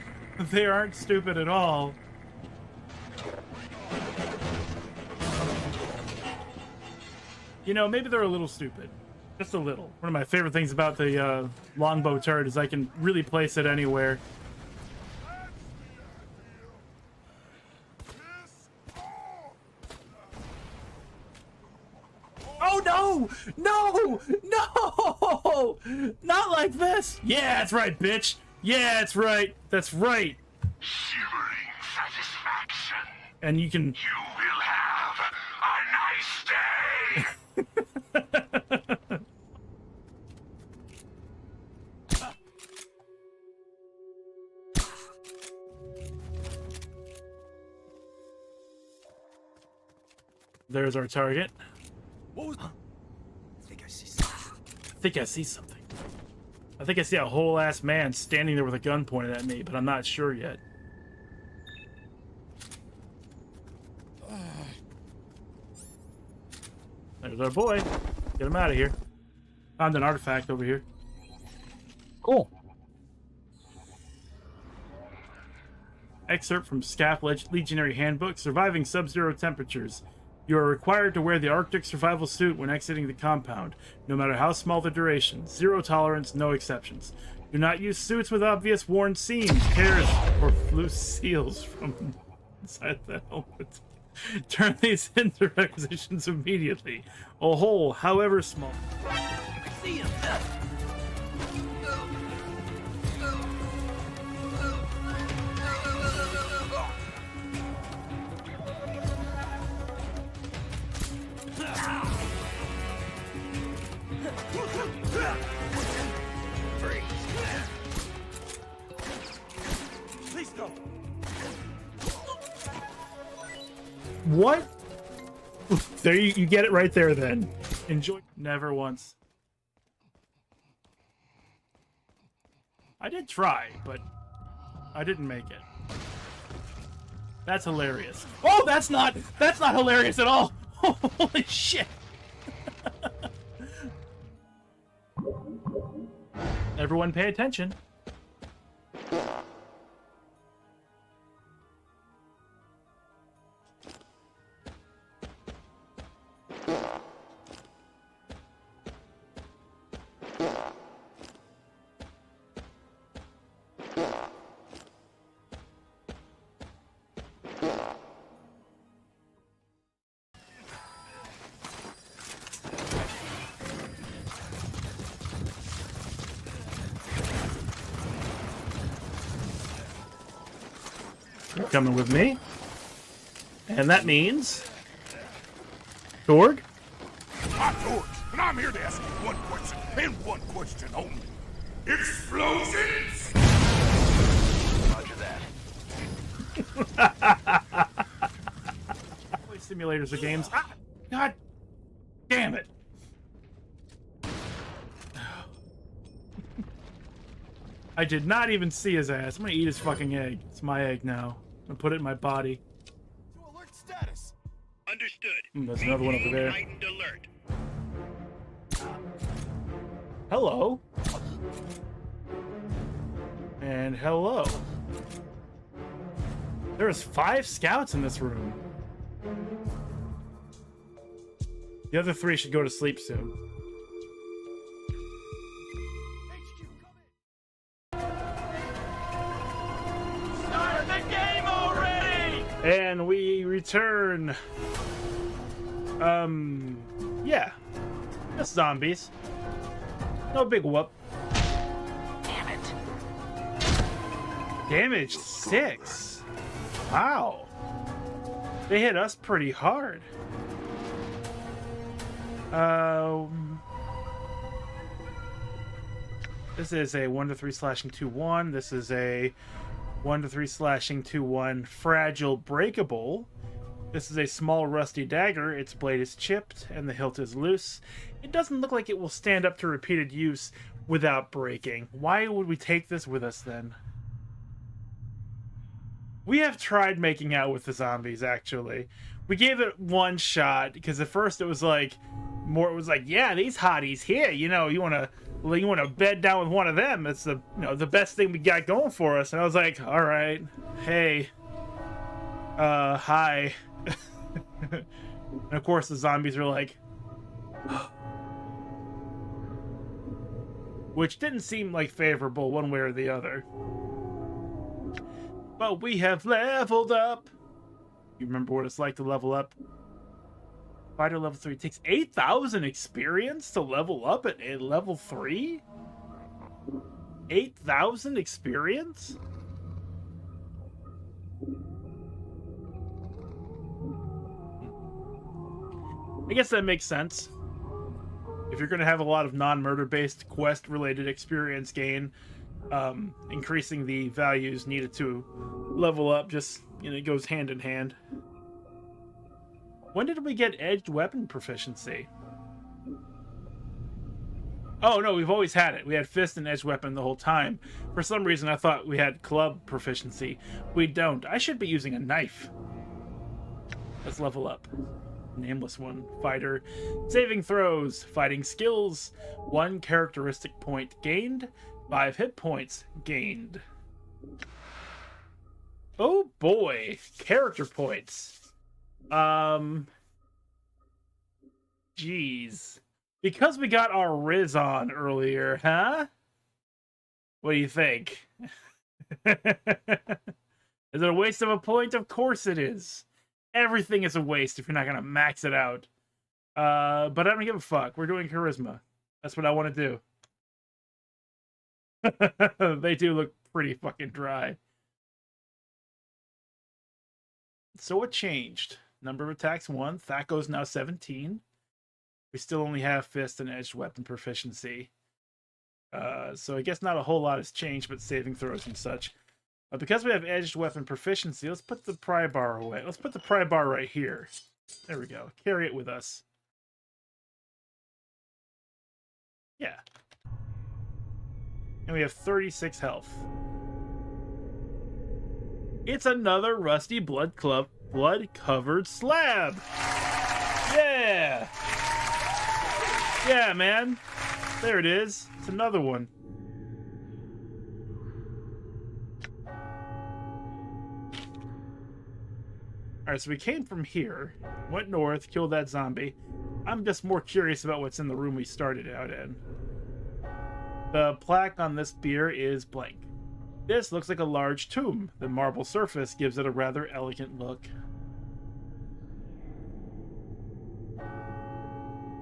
[SPEAKER 5] they aren't stupid at all. You know, maybe they're a little stupid. Just a little. One of my favorite things about the longbow turret is I can really place it anywhere. Oh no! No! No! Not like this! Yeah, that's right, bitch! Yeah, that's right! That's right!
[SPEAKER 8] Shivering satisfaction.
[SPEAKER 5] And you can...
[SPEAKER 8] You will have a nice day.
[SPEAKER 5] There's our target.
[SPEAKER 1] What was...
[SPEAKER 5] I think I see something. I think I see a whole ass man standing there with a gun pointed at me, but I'm not sure yet. There's our boy. Get him out of here. Found an artifact over here.
[SPEAKER 10] Cool.
[SPEAKER 5] Excerpt from SCAF Legionary Handbook, Surviving Sub-Zero Temperatures. You are required to wear the Arctic survival suit when exiting the compound, no matter how small the duration. Zero tolerance, no exceptions. Do not use suits with obvious worn seams, tears, or loose seals from inside the helmet. Turn these into requisitions immediately. A hole, however small.
[SPEAKER 7] See him.
[SPEAKER 1] Please go.
[SPEAKER 5] What? There you get it right there then. Enjoy. Never once. I did try, but I didn't make it. That's hilarious. Oh, that's not hilarious at all. Holy shit. Everyone pay attention. You're coming with me. And that means... Torg?
[SPEAKER 8] I'm Torch, and I'm here to ask you one question, and one question only. Explosions!
[SPEAKER 9] Roger that.
[SPEAKER 5] Play simulators of games. Ah, God damn it. I did not even see his ass. I'm gonna eat his fucking egg. It's my egg now. I'm gonna put it in my body.
[SPEAKER 8] To alert status.
[SPEAKER 9] Understood.
[SPEAKER 5] That's another one over there.
[SPEAKER 9] Heightened alert.
[SPEAKER 5] Hello. And hello. There's 5 scouts in this room. The other 3 should go to sleep soon. And we return. Yeah. Just zombies. No big whoop.
[SPEAKER 6] Damn it.
[SPEAKER 5] Damage 6. Wow. They hit us pretty hard. This is a 1-3 slashing 2/1. This is a 1-3 slashing 2/1 fragile breakable. This is a small rusty dagger. Its blade is chipped and the hilt is loose. It doesn't look like it will stand up to repeated use without breaking. Why would we take this with us then? We have tried making out with the zombies, actually. We gave it one shot because at first it was like, yeah, these hotties here, you know, you want to bed down with one of them. It's the, you know, the best thing we got going for us. And I was like, all right, hey, hi. And of course the zombies are like, which didn't seem like favorable one way or the other. But we have leveled up. You remember what it's like to level up? Fighter level 3 takes 8,000 experience to level up at a level 3? 8,000 experience? I guess that makes sense. If you're going to have a lot of non-murder based quest related experience gain, increasing the values needed to level up just, you know, it goes hand in hand. When did we get edged weapon proficiency? Oh no, we've always had it. We had fist and edged weapon the whole time. For some reason I thought we had club proficiency. We don't. I should be using a knife. Let's level up. Nameless one. Fighter. Saving throws. Fighting skills. 1 characteristic point gained. 5 hit points gained. Oh boy. Character points. Jeez. Because we got our Riz on earlier, huh? What do you think? Is it a waste of a point? Of course it is. Everything is a waste if you're not going to max it out. But I don't give a fuck. We're doing charisma. That's what I want to do. They do look pretty fucking dry. So what changed? Number of attacks 1. Thaco's now 17. We still only have fist and edged weapon proficiency. So I guess not a whole lot has changed, but saving throws and such. Because we have edged weapon proficiency, let's put the pry bar away. Let's put the pry bar right here. There we go. Carry it with us. Yeah. And we have 36 health. It's another rusty blood-covered slab. Yeah! Yeah, man. There it is. It's another one. Alright, so we came from here, went north, killed that zombie. I'm just more curious about what's in the room we started out in. The plaque on this beer is blank. This looks like a large tomb. The marble surface gives it a rather elegant look.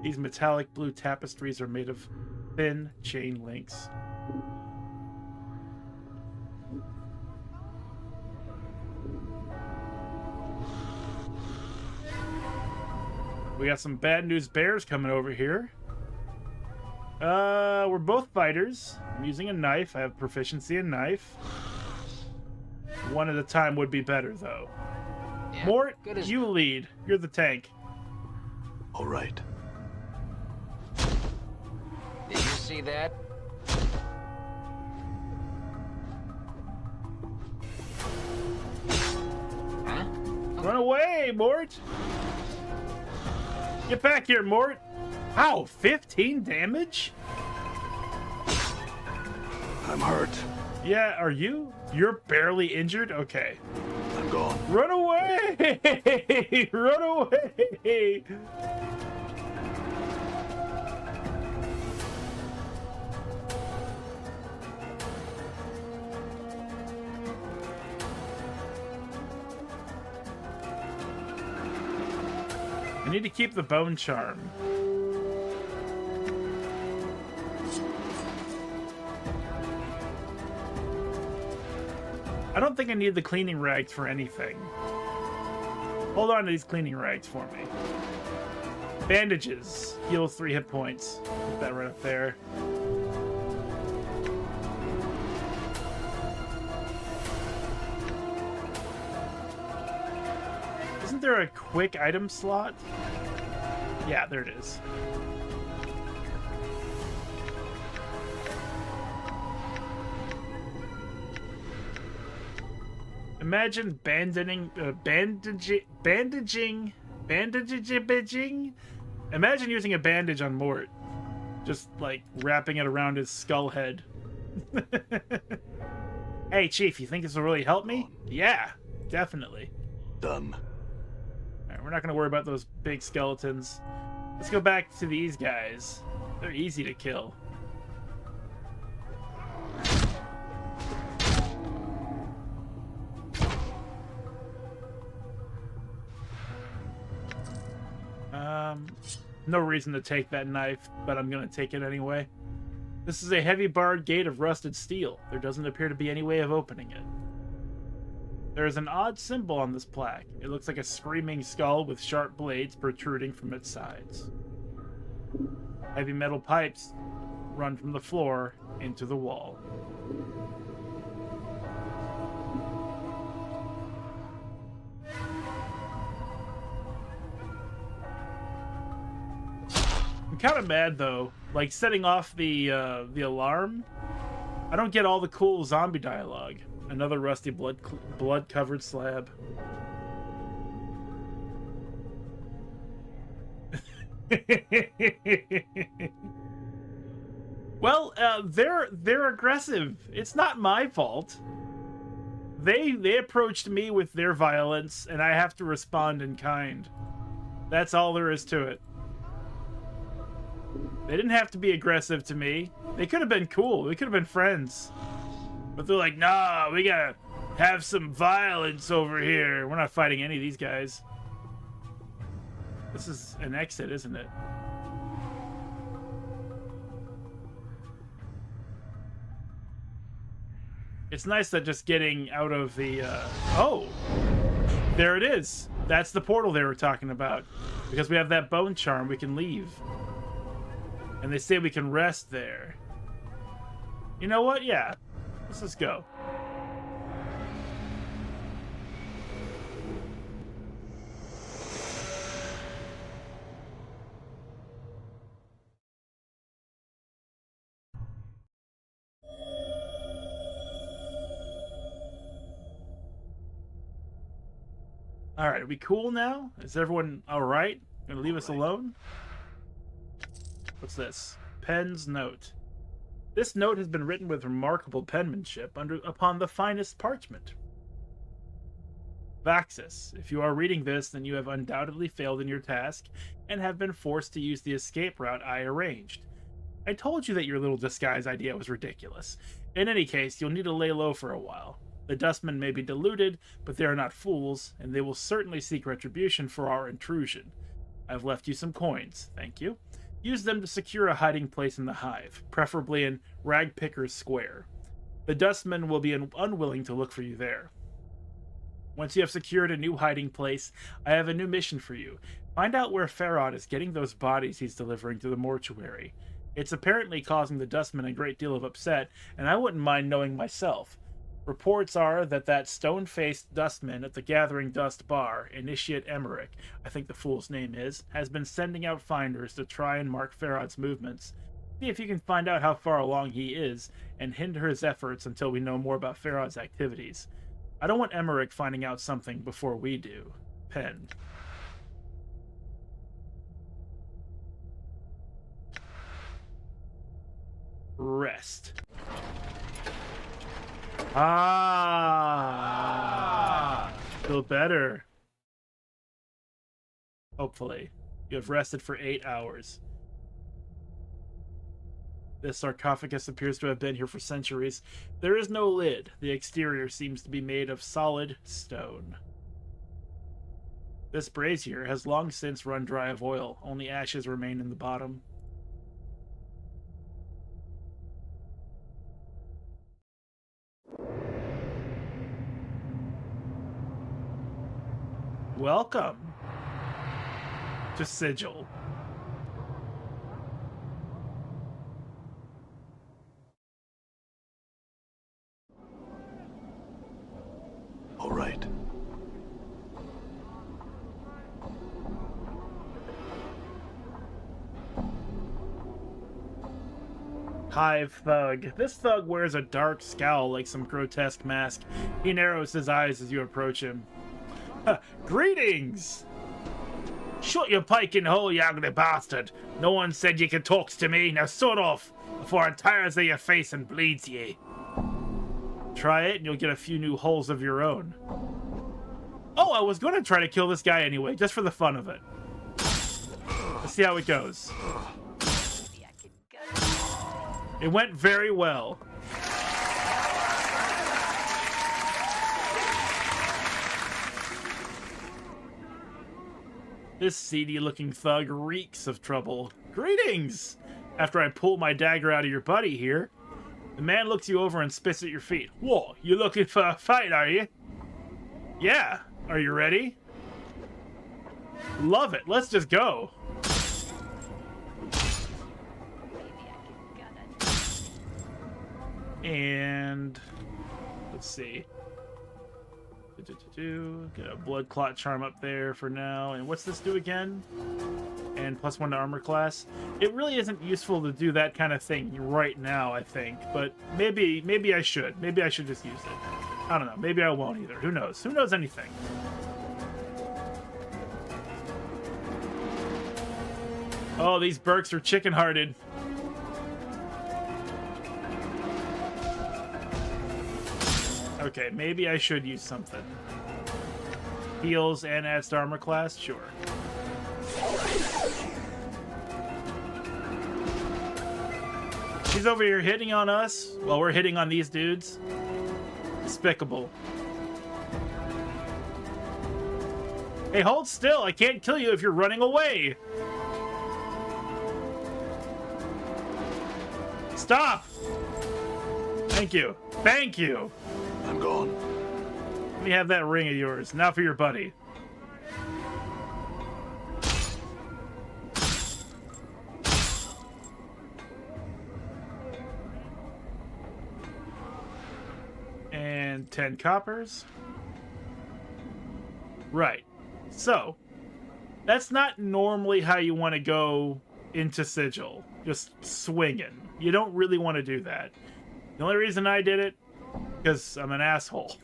[SPEAKER 5] These metallic blue tapestries are made of thin chain links. We got some bad news bears coming over here. We're both fighters. I'm using a knife. I have proficiency in knife. One at a time would be better, though.
[SPEAKER 6] Yeah,
[SPEAKER 5] Mort,
[SPEAKER 6] good as
[SPEAKER 5] you lead. You're the tank.
[SPEAKER 1] All right.
[SPEAKER 6] Did you see that? Huh?
[SPEAKER 5] Run away, Mort! Get back here, Mort! Ow, 15 damage?
[SPEAKER 1] I'm hurt.
[SPEAKER 5] Yeah, are you? You're barely injured? Okay.
[SPEAKER 1] I'm gone.
[SPEAKER 5] Run away! Run away! I need to keep the bone charm. I don't think I need the cleaning rags for anything. Hold on to these cleaning rags for me. Bandages. Heals 3 hit points. Put that right up there. Isn't there a quick item slot? Yeah, there it is. Imagine bandaging. Imagine using a bandage on Mort. Just, like, wrapping it around his skull head. Hey, Chief, you think this will really help me? Yeah, definitely.
[SPEAKER 8] Done.
[SPEAKER 5] Alright, we're not going to worry about those big skeletons. Let's go back to these guys. They're easy to kill. No reason to take that knife, but I'm gonna take it anyway. This is a heavy barred gate of rusted steel. There doesn't appear to be any way of opening it. There is an odd symbol on this plaque. It looks like a screaming skull with sharp blades protruding from its sides. Heavy metal pipes run from the floor into the wall. I'm kind of mad though, like setting off the alarm. I don't get all the cool zombie dialogue. Another rusty blood-covered slab. Well, they're aggressive. It's not my fault. They approached me with their violence, and I have to respond in kind. That's all there is to it. They didn't have to be aggressive to me. They could have been cool. We could have been friends. But they're like, nah, we gotta have some violence over here. We're not fighting any of these guys. This is an exit, isn't it? It's nice that just getting out of the... Oh! There it is. That's the portal they were talking about. Because we have that bone charm, we can leave. And they say we can rest there. You know what? Yeah. Let's just go. Alright, are we cool now? Is everyone alright? Gonna leave us alone? What's this? Pen's note. This note has been written with remarkable penmanship upon the finest parchment. Vaxis, if you are reading this, then you have undoubtedly failed in your task and have been forced to use the escape route I arranged. I told you that your little disguise idea was ridiculous. In any case, you'll need to lay low for a while. The dustmen may be deluded, but they are not fools, and they will certainly seek retribution for our intrusion. I've left you some coins, thank you. Use them to secure a hiding place in the hive, preferably in Ragpicker's Square. The dustmen will be unwilling to look for you there. Once you have secured a new hiding place, I have a new mission for you. Find out where Farod is getting those bodies he's delivering to the mortuary. It's apparently causing the dustmen a great deal of upset, and I wouldn't mind knowing myself. Reports are that stone-faced dustman at the Gathering Dust Bar, Initiate Emmerich, I think the fool's name is, has been sending out finders to try and mark Farod's movements. See if you can find out how far along he is, and hinder his efforts until we know more about Farod's activities. I don't want Emmerich finding out something before we do. Pen. Rest. Feel better. Hopefully. You have rested for 8 hours. This sarcophagus appears to have been here for centuries. There is no lid. The exterior seems to be made of solid stone. This brazier has long since run dry of oil. Only ashes remain in the bottom. Welcome to Sigil.
[SPEAKER 1] All right.
[SPEAKER 5] Hive thug. This thug wears a dark scowl like some grotesque mask. He narrows his eyes as you approach him. Greetings! Shut your piking hole, you ugly bastard. No one said you could talk to me. Now sort off before it tires of your face and bleeds ye. Try it and you'll get a few new holes of your own. Oh, I was going to try to kill this guy anyway, just for the fun of it. Let's see how it goes. It went very well. This seedy-looking thug reeks of trouble. Greetings! After I pull my dagger out of your buddy here, the man looks you over and spits at your feet. Whoa, you looking for a fight, are you? Yeah. Are you ready? Love it. Let's just go. And let's see. Get a blood clot charm up there for now. And what's this do again? And +1 to armor class. It really isn't useful to do that kind of thing right now, I think. But maybe I should. Maybe I should just use it. I don't know. Maybe I won't either. Who knows? Who knows anything? Oh, these Burks are chicken-hearted. Okay, maybe I should use something. Heals and adds to armor class? Sure. He's over here hitting on us while we're hitting on these dudes. Despicable. Hey, hold still! I can't kill you if you're running away! Stop! Thank you. Thank you!
[SPEAKER 1] I'm gone.
[SPEAKER 5] Let me have that ring of yours. Now for your buddy. And 10 coppers. Right. So, that's not normally how you want to go into Sigil. Just swinging. You don't really want to do that. The only reason I did it, because I'm an asshole.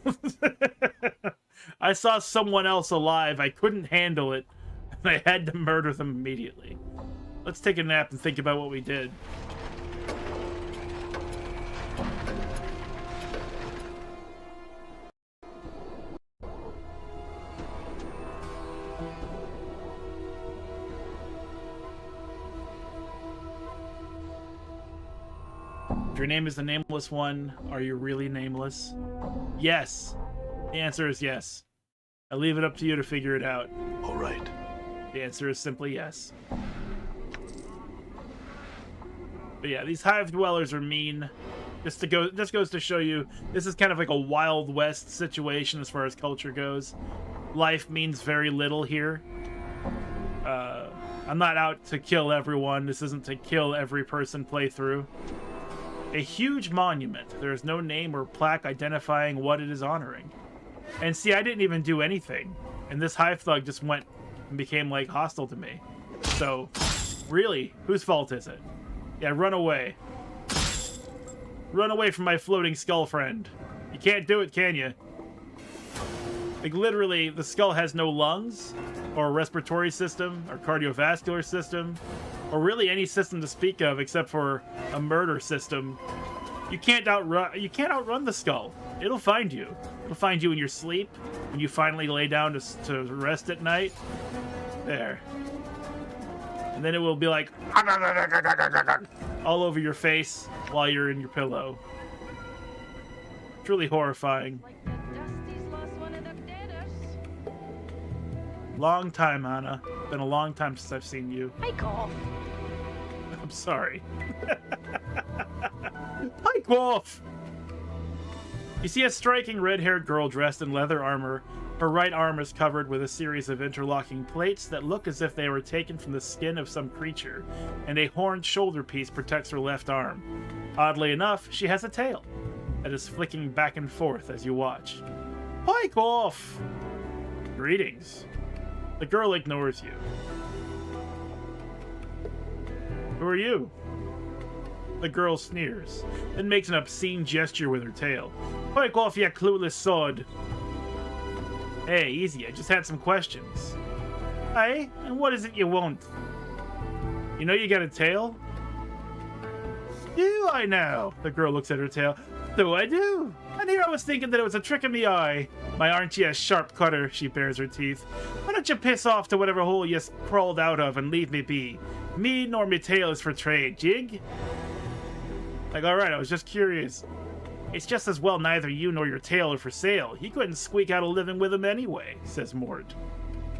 [SPEAKER 5] I saw someone else alive. I couldn't handle it. And I had to murder them immediately. Let's take a nap and think about what we did. Your name is the Nameless One. Are you really nameless? Yes. The answer is yes. I leave it up to you to figure it out.
[SPEAKER 1] All right.
[SPEAKER 5] The answer is simply yes. But yeah, these hive dwellers are mean. Just goes to show you, this is kind of like a Wild West situation as far as culture goes. Life means very little here. I'm not out to kill everyone. This isn't to kill every person playthrough. A huge monument. There is no name or plaque identifying what it is honoring. And see, I didn't even do anything. And this hive thug just went and became, like, hostile to me. So, really, whose fault is it? Yeah, run away. Run away from my floating skull friend. You can't do it, can you? Like, literally, the skull has no lungs, or a respiratory system, or cardiovascular system, or really any system to speak of except for a murder system. You can't outrun the skull. It'll find you. It'll find you in your sleep, when you finally lay down to rest at night. There. And then it will be like all over your face while you're in your pillow. Truly horrifying. Long time, Anna. Been a long time since I've seen you.
[SPEAKER 7] Pike off.
[SPEAKER 5] I'm sorry. Pike off! You see a striking red-haired girl dressed in leather armor. Her right arm is covered with a series of interlocking plates that look as if they were taken from the skin of some creature, and a horned shoulder piece protects her left arm. Oddly enough, she has a tail that is flicking back and forth as you watch. Pike off! Greetings. The girl ignores you. Who are you? The girl sneers, then makes an obscene gesture with her tail. Pike off, you clueless sod. Hey, easy, I just had some questions. Hey, and what is it you want? You know you got a tail? Do I now? The girl looks at her tail. So I do. And here I was thinking that it was a trick of me eye. My aren't you a sharp cutter? She bares her teeth. Why don't you piss off to whatever hole you crawled out of and leave me be? Me nor me tail is for trade, jig? Like, alright, I was just curious. It's just as well neither you nor your tail are for sale. You couldn't squeak out a living with him anyway, says Mort.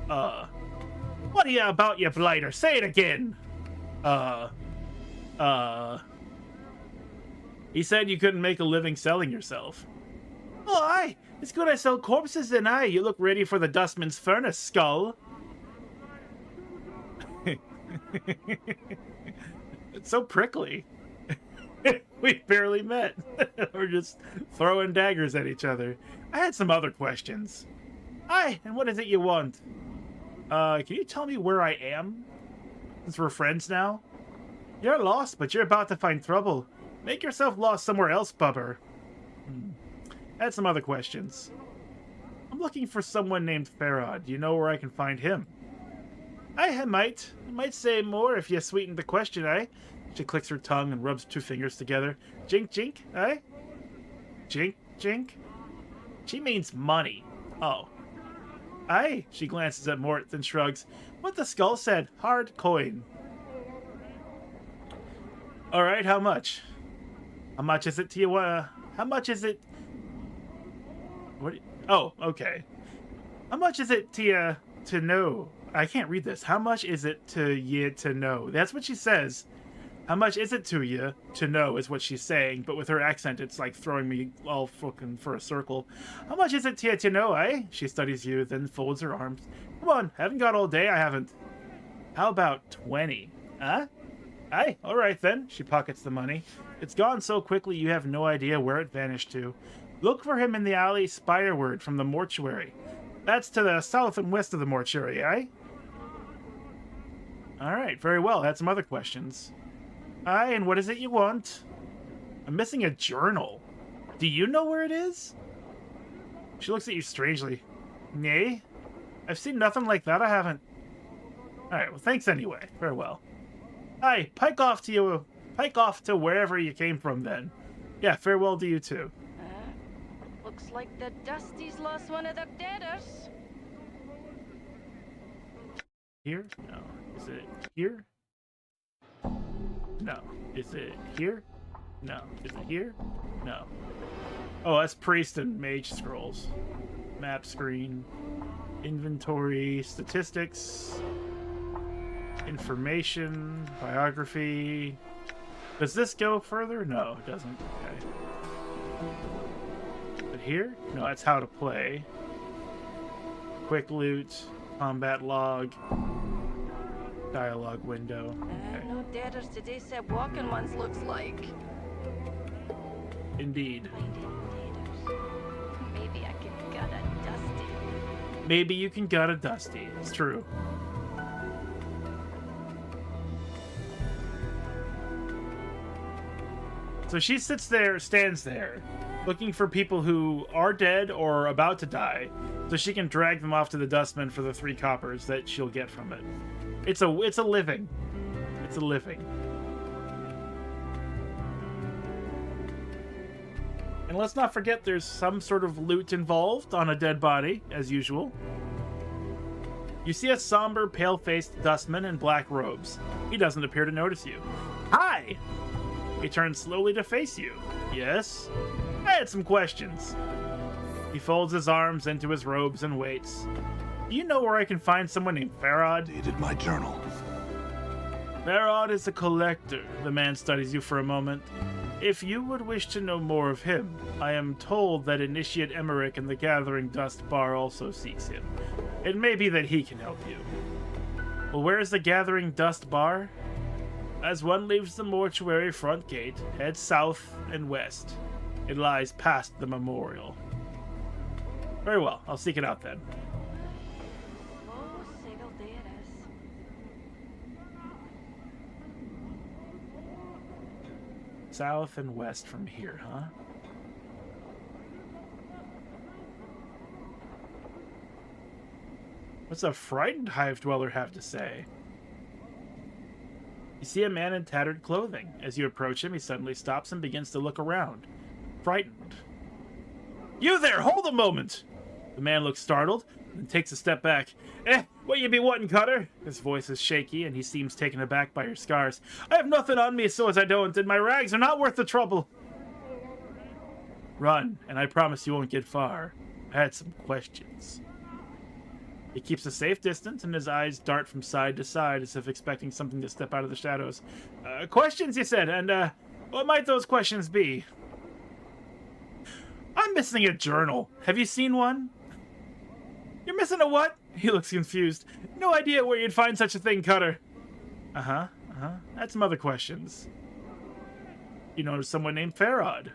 [SPEAKER 5] What are you about, you blighter? Say it again! He said you couldn't make a living selling yourself. Oh, aye. It's good I sell corpses then, aye. You look ready for the dustman's furnace, skull. It's so prickly. We barely met. We're just throwing daggers at each other. I had some other questions. Aye, and what is it you want? Can you tell me where I am? Since we're friends now? You're lost, but you're about to find trouble. Make yourself lost somewhere else, bubber. I had some other questions. I'm looking for someone named Farad. Do you know where I can find him? I might. I might say more if you sweeten the question, eh? She clicks her tongue and rubs two fingers together. Jink, jink, eh? Jink, jink? She means money. Oh. Aye, she glances at Mort, then shrugs. What the skull said, hard coin. Alright, how much? How much is it to you, how much is it? What? Oh, okay. How much is it to you to know? I can't read this. How much is it to you to know? That's what she says. How much is it to you to know is what she's saying, but with her accent, it's like throwing me all fucking for a circle. How much is it to you to know, eh? She studies you, then folds her arms. Come on, haven't got all day, I haven't. How about 20? Huh? Aye, alright then. She pockets the money. It's gone so quickly you have no idea where it vanished to. Look for him in the alley spireward from the mortuary. That's to the south and west of the mortuary, eh? Alright, very well. I had some other questions. Aye, and what is it you want? I'm missing a journal. Do you know where it is? She looks at you strangely. Nay? I've seen nothing like that, I haven't. Alright, well thanks anyway. Farewell. Aye, pike off to you. Pike off to wherever you came from then. Yeah, farewell to you too.
[SPEAKER 7] Looks like the Dusty's lost one of the deaders.
[SPEAKER 5] Here? No. Is it here? No. Is it here? No. Is it here? No. Oh, that's Priest and Mage Scrolls. Map screen. Inventory. Statistics. Information. Biography. Does this go further? No, it doesn't. Okay. But here? No, that's how to play. Quick loot. Combat log. Dialogue window. Okay.
[SPEAKER 7] No deaders today said walking ones looks like.
[SPEAKER 5] Indeed.
[SPEAKER 7] Maybe I can gut a Dusty.
[SPEAKER 5] Maybe you can gut a Dusty. It's true. So she sits there, stands there, looking for people who are dead or about to die, so she can drag them off to the dustman for the 3 coppers that she'll get from it. It's a living. It's a living. And let's not forget there's some sort of loot involved on a dead body, as usual. You see a somber, pale-faced dustman in black robes. He doesn't appear to notice you. Hi! He turns slowly to face you. Yes? I had some questions. He folds his arms into his robes and waits. Do you know where I can find someone named Farad?
[SPEAKER 8] Dated my journal.
[SPEAKER 5] Farad is a collector. The man studies you for a moment. If you would wish to know more of him, I am told that Initiate Emmerich in the Gathering Dust Bar also seeks him. It may be that he can help you. Well, where is the Gathering Dust Bar? As one leaves the mortuary front gate, head south and west. It lies past the memorial. Very well, I'll seek it out then. South and west from here, huh? What's a frightened hive dweller have to say? You see a man in tattered clothing. As you approach him, he suddenly stops and begins to look around. Frightened. You there! Hold a moment! The man looks startled and takes a step back. What you be wanting, Cutter? His voice is shaky, and he seems taken aback by your scars. I have nothing on me, so as I don't, and my rags are not worth the trouble. Run, and I promise you won't get far. I had some questions. He keeps a safe distance, and his eyes dart from side to side as if expecting something to step out of the shadows. Questions, you said, and what might those questions be? I'm missing a journal. Have you seen one? You're missing a what? He looks confused. No idea where you'd find such a thing, Cutter. That's some other questions. You know someone named Farad.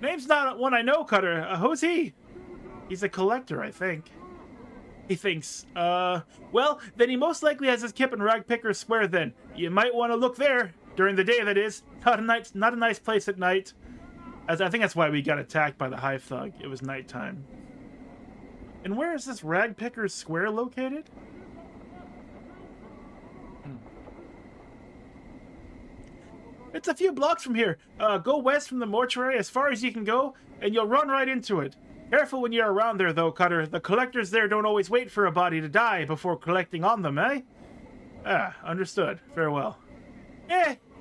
[SPEAKER 5] Name's not one I know, Cutter. Who's he? He's a collector, I think. He thinks, well, then he most likely has his kip in Ragpicker Square then. You might want to look there. During the day, that is. Not a nice place at night. As I think that's why we got attacked by the hive thug. It was nighttime. And where is this Ragpicker Square located? It's a few blocks from here. Go west from the mortuary as far as you can go, and you'll run right into it. Careful when you're around there, though, Cutter. The collectors there don't always wait for a body to die before collecting on them, eh? Understood. Farewell.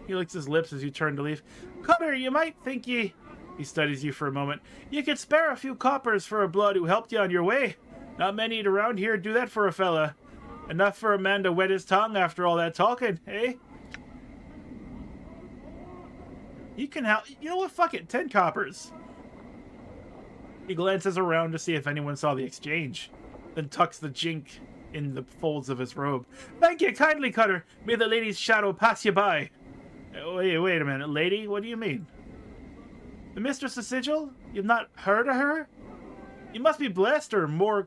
[SPEAKER 5] He licks his lips as you turn to leave. Cutter, you might think He studies you for a moment. You could spare a few coppers for a blood who helped you on your way. Not many around here do that for a fella. Enough for a man to wet his tongue after all that talking, eh? You can help. You know what? Fuck it. 10 coppers. He glances around to see if anyone saw the exchange, then tucks the jink in the folds of his robe. Thank you kindly, Cutter. May the lady's shadow pass you by. Wait a minute. Lady? What do you mean? The Mistress of Sigil? You've not heard of her? You must be blessed or more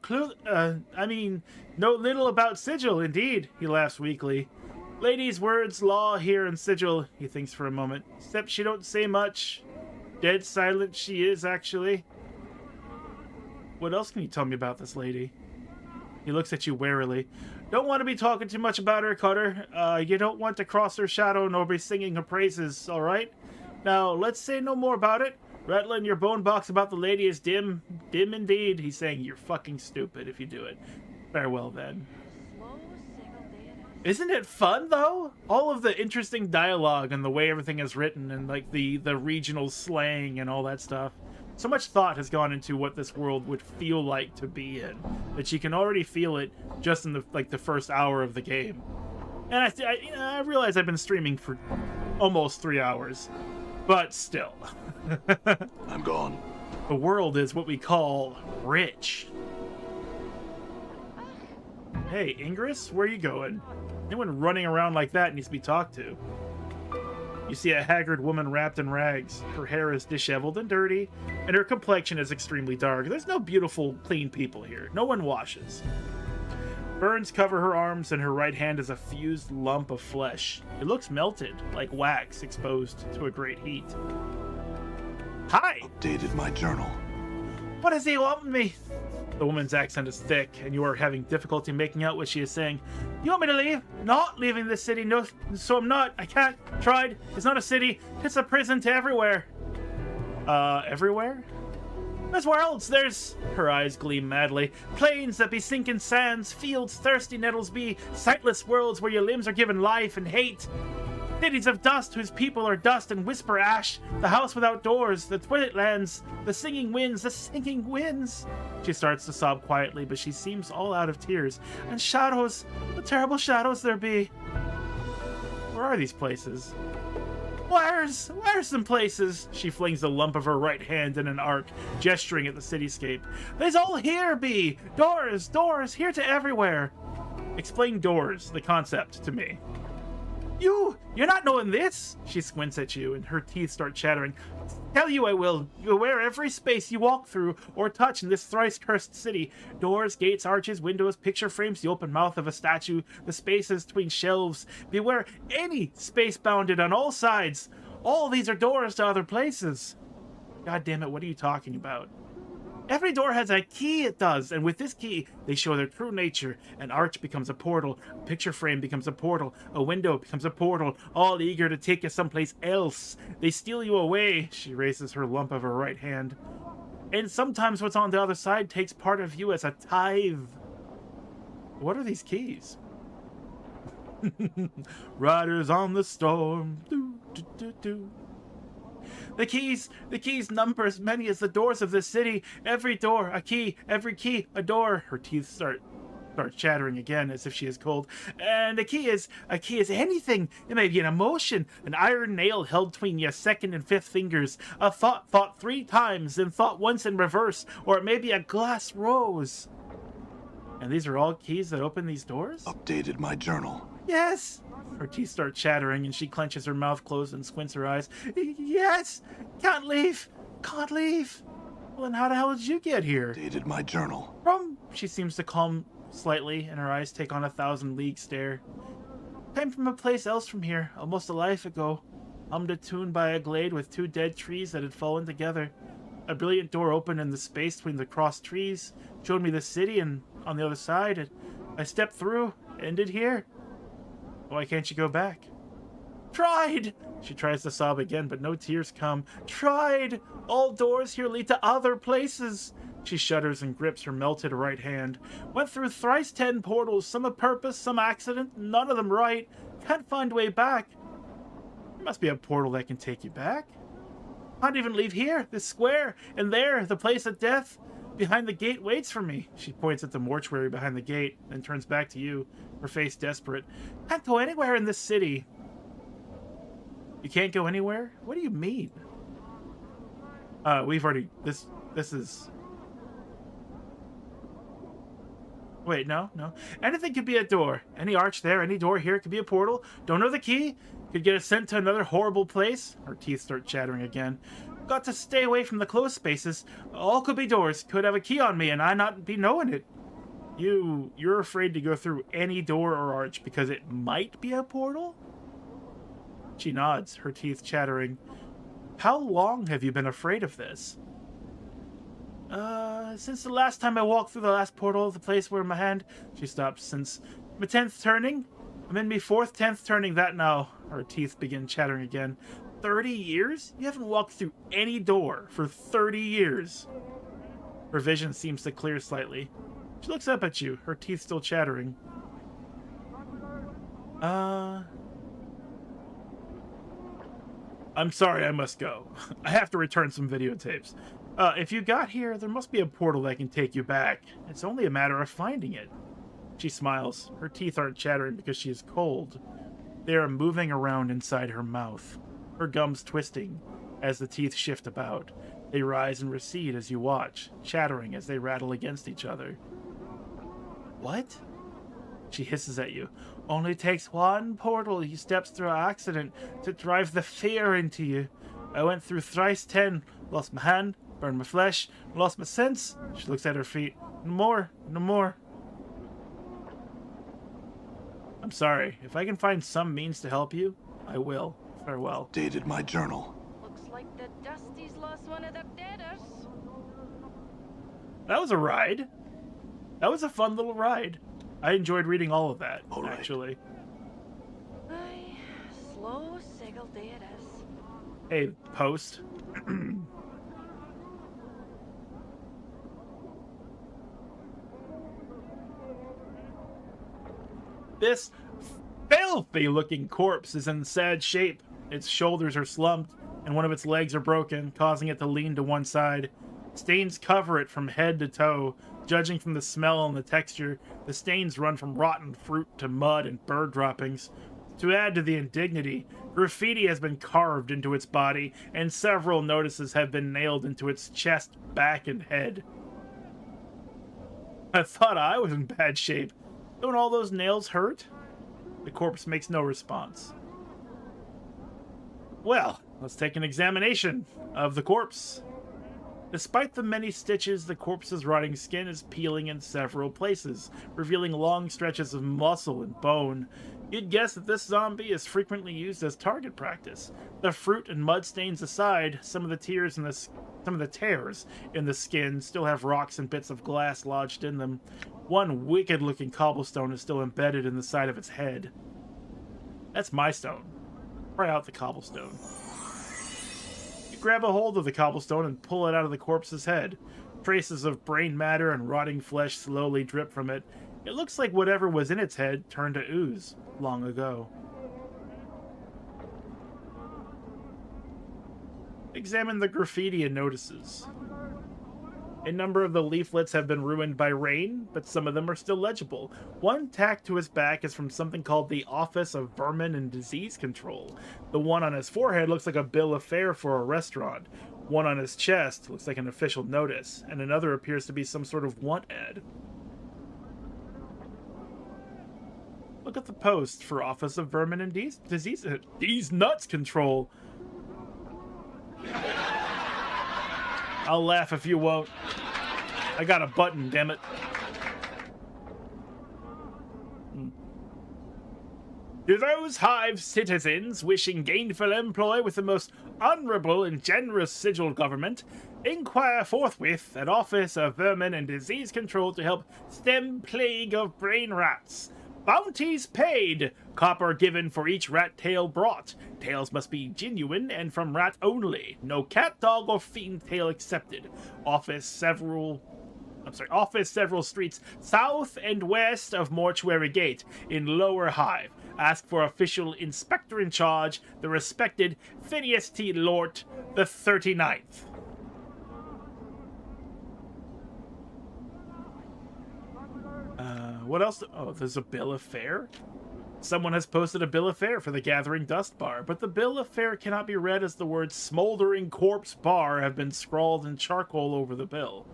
[SPEAKER 5] know little about Sigil, indeed. He laughs weakly. Lady's words, law here in Sigil, he thinks for a moment. Except she don't say much. Dead silent she is, actually. What else can you tell me about this lady? He looks at you warily. Don't want to be talking too much about her, Cutter. You don't want to cross her shadow nor be singing her praises, alright? Now, let's say no more about it. Rattling your bone box about the lady is dim. Dim indeed. He's saying you're fucking stupid if you do it. Farewell, then. Isn't it fun, though? All of the interesting dialogue and the way everything is written and, like, the regional slang and all that stuff. So much thought has gone into what this world would feel like to be in, that you can already feel it just in the first hour of the game. And I realize I've been streaming for almost 3 hours, but still.
[SPEAKER 8] I'm gone.
[SPEAKER 5] The world is what we call rich. Hey, Ingress, where are you going? Anyone running around like that needs to be talked to. You see a haggard woman wrapped in rags. Her hair is disheveled and dirty, and her complexion is extremely dark. There's no beautiful, clean people here. No one washes. Burns cover her arms, and her right hand is a fused lump of flesh. It looks melted, like wax exposed to a great heat. Hi!
[SPEAKER 8] Updated my journal.
[SPEAKER 5] What does he want with me? The woman's accent is thick, and you are having difficulty making out what she is saying. You want me to leave? Not leaving this city, no, so I'm not. I can't. Tried. It's not a city. It's a prison to everywhere. Everywhere? There's worlds. There's... Her eyes gleam madly. Plains that be sinking sands, fields thirsty nettles be, sightless worlds where your limbs are given life and hate. Cities of dust whose people are dust and whisper ash. The house without doors, the toilet lands, the singing winds, the singing winds. She starts to sob quietly, but she seems all out of tears. And shadows, what terrible shadows there be. Where are these places? Where's some places? She flings the lump of her right hand in an arc, gesturing at the cityscape. There's all here be! Doors, doors, here to everywhere. Explain doors, the concept, to me. You're not knowing this? She squints at you, and her teeth start chattering. Tell you I will. You aware every space you walk through or touch in this thrice-cursed city. Doors, gates, arches, windows, picture frames, the open mouth of a statue, the spaces between shelves. Beware any space bounded on all sides. All these are doors to other places. God damn it, what are you talking about? Every door has a key, it does, and with this key, they show their true nature. An arch becomes a portal, a picture frame becomes a portal, a window becomes a portal, all eager to take you someplace else. They steal you away. She raises her lump of her right hand. And sometimes what's on the other side takes part of you as a tithe. What are these keys? Riders on the storm. Do, do, do, do. The keys number as many as the doors of this city. Every door, a key. Every key, a door. Her teeth start chattering again as if she is cold. And a key is anything. It may be an emotion, an iron nail held between your second and fifth fingers, a thought 3 times, then thought once in reverse, or it may be a glass rose. And these are all keys that open these doors?
[SPEAKER 8] Updated my journal.
[SPEAKER 5] Yes! Her teeth start chattering and she clenches her mouth closed and squints her eyes. Yes! Can't leave! Can't leave! Well, then how the hell did you get here?
[SPEAKER 8] Updated my journal.
[SPEAKER 5] She seems to calm slightly and her eyes take on a 1,000-league stare. Came from a place else from here, almost a life ago. Hummed a tune by a glade with 2 dead trees that had fallen together. A brilliant door opened in the space between the crossed trees, showed me the city, and on the other side, I stepped through, ended here. Why can't you go back? Tried! She tries to sob again, but no tears come. Tried! All doors here lead to other places. She shudders and grips her melted right hand. Went through thrice 10 portals, some of purpose, some accident, none of them right. Can't find way back. There must be a portal that can take you back. Can't even leave here, this square, and there, the place of death. Behind the gate waits for me. She points at the mortuary behind the gate, then turns back to you, her face desperate. Can't go anywhere in this city. You can't go anywhere? What do you mean? We've already... This is... Wait, no. Anything could be a door. Any arch there, any door here could be a portal. Don't know the key? Could get us sent to another horrible place? Her teeth start chattering again. Got to stay away from the closed spaces. All could be doors. Could have a key on me and I not be knowing it. You're afraid to go through any door or arch because it might be a portal? She nods, her teeth chattering. How long have you been afraid of this? Since the last time I walked through the last portal, the place where my hand... She stops. Since my 10th turning? I'm in me 4th, 10th turning that now. Her teeth begin chattering again. 30 years? You haven't walked through any door for 30 years. Her vision seems to clear slightly. She looks up at you, her teeth still chattering. I'm sorry, I must go. I have to return some videotapes. If you got here, there must be a portal that can take you back. It's only a matter of finding it. She smiles. Her teeth aren't chattering because she is cold. They are moving around inside her mouth, her gums twisting as the teeth shift about. They rise and recede as you watch, chattering as they rattle against each other. What? She hisses at you. Only takes one portal you steps through accident to drive the fear into you. I went through thrice 10, lost my hand, burned my flesh, lost my sense. She looks at her feet. No more. I'm sorry. If I can find some means to help you, I will. Farewell.
[SPEAKER 8] Dated my journal.
[SPEAKER 7] Looks like the Dusties lost one of their deaders.
[SPEAKER 5] That was a ride. That was a fun little ride. I enjoyed reading all of that, actually.
[SPEAKER 7] Aye, slow sigil deaders.
[SPEAKER 5] Hey, post. filthy looking corpse is in sad shape. Its shoulders are slumped, and one of its legs are broken, causing it to lean to one side. Stains cover it from head to toe. Judging from the smell and the texture, the stains run from rotten fruit to mud and bird droppings. To add to the indignity, graffiti has been carved into its body, and several notices have been nailed into its chest, back, and head. I thought I was in bad shape. Don't all those nails hurt? The corpse makes no response. Well, let's take an examination of the corpse. Despite the many stitches, the corpse's rotting skin is peeling in several places, revealing long stretches of muscle and bone. You'd guess that this zombie is frequently used as target practice. The fruit and mud stains aside, some of the tears in some of the tears in the skin still have rocks and bits of glass lodged in them. One wicked-looking cobblestone is still embedded in the side of its head. That's my stone. Try out the cobblestone. You grab a hold of the cobblestone and pull it out of the corpse's head. Traces of brain matter and rotting flesh slowly drip from it. It looks like whatever was in its head turned to ooze long ago. Examine the graffiti and notices. A number of the leaflets have been ruined by rain, but some of them are still legible. One tacked to his back is from something called the Office of Vermin and Disease Control. The one on his forehead looks like a bill of fare for a restaurant. One on his chest looks like an official notice, and another appears to be some sort of want ad. Look at the post for Office of Vermin and Disease Nuts Control. I'll laugh if you won't. I got a button, damn it. To those hive citizens wishing gainful employ with the most honorable and generous sigil government, inquire forthwith at Office of Vermin and Disease Control to help stem plague of brain rats. Bounties paid. Copper given for each rat tail brought. Tails must be genuine and from rat only. No cat, dog, or fiend tail accepted. Office several streets south and west of Mortuary Gate in Lower Hive. Ask for official inspector in charge, the respected Phineas T. Lort, the 39th. What else? Oh, there's a bill of fare? Someone has posted a bill of fare for the Gathering Dust Bar, but the bill of fare cannot be read as the words Smoldering Corpse Bar have been scrawled in charcoal over the bill.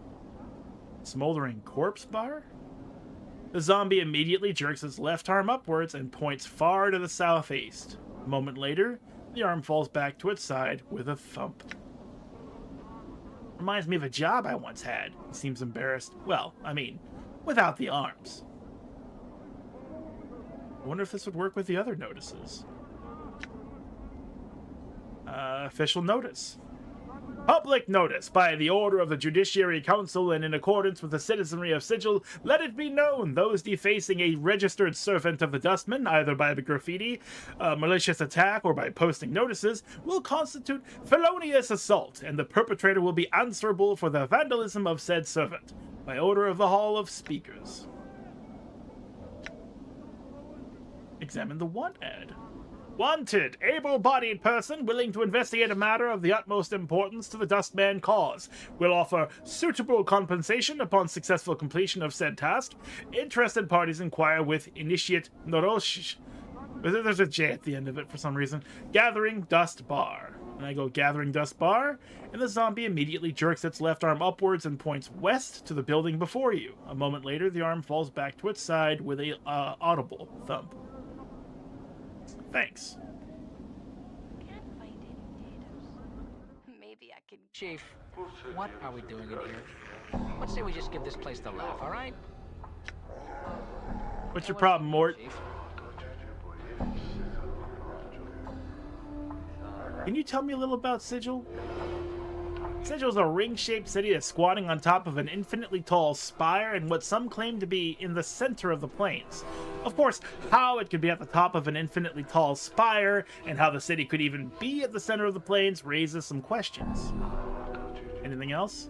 [SPEAKER 5] Smoldering Corpse Bar? The zombie immediately jerks his left arm upwards and points far to the southeast. A moment later, the arm falls back to its side with a thump. Reminds me of a job I once had. He seems embarrassed. Well, I mean, without the arms. I wonder if this would work with the other notices. Official notice. Public notice. By the order of the Judiciary Council and in accordance with the citizenry of Sigil, let it be known those defacing a registered servant of the Dustman, either by the graffiti, malicious attack, or by posting notices, will constitute felonious assault, and the perpetrator will be answerable for the vandalism of said servant. By order of the Hall of Speakers. Examine the want ad. Wanted, able-bodied person willing to investigate a matter of the utmost importance to the Dustman cause. Will offer suitable compensation upon successful completion of said task. Interested parties inquire with Initiate Norosh. There's a J at the end of it for some reason. Gathering Dust Bar. And I go Gathering Dust Bar, and the zombie immediately jerks its left arm upwards and points west to the building before you. A moment later, the arm falls back to its side with a audible thump. Thanks.
[SPEAKER 7] Can't find any data. Maybe I can.
[SPEAKER 6] Chief, what are we doing in here? Let's say we just give this place the laugh, all right?
[SPEAKER 5] What's your problem, Mort?
[SPEAKER 6] Chief?
[SPEAKER 5] Can you tell me a little about Sigil? Sigil's a ring-shaped city that's squatting on top of an infinitely tall spire in what some claim to be in the center of the plains. Of course, how it could be at the top of an infinitely tall spire, and how the city could even be at the center of the plains, raises some questions. Anything else?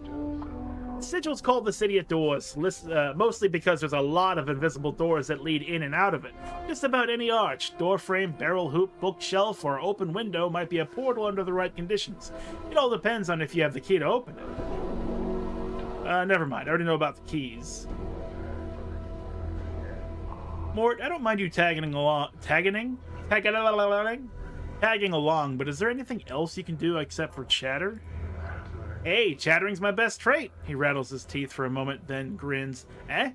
[SPEAKER 5] Sigils called the city of doors, mostly because there's a lot of invisible doors that lead in and out of it. Just about any arch, door frame, barrel hoop, bookshelf, or open window might be a portal under the right conditions. It all depends on if you have the key to open it. Never mind, I already know about the keys. Mort, I don't mind you tagging along, but is there anything else you can do except for chatter? Hey, chattering's my best trait. He rattles his teeth for a moment, then grins. Oh,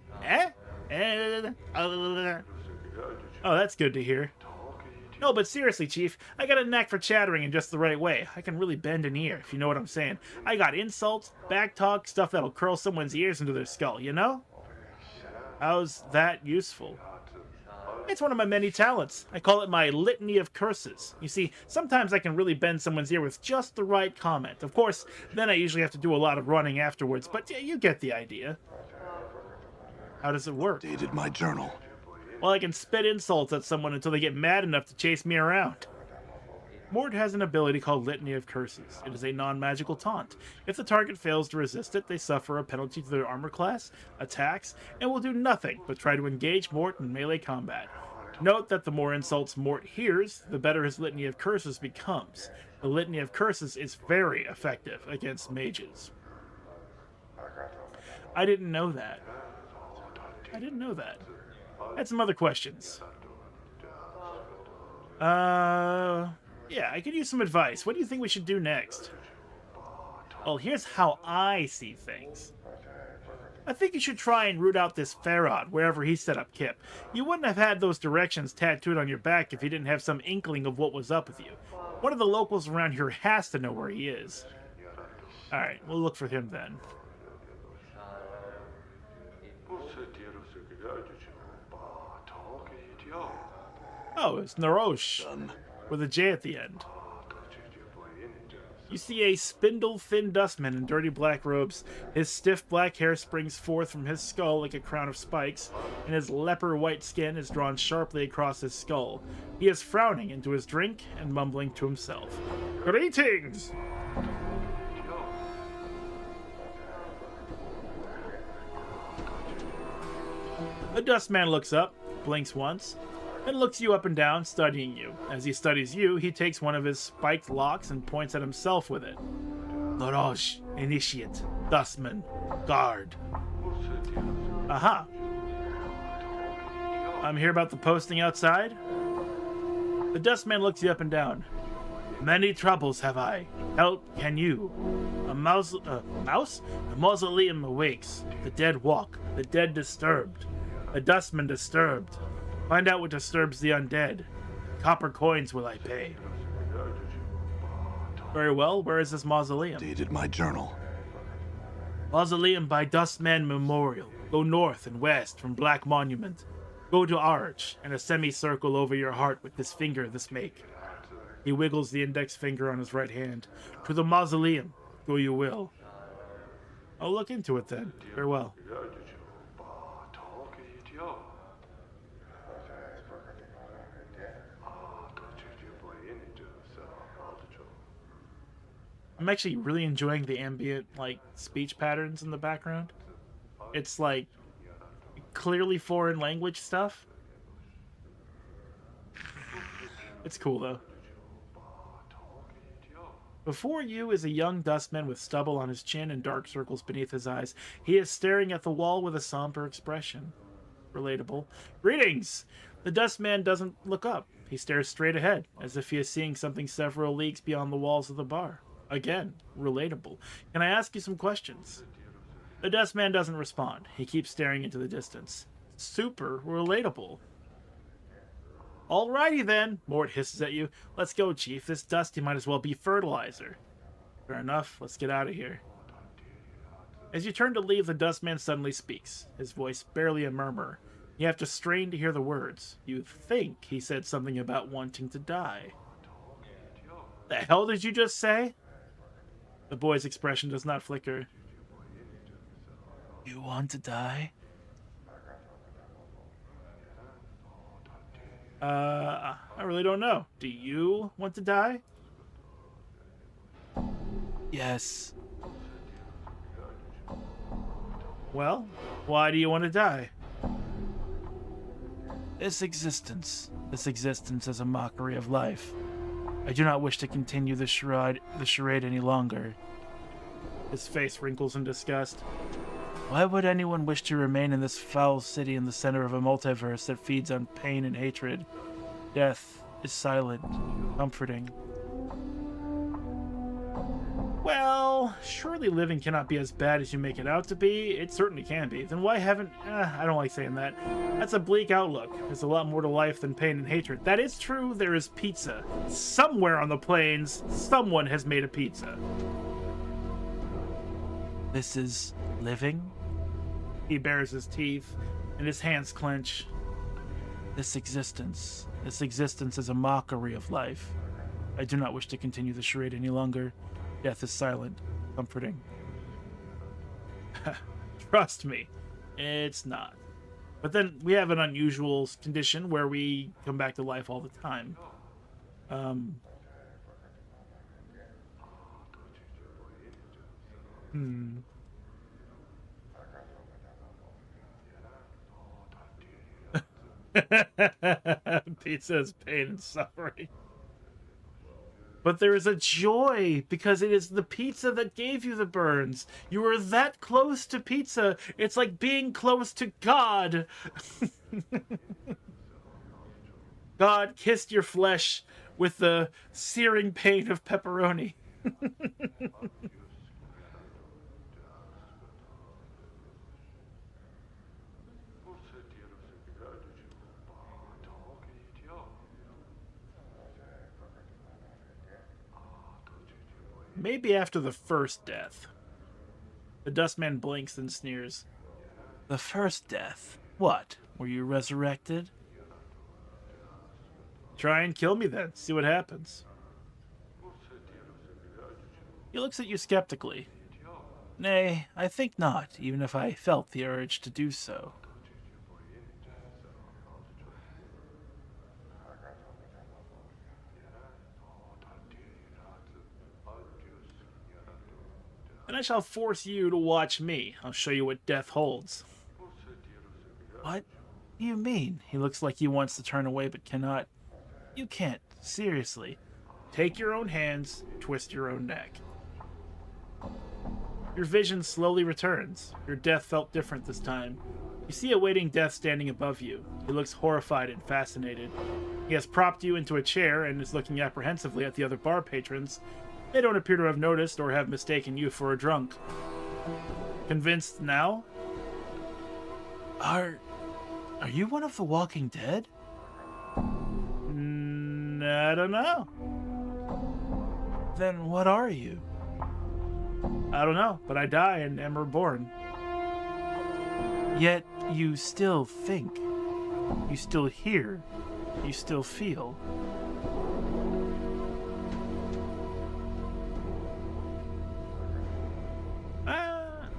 [SPEAKER 5] that's good to hear. No, but seriously, Chief, I got a knack for chattering in just the right way. I can really bend an ear, if you know what I'm saying. I got insults, back talk, stuff that'll curl someone's ears into their skull, you know? How's that useful? It's one of my many talents. I call it my litany of curses. You see, sometimes I can really bend someone's ear with just the right comment. Of course, then I usually have to do a lot of running afterwards, but yeah, you get the idea. How does it work?
[SPEAKER 8] Dated my journal.
[SPEAKER 5] Well, I can spit insults at someone until they get mad enough to chase me around. Mort has an ability called Litany of Curses. It is a non-magical taunt. If the target fails to resist it, they suffer a penalty to their armor class, attacks, and will do nothing but try to engage Mort in melee combat. Note that the more insults Mort hears, the better his Litany of Curses becomes. The Litany of Curses is very effective against mages. I didn't know that. I didn't know that. I had some other questions. Yeah, I could use some advice. What do you think we should do next? Well, here's how I see things. I think you should try and root out this Farod wherever he set up Kip. You wouldn't have had those directions tattooed on your back if you didn't have some inkling of what was up with you. One of the locals around here has to know where he is. Alright, we'll look for him then. Oh, it's Narosh, with a J at the end. You see a spindle-thin dustman in dirty black robes. His stiff black hair springs forth from his skull like a crown of spikes, and his leper-white skin is drawn sharply across his skull. He is frowning into his drink and mumbling to himself. Greetings! The dustman looks up, blinks once, then looks you up and down, studying you. As he studies you, he takes one of his spiked locks and points at himself with it. Narosh, initiate, dustman, guard. Aha. I'm here about the posting outside? The dustman looks you up and down. Many troubles have I. Help can you. A mouse? The mausoleum awakes. The dead walk. The dead disturbed. A dustman disturbed. Find out what disturbs the undead. Copper coins will I pay. Very well, where is this mausoleum?
[SPEAKER 8] Dated my journal.
[SPEAKER 5] Mausoleum by Dustman Memorial. Go north and west from Black Monument. Go to Arch, and a semicircle over your heart with this finger this make. He wiggles the index finger on his right hand. To the mausoleum, go you will. I'll look into it then. Farewell. I'm actually really enjoying the ambient, like, speech patterns in the background. It's, like, clearly foreign language stuff. It's cool, though. Before you is a young dustman with stubble on his chin and dark circles beneath his eyes. He is staring at the wall with a somber expression. Relatable. Greetings! The dustman doesn't look up. He stares straight ahead, as if he is seeing something several leagues beyond the walls of the bar. Again, relatable. Can I ask you some questions? The dustman doesn't respond. He keeps staring into the distance. Super relatable. Alrighty then, Mort hisses at you. Let's go, Chief. This dusty might as well be fertilizer. Fair enough. Let's get out of here. As you turn to leave, the dustman suddenly speaks, his voice barely a murmur. You have to strain to hear the words. You think he said something about wanting to die. The hell did you just say? The boy's expression does not flicker. You want to die? I really don't know. Do you want to die? Yes. Well, why do you want to die? This existence is a mockery of life. I do not wish to continue the charade any longer. His face wrinkles in disgust. Why would anyone wish to remain in this foul city in the center of a multiverse that feeds on pain and hatred? Death is silent, comforting. Well, surely living cannot be as bad as you make it out to be. It certainly can be. Then why haven't... I don't like saying that. That's a bleak outlook. There's a lot more to life than pain and hatred. That is true. There is pizza. Somewhere on the plains, someone has made a pizza. This is living? He bares his teeth, and his hands clench. This existence is a mockery of life. I do not wish to continue the charade any longer. Death is silent, comforting. Trust me, it's not. But then we have an unusual condition where we come back to life all the time. Pizza is pain and suffering. But there is a joy because it is the pizza that gave you the burns. You were that close to pizza. It's like being close to God. God kissed your flesh with the searing pain of pepperoni. Maybe after the first death. The Dustman blinks and sneers. The first death? What? Were you resurrected? Try and kill me then. See what happens. He looks at you skeptically. Nay, I think not, even if I felt the urge to do so. And I shall force you to watch me. I'll show you what death holds. What do you mean? He looks like he wants to turn away but cannot. You can't. Seriously. Take your own hands, twist your own neck. Your vision slowly returns. Your death felt different this time. You see a waiting death standing above you. He looks horrified and fascinated. He has propped you into a chair and is looking apprehensively at the other bar patrons. They don't appear to have noticed or have mistaken you for a drunk. Convinced now? Are you one of the Walking Dead? I don't know. Then what are you? I don't know, but I die and am reborn. Yet you still think. You still hear. You still feel.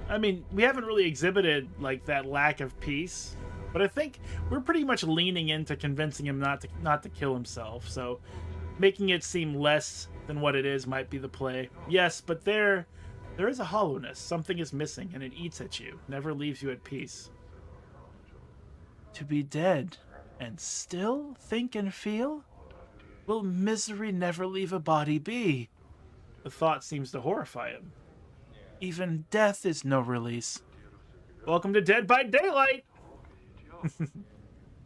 [SPEAKER 5] I mean, we haven't really exhibited, like, that lack of peace, but I think we're pretty much leaning into convincing him not to kill himself, so making it seem less than what it is might be the play. Yes, but there is a hollowness. Something is missing, and it eats at you, never leaves you at peace. To be dead and still think and feel? Will misery never leave a body be? The thought seems to horrify him. Even death is no release. Welcome to Dead by Daylight!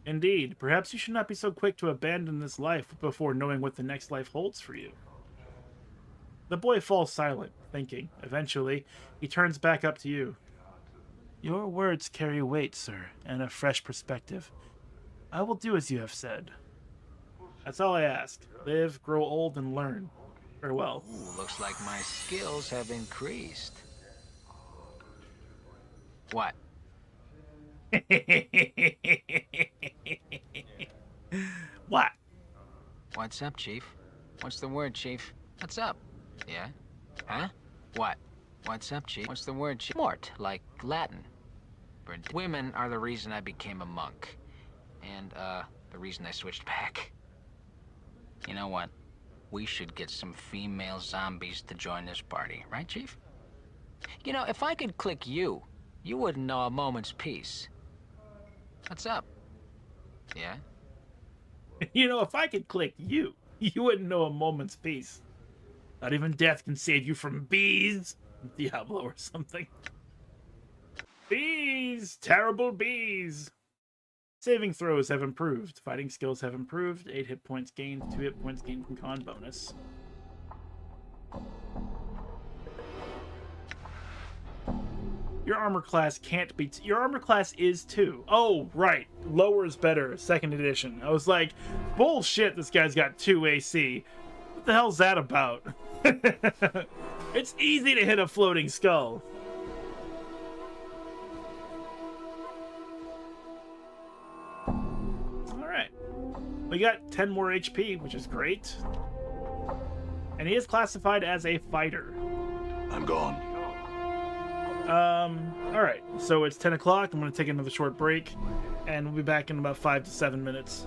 [SPEAKER 5] Indeed, perhaps you should not be so quick to abandon this life before knowing what the next life holds for you. The boy falls silent, thinking. Eventually, he turns back up to you. Your words carry weight, sir, and a fresh perspective. I will do as you have said. That's all I ask. Live, grow old, and learn. Farewell.
[SPEAKER 6] Ooh, looks like my skills have increased. What?
[SPEAKER 5] What?
[SPEAKER 6] What's up, Chief? What's the word, Chief? What's up? Yeah? Huh? What? What's up, Chief? What's the word, Chief? Mort, like Latin. Women are the reason I became a monk. And, the reason I switched back. You know what? We should get some female zombies to join this party. Right, Chief? You know, if I could click you, You wouldn't know a moment's peace. What's up? Yeah?
[SPEAKER 5] You know, if I could click you, you wouldn't know a moment's peace. Not even death can save you from bees. Diablo or something. Bees! Terrible bees! Saving throws have improved. Fighting skills have improved. 8 hit points gained. 2 hit points gained from con bonus. Your armor class can't be... Your armor class is 2. Oh, right. Lower is better. 2nd edition. I was like, bullshit, this guy's got 2 AC. What the hell's that about? It's easy to hit a floating skull. Alright. We got 10 more HP, which is great. And he is classified as a fighter.
[SPEAKER 8] I'm gone.
[SPEAKER 5] Alright. So it's 10 o'clock. I'm going to take another short break. And we'll be back in about 5 to 7 minutes.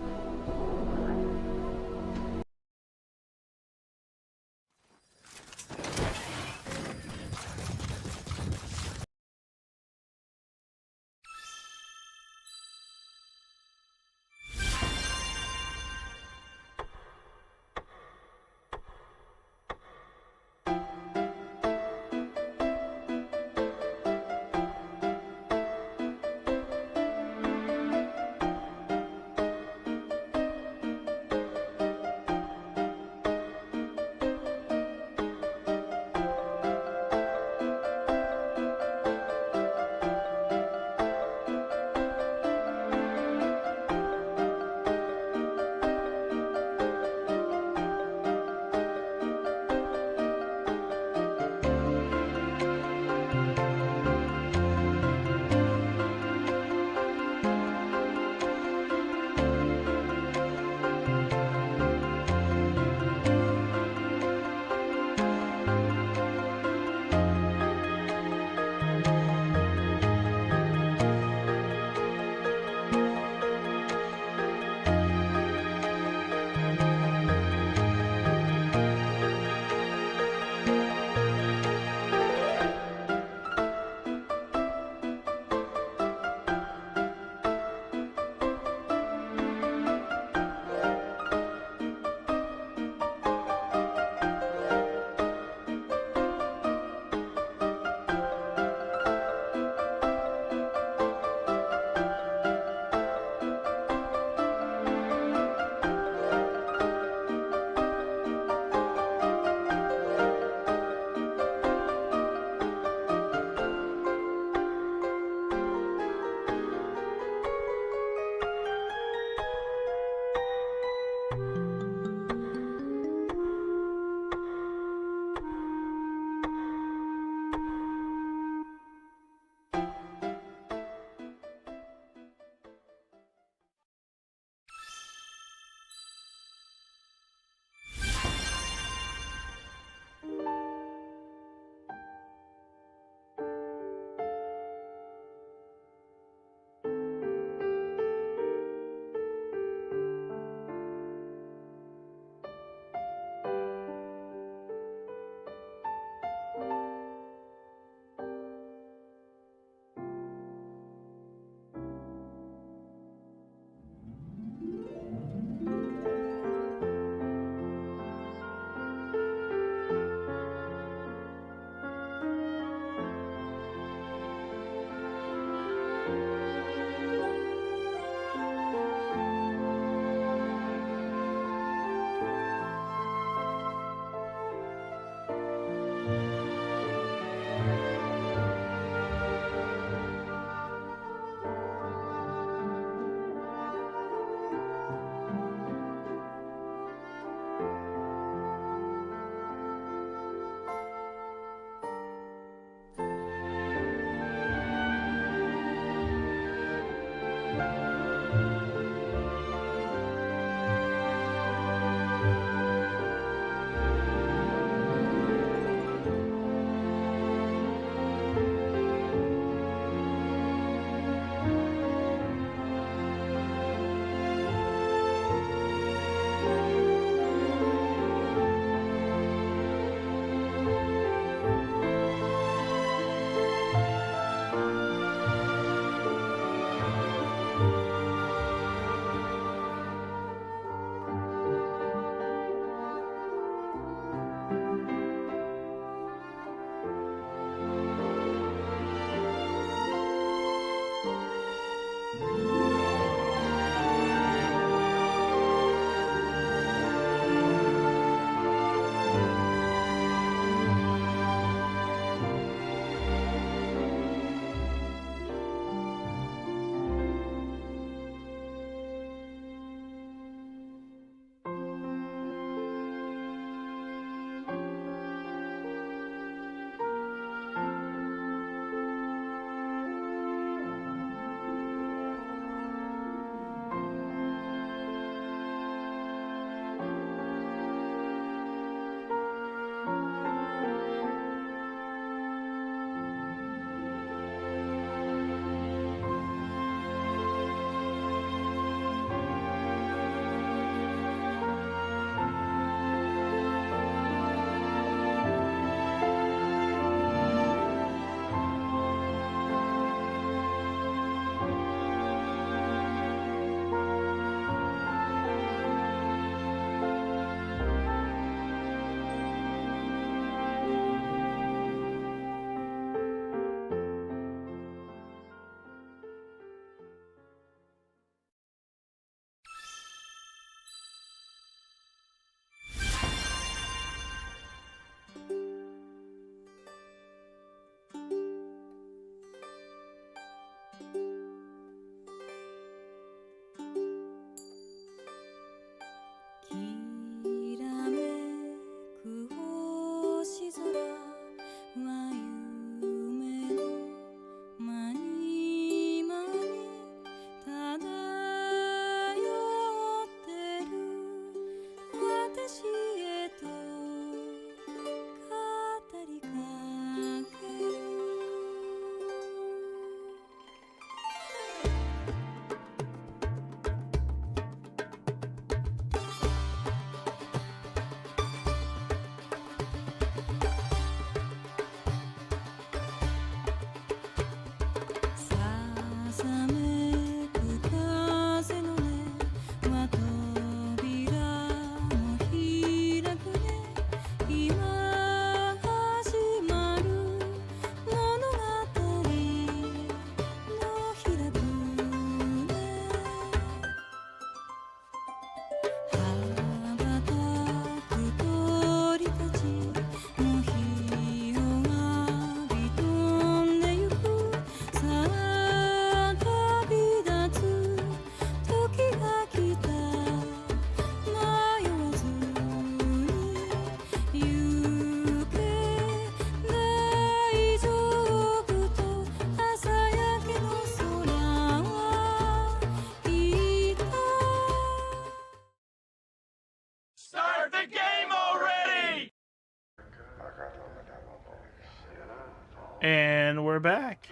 [SPEAKER 5] And we're back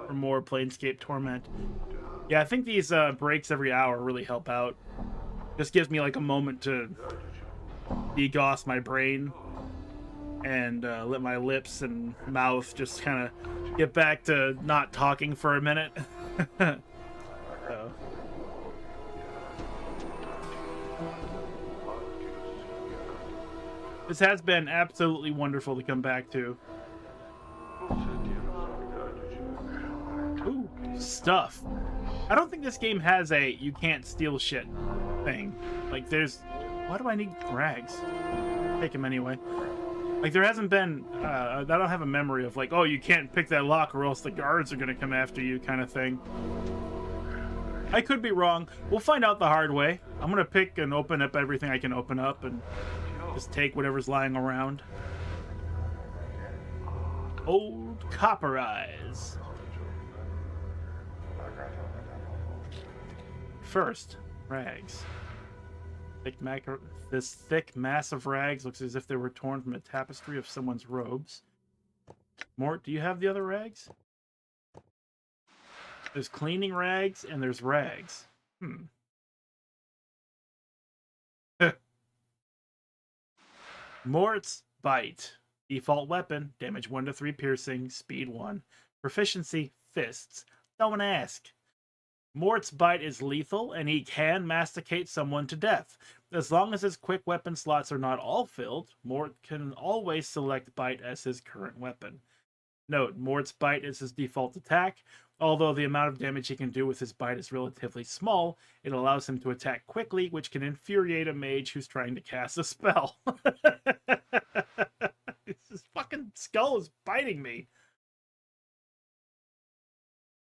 [SPEAKER 5] for more Planescape Torment. Yeah, I think these breaks every hour really help out. Just gives me like a moment to degauss my brain and let my lips and mouth just kind of get back to not talking for a minute. So. This has been absolutely wonderful to come back to. Ooh, stuff. I don't think this game has a you can't steal shit thing. Like there's... Why do I need rags? Take them anyway. Like there hasn't been... I don't have a memory of like, oh, you can't pick that lock or else the guards are going to come after you kind of thing. I could be wrong. We'll find out the hard way. I'm going to pick and open up everything I can open up and just take whatever's lying around. Old Copper Eyes. First, rags. This thick mass of rags looks as if they were torn from a tapestry of someone's robes. Mort, do you have the other rags? There's cleaning rags and there's rags. Mort's Bite. Default weapon, damage 1 to 3 piercing, speed 1. Proficiency, fists. Don't ask. Mort's Bite is lethal, and he can masticate someone to death. As long as his quick weapon slots are not all filled, Mort can always select Bite as his current weapon. Note, Mort's Bite is his default attack. Although the amount of damage he can do with his bite is relatively small, it allows him to attack quickly, which can infuriate a mage who's trying to cast a spell. This fucking skull is biting me.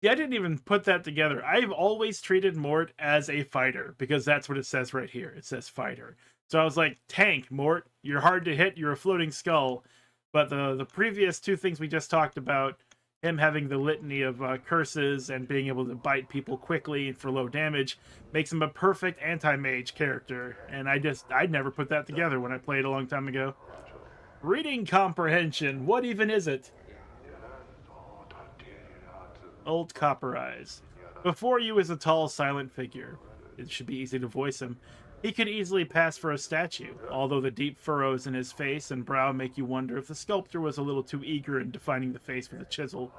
[SPEAKER 5] Yeah, I didn't even put that together. I've always treated Mort as a fighter, because that's what it says right here. It says fighter. So I was like, tank, Mort, you're hard to hit, you're a floating skull. But the previous two things we just talked about, him having the litany of curses and being able to bite people quickly for low damage, makes him a perfect anti-mage character. And I'd never put that together when I played a long time ago. Reading comprehension, what even is it? Old Copper Eyes. Before you is a tall, silent figure. It should be easy to voice him. He could easily pass for a statue, although the deep furrows in his face and brow make you wonder if the sculptor was a little too eager in defining the face with a chisel.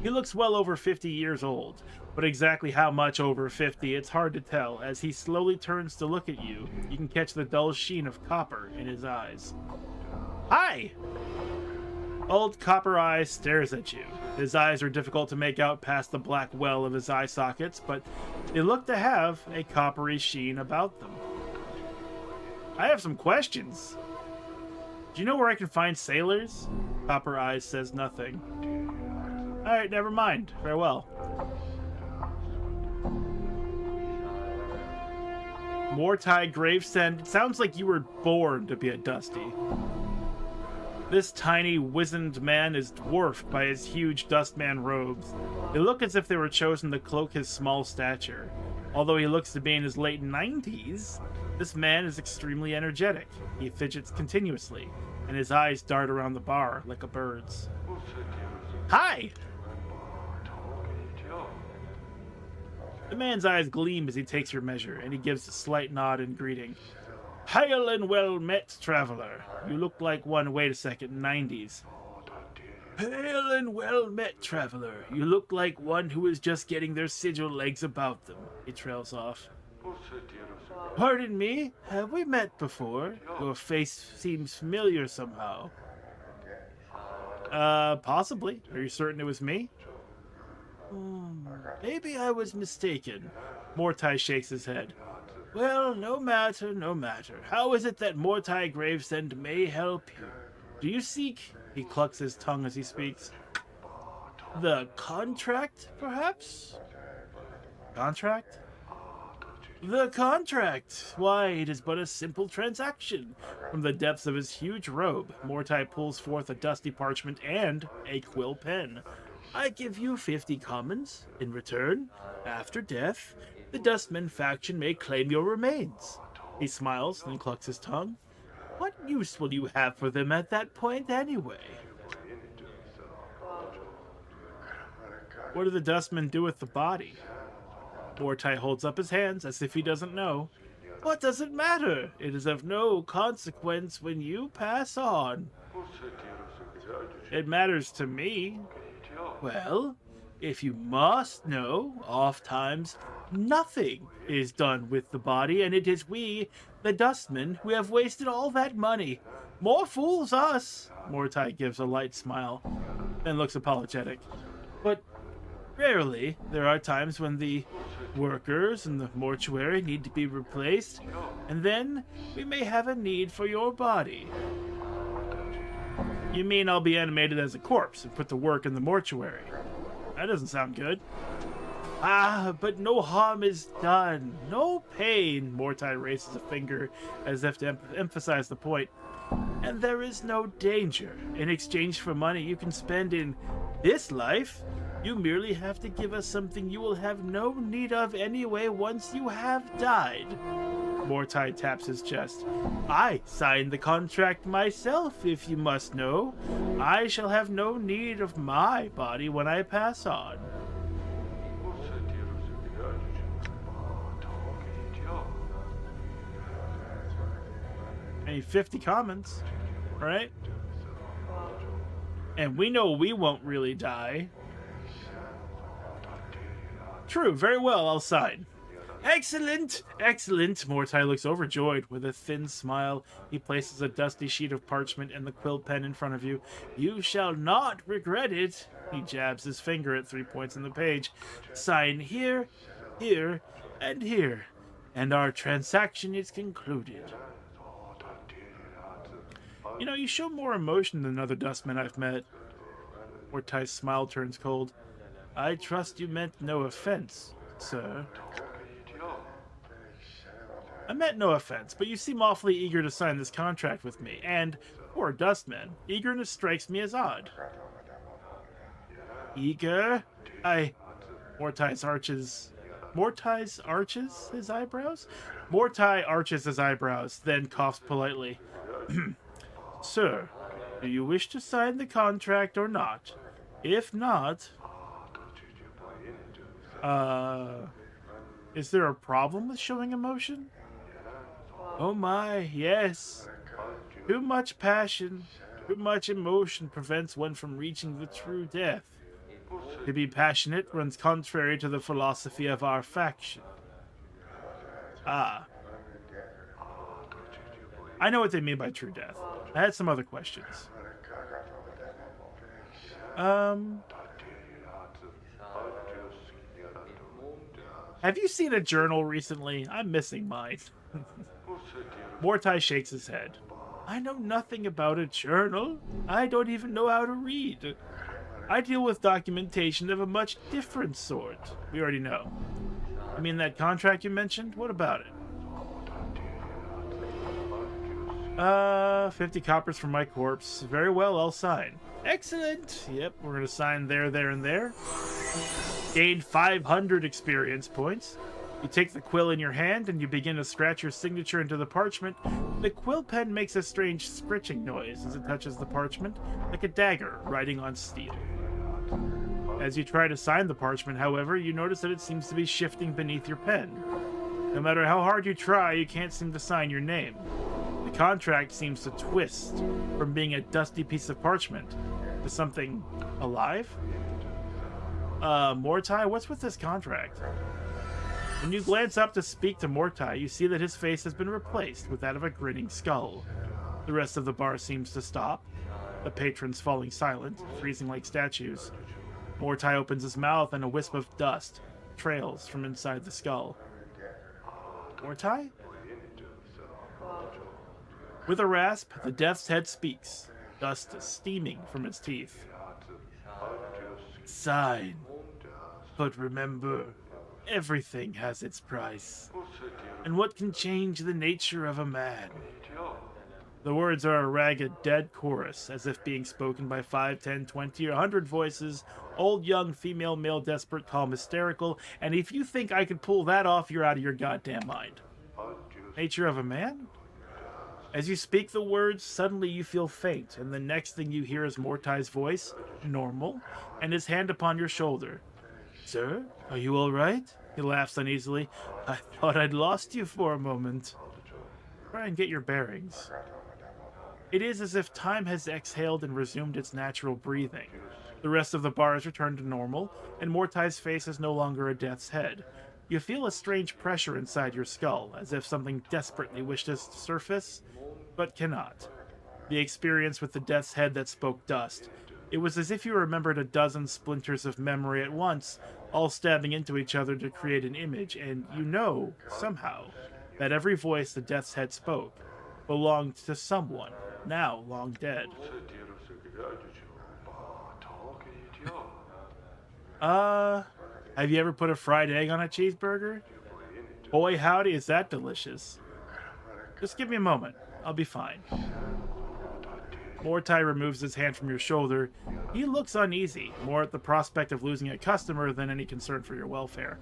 [SPEAKER 5] He looks well over 50 years old, but exactly how much over 50 it's hard to tell. As he slowly turns to look at you, you can catch the dull sheen of copper in his eyes. Hi! Old Copper Eyes stares at you. His eyes are difficult to make out past the black well of his eye sockets, but they look to have a coppery sheen about them. I have some questions. Do you know where I can find sailors? Copper Eyes says nothing. Alright, never mind. Farewell. Mortai Gravesend. It sounds like you were born to be a Dusty. This tiny, wizened man is dwarfed by his huge Dustman robes. They look as if they were chosen to cloak his small stature. Although he looks to be in his late 90s, this man is extremely energetic. He fidgets continuously, and his eyes dart around the bar like a bird's. Hi! The man's eyes gleam as he takes your measure, and he gives a slight nod in greeting. Hail and well met, traveler. You look like one, wait a second, 90s. Hail and well met, traveler. You look like one who is just getting their sigil legs about them. He trails off. Pardon me, have we met before? Your face seems familiar somehow. Possibly. Are you certain it was me? Maybe I was mistaken. Mortai shakes his head. Well, no matter, no matter. How is it that Mortai Gravesend may help you? Do you seek... He clucks his tongue as he speaks. The contract, perhaps? Contract? The contract! Why, it is but a simple transaction. From the depths of his huge robe, Mortai pulls forth a dusty parchment and a quill pen. I give you 50 commons. In return, after death, the Dustman faction may claim your remains. He smiles and clucks his tongue. What use will you have for them at that point anyway? What do the dustmen do with the body? Mordtai holds up his hands as if he doesn't know. What does it matter? It is of no consequence when you pass on. It matters to me. Well, if you must know, oftentimes nothing is done with the body, and it is we, the dustmen, who have wasted all that money. More fools us! Mordtai gives a light smile, then looks apologetic. But rarely, there are times when the workers in the mortuary need to be replaced, and then we may have a need for your body. You mean I'll be animated as a corpse and put to work in the mortuary? That doesn't sound good. Ah, but no harm is done. No pain. Mordtai raises a finger as if to emphasize the point. And there is no danger. In exchange for money you can spend in this life, you merely have to give us something you will have no need of anyway once you have died. Mordtai taps his chest. I signed the contract myself, if you must know. I shall have no need of my body when I pass on. I need 50 comments, right? And we know we won't really die. True, very well, I'll sign. Excellent! Excellent! Mordtai looks overjoyed. With a thin smile, he places a dusty sheet of parchment and the quill pen in front of you. You shall not regret it. He jabs his finger at 3 points in the page. Sign here, here, and here. And our transaction is concluded. You know, you show more emotion than other dustmen I've met. Mordtai's smile turns cold. I trust you meant no offense, sir. I meant no offense, but you seem awfully eager to sign this contract with me, and, for a dustman, eagerness strikes me as odd. Eager? Mordtai arches his eyebrows? Mordtai arches his eyebrows, then coughs politely. Sir, do you wish to sign the contract or not? If not... is there a problem with showing emotion? Oh my, yes. Too much passion, too much emotion prevents one from reaching the true death. To be passionate runs contrary to the philosophy of our faction. Ah. I know what they mean by true death. I had some other questions. Have you seen a journal recently? I'm missing mine. Mordtai shakes his head. I know nothing about a journal. I don't even know how to read. I deal with documentation of a much different sort. We already know. I mean, that contract you mentioned? What about it? 50 coppers for my corpse. Very well, I'll sign. Excellent. Yep, we're going to sign there, there, and there. Gain 500 experience points. You take the quill in your hand and you begin to scratch your signature into the parchment. The quill pen makes a strange scritching noise as it touches the parchment, like a dagger riding on steel. As you try to sign the parchment, however, you notice that it seems to be shifting beneath your pen. No matter how hard you try, you can't seem to sign your name. The contract seems to twist from being a dusty piece of parchment to something alive? Mordtai, what's with this contract? When you glance up to speak to Mordtai, you see that his face has been replaced with that of a grinning skull. The rest of the bar seems to stop, the patrons falling silent, freezing like statues. Mordtai opens his mouth and a wisp of dust trails from inside the skull. Mordtai? With a rasp, the death's head speaks, dust steaming from its teeth. Sign. But remember, everything has its price. And what can change the nature of a man? The words are a ragged, dead chorus, as if being spoken by 5, 10, 20, or 100 voices, old, young, female, male, desperate, calm, hysterical, and if you think I could pull that off, you're out of your goddamn mind. Nature of a man? As you speak the words, suddenly you feel faint, and the next thing you hear is Mordtai's voice, normal, and his hand upon your shoulder. Sir, are you all right? He laughs uneasily. I thought I'd lost you for a moment. Try and get your bearings. It is as if time has exhaled and resumed its natural breathing. The rest of the bar has returned to normal, and Mortai's face is no longer a death's head. You feel a strange pressure inside your skull, as if something desperately wishes to surface, but cannot. The experience with the death's head that spoke dust. It was as if you remembered a dozen splinters of memory at once, all stabbing into each other to create an image, and you know, somehow, that every voice the death's head spoke belonged to someone, now long dead. Have you ever put a fried egg on a cheeseburger? Boy, howdy, is that delicious. Just give me a moment. I'll be fine. Mortai removes his hand from your shoulder. He looks uneasy, more at the prospect of losing a customer than any concern for your welfare.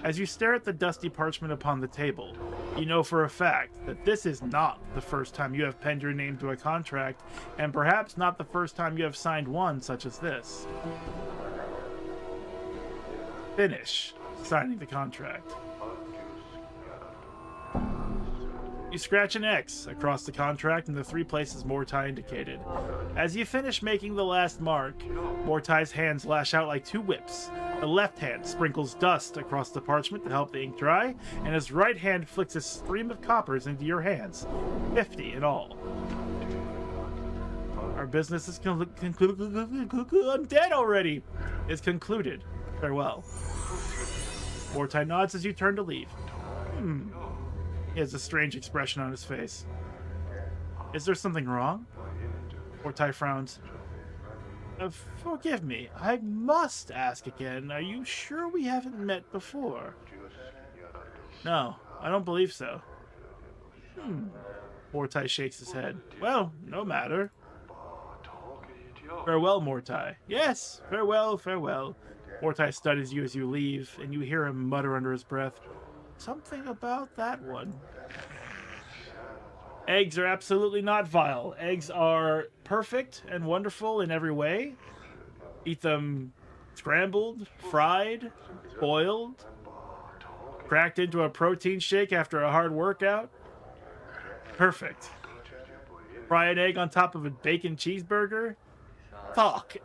[SPEAKER 5] As you stare at the dusty parchment upon the table, you know for a fact that this is not the first time you have penned your name to a contract, and perhaps not the first time you have signed one such as this. Finish signing the contract. You scratch an X across the contract in the 3 places Mortai indicated. As you finish making the last mark, Mortai's hands lash out like 2 whips. The left hand sprinkles dust across the parchment to help the ink dry, and his right hand flicks a stream of coppers into your hands, 50 in all. Our business is concluded. I'm dead already! Is concluded. Farewell. Mortai nods as you turn to leave. He has a strange expression on his face. Is there something wrong? Mortai frowns. Forgive me, I must ask again. Are you sure we haven't met before? No, I don't believe so. Mortai shakes his head. Well, no matter. Farewell, Mortai. Yes, farewell, farewell. Mortai studies you as you leave, and you hear him mutter under his breath. Something about that one. Eggs are absolutely not vile. Eggs are perfect and wonderful in every way. Eat them scrambled, fried, boiled, cracked into a protein shake after a hard workout. Perfect. Fry an egg on top of a bacon cheeseburger. Fuck.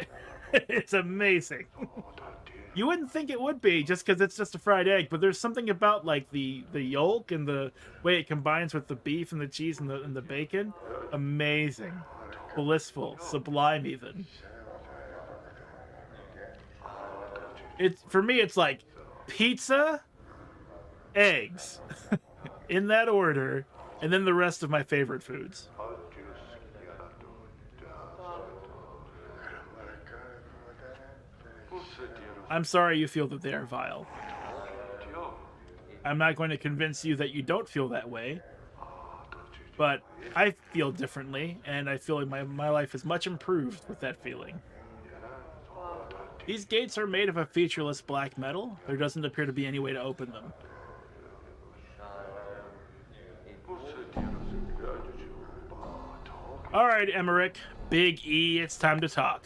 [SPEAKER 5] It's amazing. You wouldn't think it would be just because it's just a fried egg, but there's something about like the yolk and the way it combines with the beef and the cheese and the bacon. Amazing. Blissful. Sublime even. For me it's like pizza, eggs in that order, and then the rest of my favorite foods. I'm sorry you feel that they are vile. I'm not going to convince you that you don't feel that way, but I feel differently, and I feel like my life is much improved with that feeling. These gates are made of a featureless black metal. There doesn't appear to be any way to open them. Alright, Emmerich. Big E, it's time to talk.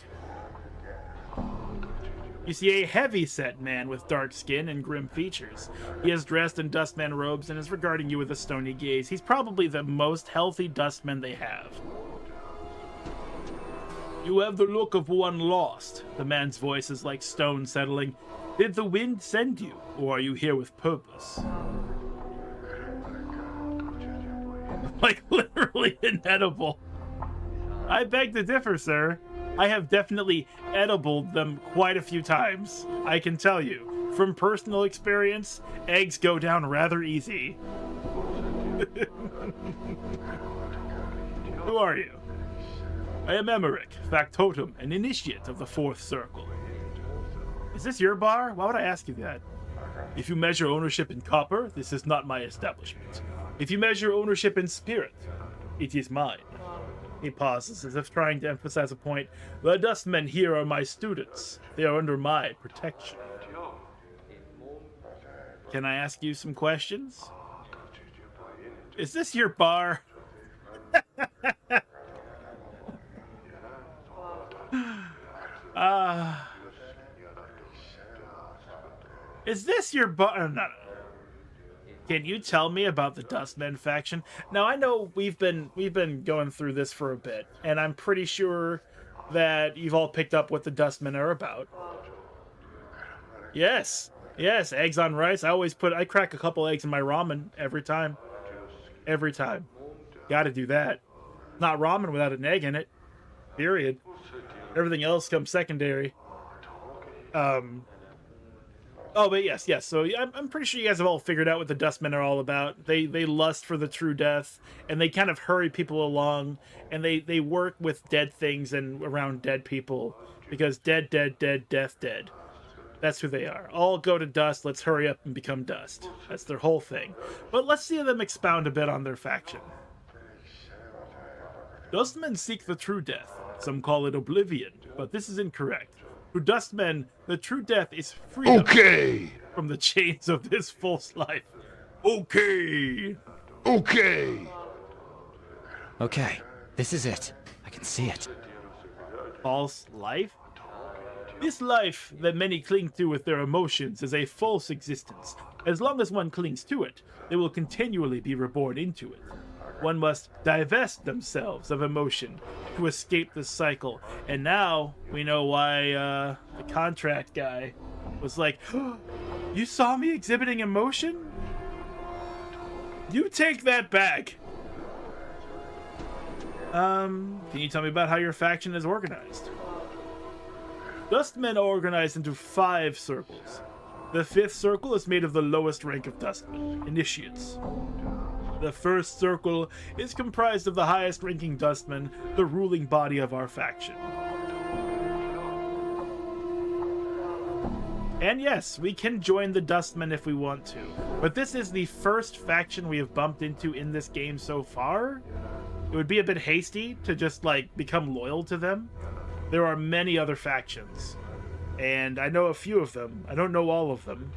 [SPEAKER 5] You see a heavy-set man with dark skin and grim features. He is dressed in dustman robes and is regarding you with a stony gaze. He's probably the most healthy dustman they have. You have the look of one lost. The man's voice is like stone settling. Did the wind send you, or are you here with purpose? Like literally inedible. I beg to differ, sir. I have definitely edibled them quite a few times. I can tell you. From personal experience, eggs go down rather easy. Who are you? I am Emmerich, factotum, an initiate of the 4th Circle. Is this your bar? Why would I ask you that? If you measure ownership in copper, this is not my establishment. If you measure ownership in spirit, it is mine. He pauses, as if trying to emphasize a point. The dustmen here are my students. They are under my protection. Can I ask you some questions? Is this your bar? Is this your no. Can you tell me about the Dustmen faction? Now I know we've been going through this for a bit, and I'm pretty sure that you've all picked up what the Dustmen are about. Yes, eggs on rice. I crack a couple eggs in my ramen every time. Every time. Got to do that. Not ramen without an egg in it. Period. Everything else comes secondary. Oh, but yes. So I'm pretty sure you guys have all figured out what the Dustmen are all about. They lust for the true death, and they kind of hurry people along, and they work with dead things and around dead people, because dead, death, dead. That's who they are. All go to dust, let's hurry up and become dust. That's their whole thing. But let's see them expound a bit on their faction. Dustmen seek the true death. Some call it oblivion, but this is incorrect. To Dustmen, the true death is freedom from the chains of this false life.
[SPEAKER 8] Okay,
[SPEAKER 3] this is it. I can see it.
[SPEAKER 5] False life? This life that many cling to with their emotions is a false existence. As long as one clings to it, they will continually be reborn into it. One must divest themselves of emotion to escape this cycle. And now we know why the contract guy was like, oh, you saw me exhibiting emotion? You take that back. Can you tell me about how your faction is organized? Dustmen are organized into 5 circles. The 5th circle is made of the lowest rank of Dustmen, Initiates. The 1st circle is comprised of the highest ranking Dustmen, the ruling body of our faction. And yes, we can join the Dustmen if we want to, but this is the first faction we have bumped into in this game so far. It would be a bit hasty to just, become loyal to them. There are many other factions, and I know a few of them. I don't know all of them.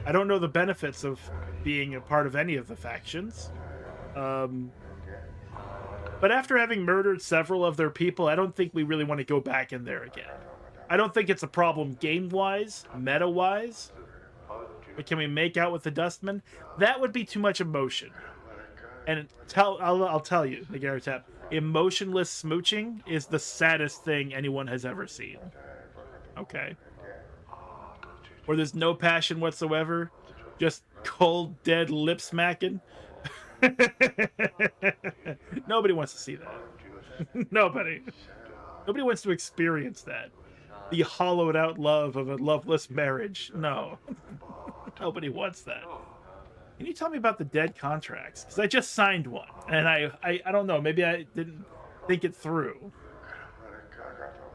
[SPEAKER 5] I don't know the benefits of being a part of any of the factions. But after having murdered several of their people, I don't think we really want to go back in there again. I don't think it's a problem game-wise, meta-wise. But can we make out with the Dustmen? That would be too much emotion. And I'll tell you, the Garatap, emotionless smooching is the saddest thing anyone has ever seen. Okay. Where there's no passion whatsoever, just cold, dead lip smacking. Nobody wants to see that. Nobody wants to experience that. The hollowed out love of a loveless marriage. No. Nobody wants that. Can you tell me about the dead contracts? Because I just signed one, and I don't know, maybe I didn't think it through.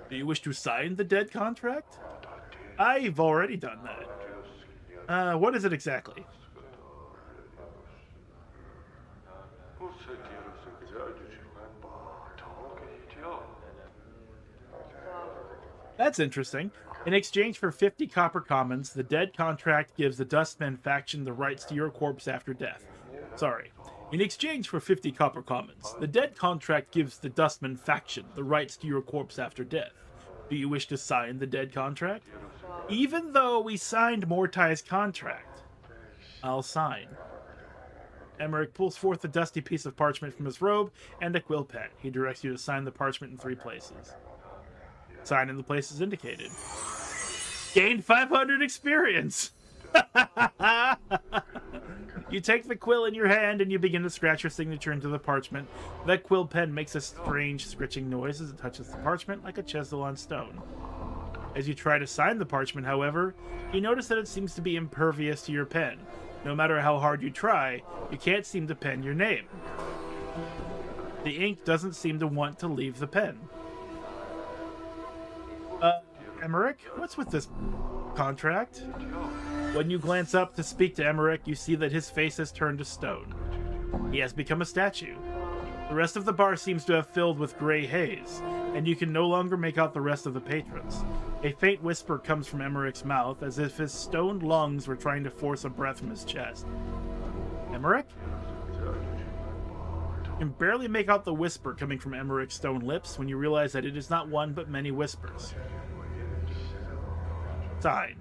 [SPEAKER 5] Do you wish to sign the dead contract? I've already done that. What is it exactly? That's interesting. In exchange for 50 copper commons, the dead contract gives the Dustmen faction the rights to your corpse after death. Sorry. In exchange for 50 copper commons, the dead contract gives the Dustmen faction the rights to your corpse after death. Do you wish to sign the dead contract? Even though we signed Mortai's contract, I'll sign. Emmerich pulls forth a dusty piece of parchment from his robe and a quill pen. He directs you to sign the parchment in 3 places. Sign in the places indicated. Gain 500 experience! You take the quill in your hand and you begin to scratch your signature into the parchment. That quill pen makes a strange scritching noise as it touches the parchment like a chisel on stone. As you try to sign the parchment, however, you notice that it seems to be impervious to your pen. No matter how hard you try, you can't seem to pen your name. The ink doesn't seem to want to leave the pen. Emmerich, what's with this contract? When you glance up to speak to Emmerich, you see that his face has turned to stone. He has become a statue. The rest of the bar seems to have filled with gray haze, and you can no longer make out the rest of the patrons. A faint whisper comes from Emmerich's mouth, as if his stoned lungs were trying to force a breath from his chest. Emmerich? You can barely make out the whisper coming from Emmerich's stone lips when you realize that it is not one but many whispers. Sign.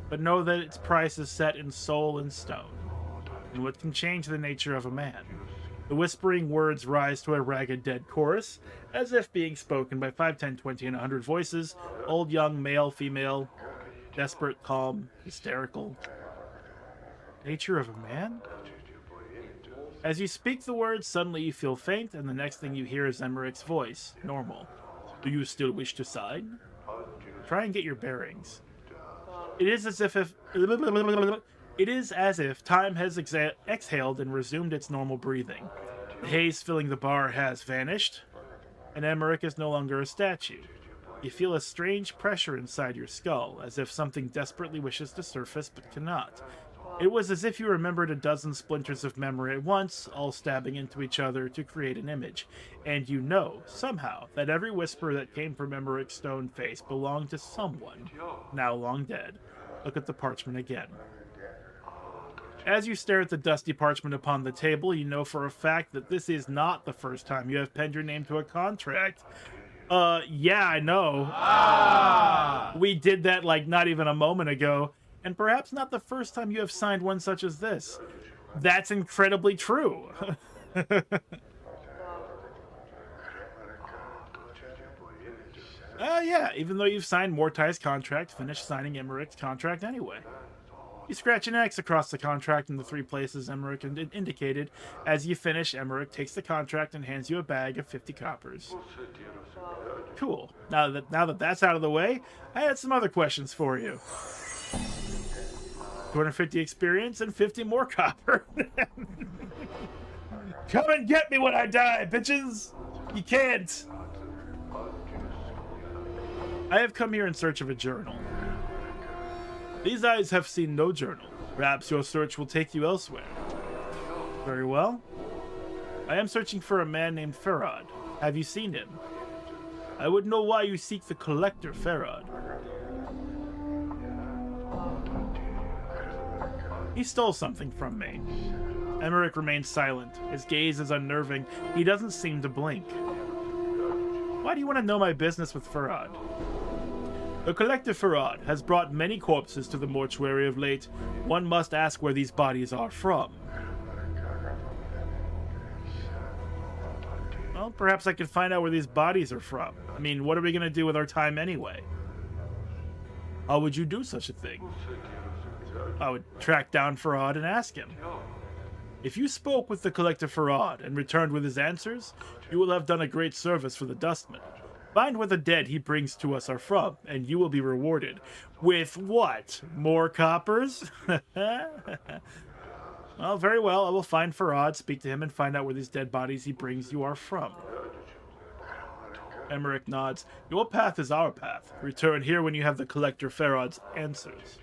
[SPEAKER 5] but know that its price is set in soul and stone, and what can change the nature of a man. The whispering words rise to a ragged dead chorus, as if being spoken by 5, 10, 20, and 100 voices, old, young, male, female, desperate, calm, hysterical. Nature of a man? As you speak the words, suddenly you feel faint, and the next thing you hear is Emmerich's voice, normal. Do you still wish to sign? Try and get your bearings. It is as if time has exhaled and resumed its normal breathing. The haze filling the bar has vanished, and Emmerich is no longer a statue. You feel a strange pressure inside your skull, as if something desperately wishes to surface but cannot. It was as if you remembered a dozen splinters of memory at once, all stabbing into each other to create an image. And you know, somehow, that every whisper that came from Emmerich's stone face belonged to someone, now long dead. Look at the parchment again. As you stare at the dusty parchment upon the table, you know for a fact that this is not the first time you have penned your name to a contract. Yeah, I know. We did that like not even a moment ago. And perhaps not the first time you have signed one such as this. That's incredibly true. Yeah, even though you've signed Mortai's contract, finish signing Emmerich's contract anyway. You scratch an X across the contract in the 3 places Emmerich indicated. As you finish, Emmerich takes the contract and hands you a bag of 50 coppers. Cool. Now that that's out of the way, I had some other questions for you. 250 experience and 50 more copper. Come and get me when I die, bitches! You can't! I have come here in search of a journal. These eyes have seen no journal. Perhaps your search will take you elsewhere. Very well. I am searching for a man named Farad. Have you seen him? I would know why you seek the collector, Farad. He stole something from me. Emmerich remains silent. His gaze is unnerving. He doesn't seem to blink. Why do you want to know my business with Farad? The collector Farad has brought many corpses to the mortuary of late. One must ask where these bodies are from. Well, perhaps I can find out where these bodies are from. I mean, what are we going to do with our time anyway? How would you do such a thing? I would track down Farad and ask him. If you spoke with the collector Farad and returned with his answers, you will have done a great service for the Dustman. Find where the dead he brings to us are from, and you will be rewarded. With what? More coppers? Well, very well. I will find Farad, speak to him, and find out where these dead bodies he brings you are from. Emmerich nods. Your path is our path. Return here when you have the collector Farad's answers.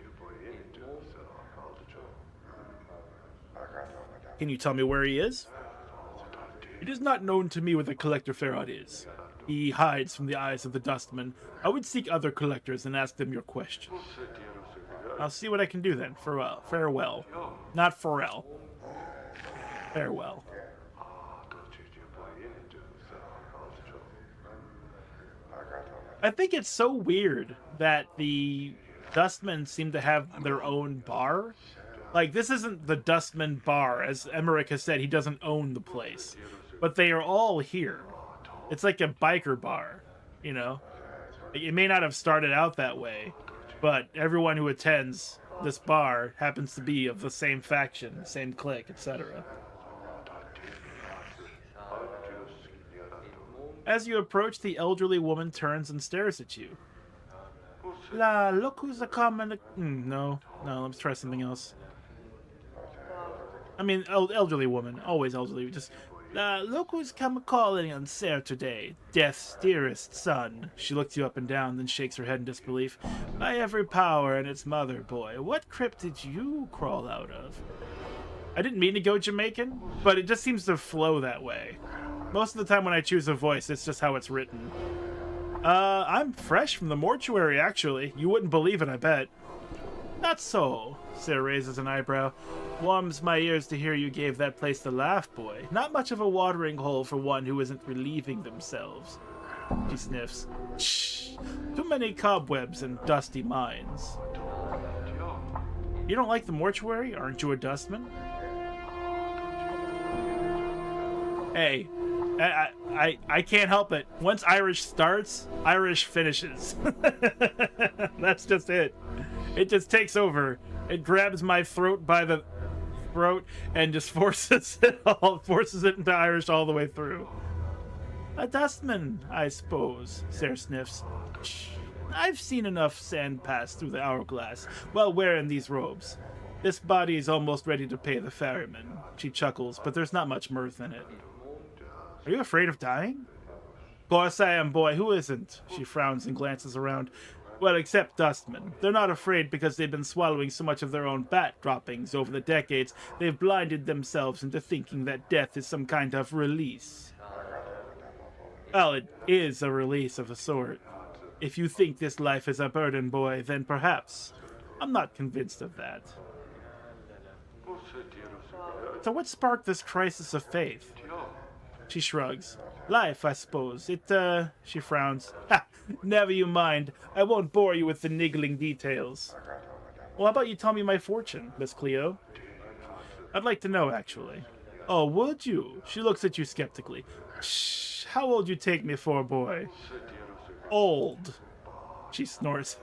[SPEAKER 5] Can you tell me where he is? It is not known to me where the collector Farad is. He hides from the eyes of the Dustman. I would seek other collectors and ask them your questions. I'll see what I can do then. Farewell. Farewell. Not Pharrell. Farewell. I think it's so weird that the Dustmen seem to have their own bar. Like, this isn't the Dustman bar. As Emmerich has said, he doesn't own the place. But they are all here. It's like a biker bar, you know? It may not have started out that way, but everyone who attends this bar happens to be of the same faction, same clique, etc. As you approach, the elderly woman turns and stares at you. La, look who's a common... No, let's try something else. I mean, elderly woman, always elderly, just... look who's come calling on Saturday, Death's dearest son. She looks you up and down, then shakes her head in disbelief. By every power and its mother, boy, what crypt did you crawl out of? I didn't mean to go Jamaican, but it just seems to flow that way. Most of the time when I choose a voice, it's just how it's written. I'm fresh from the mortuary, actually. You wouldn't believe it, I bet. Not so. Sarah raises an eyebrow. Warms my ears to hear you gave that place the laugh, boy. Not much of a watering hole for one who isn't relieving themselves. She sniffs. Shh. Too many cobwebs and dusty minds. You don't like the mortuary? Aren't you a dustman? Hey, I can't help it. Once Irish starts, Irish finishes. That's just it. It just takes over. It grabs my throat by the throat and just forces it into Irish all the way through. A dustman, I suppose, Sarah sniffs. Shh. I've seen enough sand pass through the hourglass while wearing these robes. This body is almost ready to pay the ferryman. She chuckles, but there's not much mirth in it. Are you afraid of dying? Of course I am, boy. Who isn't? She frowns and glances around. Well, except dustmen. They're not afraid because they've been swallowing so much of their own bat droppings over the decades. They've blinded themselves into thinking that death is some kind of release. Well, it is a release of a sort. If you think this life is a burden, boy, then perhaps. I'm not convinced of that. So what sparked this crisis of faith? She shrugs. Life, I suppose. She frowns. Ha! Never you mind. I won't bore you with the niggling details. Well, how about you tell me my fortune, Miss Cleo? I'd like to know, actually. Oh, would you? She looks at you skeptically. Shh! How old you take me for, boy? Old. She snorts.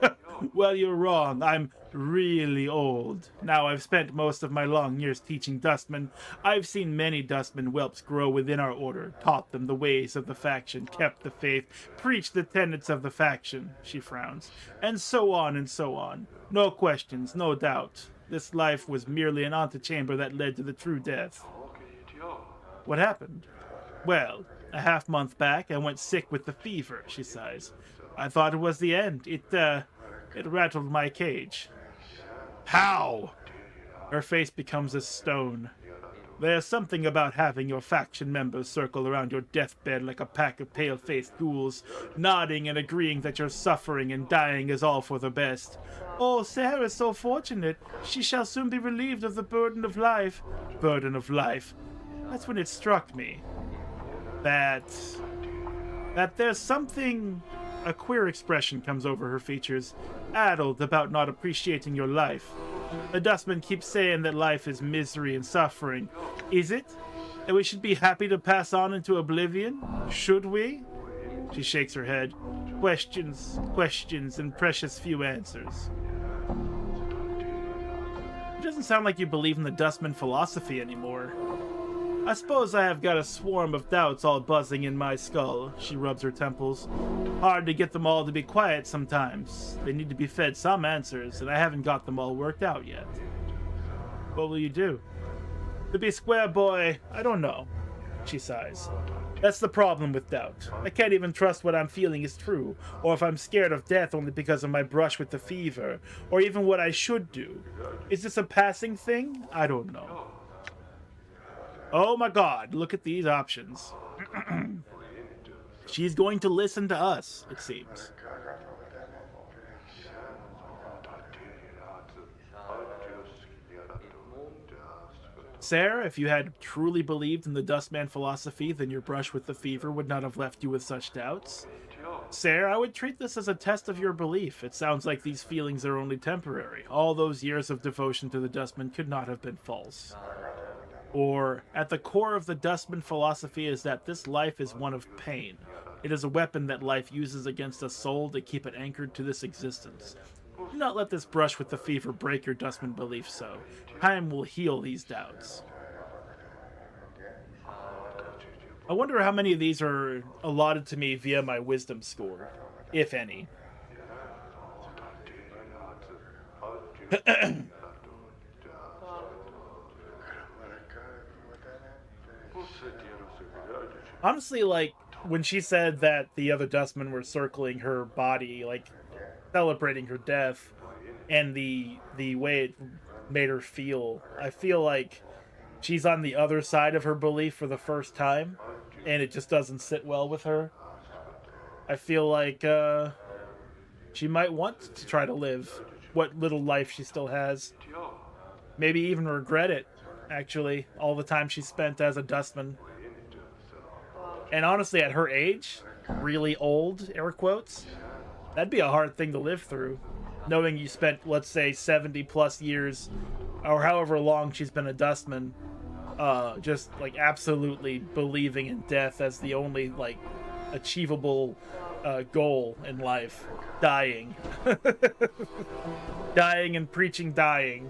[SPEAKER 5] Well, you're wrong. I'm really old. Now, I've spent most of my long years teaching dustmen. I've seen many dustmen whelps grow within our order, taught them the ways of the faction, kept the faith, preached the tenets of the faction, she frowns, and so on and so on. No questions, no doubt. This life was merely an antechamber that led to the true death. What happened? Well, a half-month back, I went sick with the fever, she sighs. I thought it was the end. It rattled my cage. How? Her face becomes a stone. There's something about having your faction members circle around your deathbed like a pack of pale-faced ghouls, nodding and agreeing that your suffering and dying is all for the best. Oh, Sarah is so fortunate. She shall soon be relieved of the burden of life. Burden of life. That's when it struck me. That there's something... A queer expression comes over her features, addled about not appreciating your life. The dustman keeps saying that life is misery and suffering. Is it? That we should be happy to pass on into oblivion? Should we? She shakes her head. Questions, questions, and precious few answers. It doesn't sound like you believe in the dustman philosophy anymore. I suppose I have got a swarm of doubts all buzzing in my skull, she rubs her temples. Hard to get them all to be quiet sometimes. They need to be fed some answers, and I haven't got them all worked out yet. What will you do? To be square, boy, I don't know, she sighs. That's the problem with doubt. I can't even trust what I'm feeling is true, or if I'm scared of death only because of my brush with the fever, or even what I should do. Is this a passing thing? I don't know. Oh my god, look at these options. She's going to listen to us, it seems. Sarah, if you had truly believed in the Dustman philosophy, then your brush with the fever would not have left you with such doubts. Sarah, I would treat this as a test of your belief. It sounds like these feelings are only temporary. All those years of devotion to the Dustman could not have been false. Or, at the core of the Dustman philosophy is that this life is one of pain. It is a weapon that life uses against a soul to keep it anchored to this existence. Do not let this brush with the fever break your Dustman belief so. Time will heal these doubts. I wonder how many of these are allotted to me via my wisdom score, if any. Honestly, like, when she said that the other dustmen were circling her body, like, celebrating her death, and the way it made her feel, I feel like she's on the other side of her belief for the first time, and it just doesn't sit well with her. I feel like, she might want to try to live what little life she still has. Maybe even regret it, actually, all the time she spent as a dustman. And honestly, at her age, really old, air quotes, that'd be a hard thing to live through. knowing you spent, let's say, 70 plus years, or however long she's been a dustman, just like absolutely believing in death as the only like achievable goal in life. Dying. Dying and preaching dying.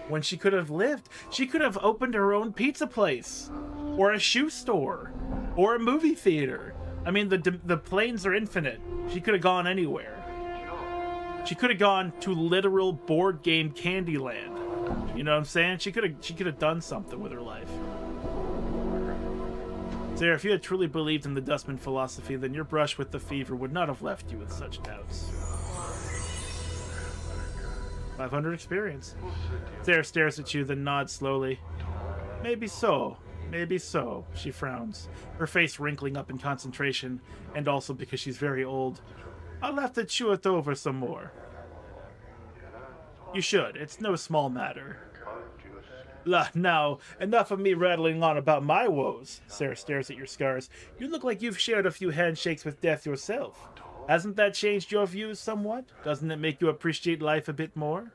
[SPEAKER 5] When she could have lived. She could have opened her own pizza place, or a shoe store, or a movie theater. I mean, the planes are infinite. She could have gone anywhere. She could have gone to literal board game Candyland. You know what I'm saying? She could have done something with her life. Sarah, if you had truly believed in the Dustman philosophy, then your brush with the fever would not have left you with such doubts. 500 experience. Sarah stares at you, then nods slowly. Maybe so. Maybe so. She frowns, her face wrinkling up in concentration, and also because she's very old. I'll have to chew it over some more. You should. It's no small matter. Now, enough of me rattling on about my woes. Sarah stares at your scars. You look like you've shared a few handshakes with death yourself. Hasn't that changed your views somewhat? Doesn't it make you appreciate life a bit more?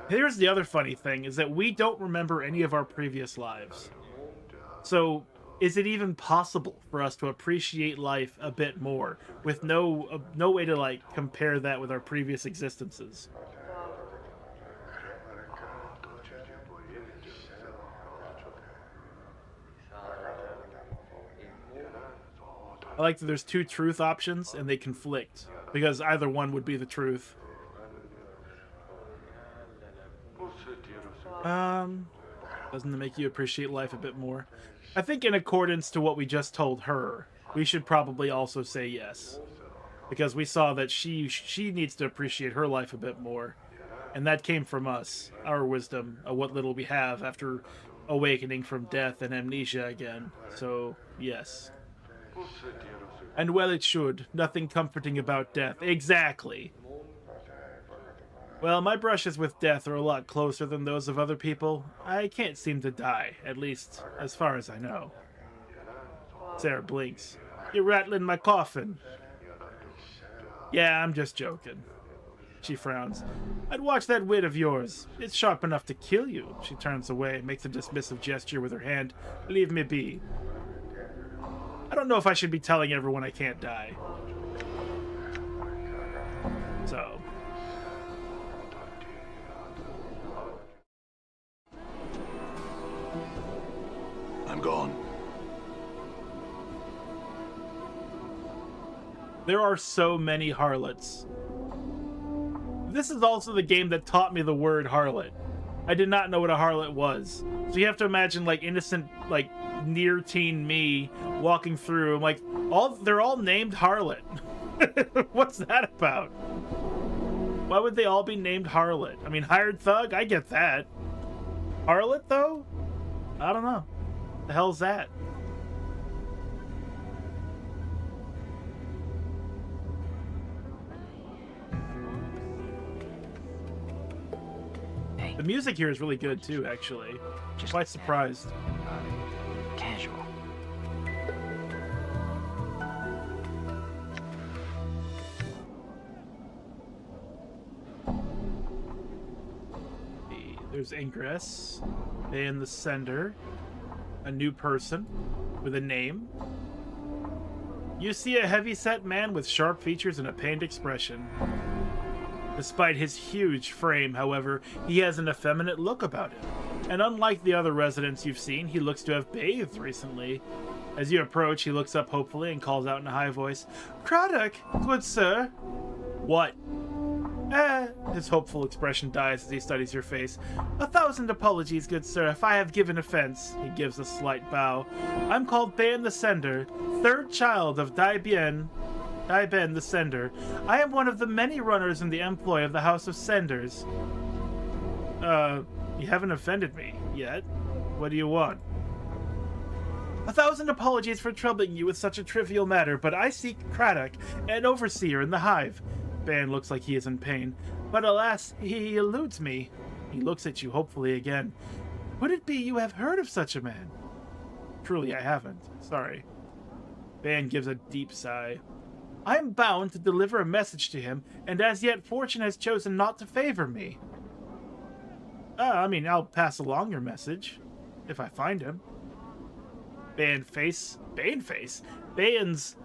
[SPEAKER 5] Here's the other funny thing, is that we don't remember any of our previous lives. So, is it even possible for us to appreciate life a bit more, with no way to, like, compare that with our previous existences? I like that there's two truth options, and they conflict, because either one would be the truth. Doesn't it make you appreciate life a bit more? I think in accordance to what we just told her, we should probably also say yes. Because we saw that she needs to appreciate her life a bit more. And that came from us, our wisdom of what little we have after awakening from death and amnesia again. So, yes. And well it should. Nothing comforting about death. Exactly. Well, my brushes with death are a lot closer than those of other people. I can't seem to die, at least as far as I know. Sarah blinks. You're rattling my coffin. Yeah, I'm just joking. She frowns. I'd watch that wit of yours. It's sharp enough to kill you. She turns away, makes a dismissive gesture with her hand. Leave me be. I don't know if I should be telling everyone I can't die. So...
[SPEAKER 8] I'm gone.
[SPEAKER 5] There are so many harlots. This is also the game that taught me the word harlot. I did not know what a harlot was. So you have to imagine, like, innocent, like, near-teen me walking through. I'm like, they're all named harlot. What's that about? Why would they all be named harlot? I mean, hired thug? I get that. Harlot, though? I don't know. The hell's that?
[SPEAKER 6] Hey.
[SPEAKER 5] The music here is really good too, actually.
[SPEAKER 6] Just
[SPEAKER 5] Quite surprised.
[SPEAKER 6] Casual.
[SPEAKER 5] There's Ingress, and the Sender, a new person with a name. You see a heavy-set man with sharp features and a pained expression. Despite his huge frame, however, he has an effeminate look about him. And unlike the other residents you've seen, he looks to have bathed recently. As you approach, he looks up hopefully and calls out in a high voice, Craddock, good sir. What? His hopeful expression dies as he studies your face. 1,000 apologies, good sir, if I have given offense. He gives a slight bow. I'm called Bain the Sender, third child of Daiben the Sender. I am one of the many runners in the employ of the House of Senders. You haven't offended me yet. What do you want? 1,000 apologies for troubling you with such a trivial matter, but I seek Craddock, an overseer in the hive. Ban looks like he is in pain, but alas, he eludes me. He looks at you hopefully again. Would it be you have heard of such a man? Truly, I haven't. Sorry. Ban gives a deep sigh. I am bound to deliver a message to him, and as yet fortune has chosen not to favor me. I mean, I'll pass along your message, if I find him. Ban's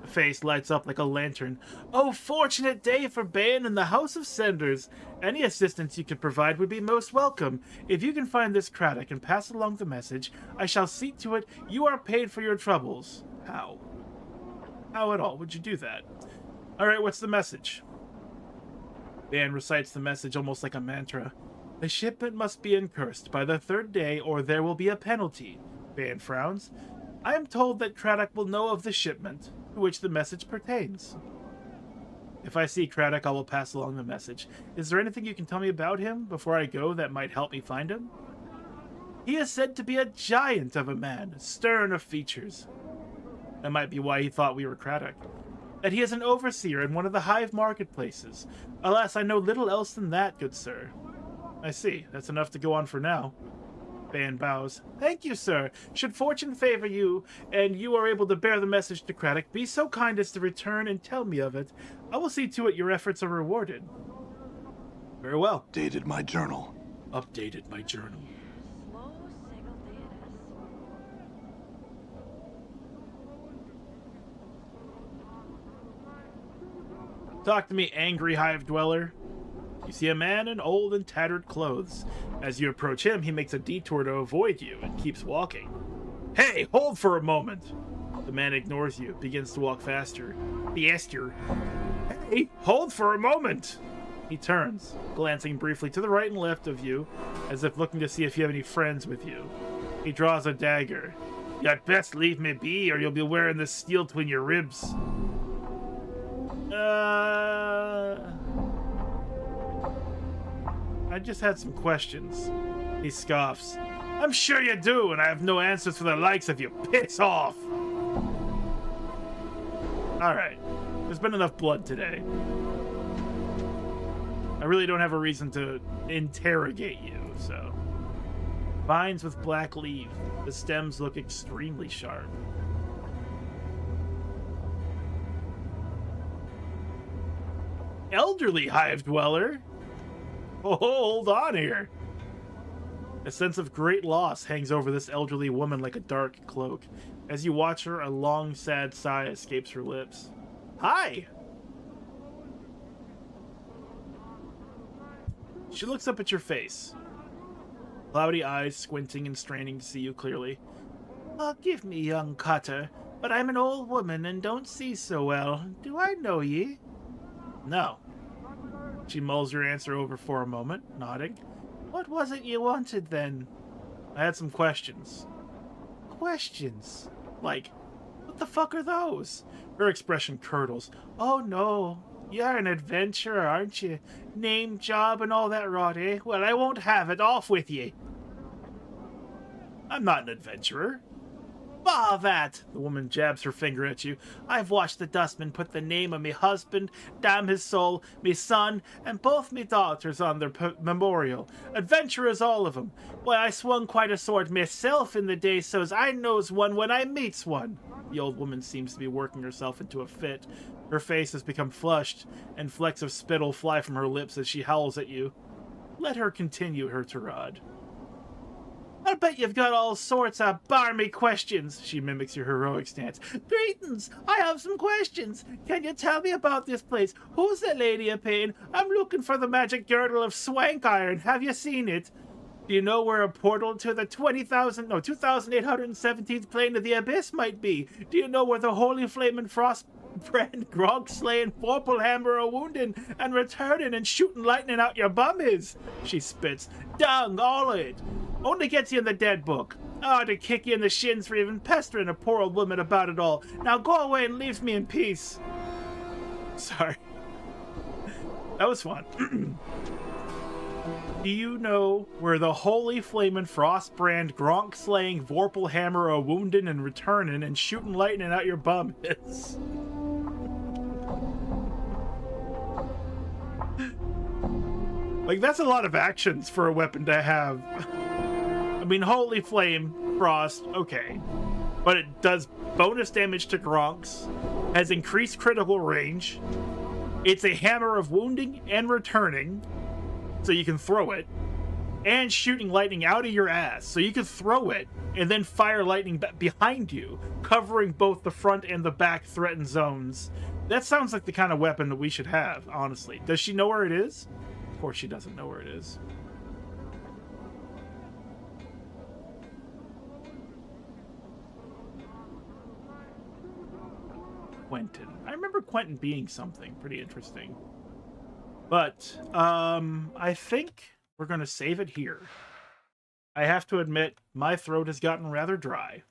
[SPEAKER 5] face lights up like a lantern. Oh, fortunate day for Ban and the House of Senders. Any assistance you can provide would be most welcome. If you can find this Craddock and pass along the message, I shall see to it you are paid for your troubles. How? How at all would you do that? Alright, what's the message? Ban recites the message almost like a mantra. The shipment must be uncursed by the 3rd day or there will be a penalty. Ban frowns. I am told that Craddock will know of the shipment, to which the message pertains. If I see Craddock, I will pass along the message. Is there anything you can tell me about him before I go that might help me find him? He is said to be a giant of a man, stern of features. That might be why he thought we were Craddock. That he is an overseer in one of the hive marketplaces. Alas, I know little else than that, good sir. I see. That's enough to go on for now. Ban bows. Thank you, sir. Should fortune favor you, and you are able to bear the message to Craddock, be so kind as to return and tell me of it. I will see to it your efforts are rewarded. Very well.
[SPEAKER 8] Updated my journal.
[SPEAKER 5] Updated my journal.
[SPEAKER 7] Slow sigil deus.
[SPEAKER 5] Talk to me, angry hive dweller. You see a man in old and tattered clothes. As you approach him, he makes a detour to avoid you and keeps walking. Hey, hold for a moment! The man ignores you, begins to walk faster. Faster. Hey, hold for a moment! He turns, glancing briefly to the right and left of you, as if looking to see if you have any friends with you. He draws a dagger. You'd best leave me be, or you'll be wearing this steel between your ribs. I just had some questions. He scoffs. I'm sure you do, and I have no answers for the likes of you. Piss off! Alright. There's been enough blood today. I really don't have a reason to interrogate you, so. Vines with black leaf. The stems look extremely sharp. Elderly hive dweller. Oh, hold on here. A sense of great loss hangs over this elderly woman like a dark cloak. As you watch her, a long, sad sigh escapes her lips. Hi! She looks up at your face. Cloudy eyes squinting and straining to see you clearly. Forgive me, young cutter, but I'm an old woman and don't see so well. Do I know ye? No. She mulls your answer over for a moment, nodding. What was it you wanted, then? I had some questions. Questions? Like, what the fuck are those? Her expression curdles. Oh, no. You're an adventurer, aren't you? Name, job, and all that rot, eh? Well, I won't have it. Off with ye. I'm not an adventurer. Bah, that! The woman jabs her finger at you. I've watched the dustman put the name of me husband, damn his soul, me son, and both me daughters on their memorial. Adventurers, all of 'em. Why, I swung quite a sword myself in the day, so's I knows one when I meets one. The old woman seems to be working herself into a fit. Her face has become flushed, and flecks of spittle fly from her lips as she howls at you. Let her continue her tirade. I bet you've got all sorts of barmy questions. She mimics your heroic stance. Greetings, I have some questions. Can you tell me about this place? Who's the lady of pain? I'm looking for the magic girdle of swank iron. Have you seen it? Do you know where a portal to the 2817th plane of the abyss might be? Do you know where the holy flame and frost brand grog slaying vorpal hammer a wounding and returning and shooting lightning out your bum is? She spits. Dung, all of it. Only gets you in the dead book. Oh, to kick you in the shins for even pestering a poor old woman about it all. Now go away and leave me in peace. Sorry. That was fun. Do you know where the holy flamin' frost brand gronk slaying vorpal hammer a wounding and returning and shooting lightning out your bum is? Like, that's a lot of actions for a weapon to have. I mean, holy flame, frost, okay. but it does bonus damage to Gronks, has increased critical range. It's a hammer of wounding and returning, so you can throw it, and shooting lightning out of your ass, so you can throw it and then fire lightning behind you, covering both the front and the back threatened zones. That sounds like the kind of weapon that we should have, honestly. Does she know where it is? Of course she doesn't know where it is. Quentin. I remember Quentin being something pretty interesting. But, I think we're going to save it here. I have to admit, my throat has gotten rather dry.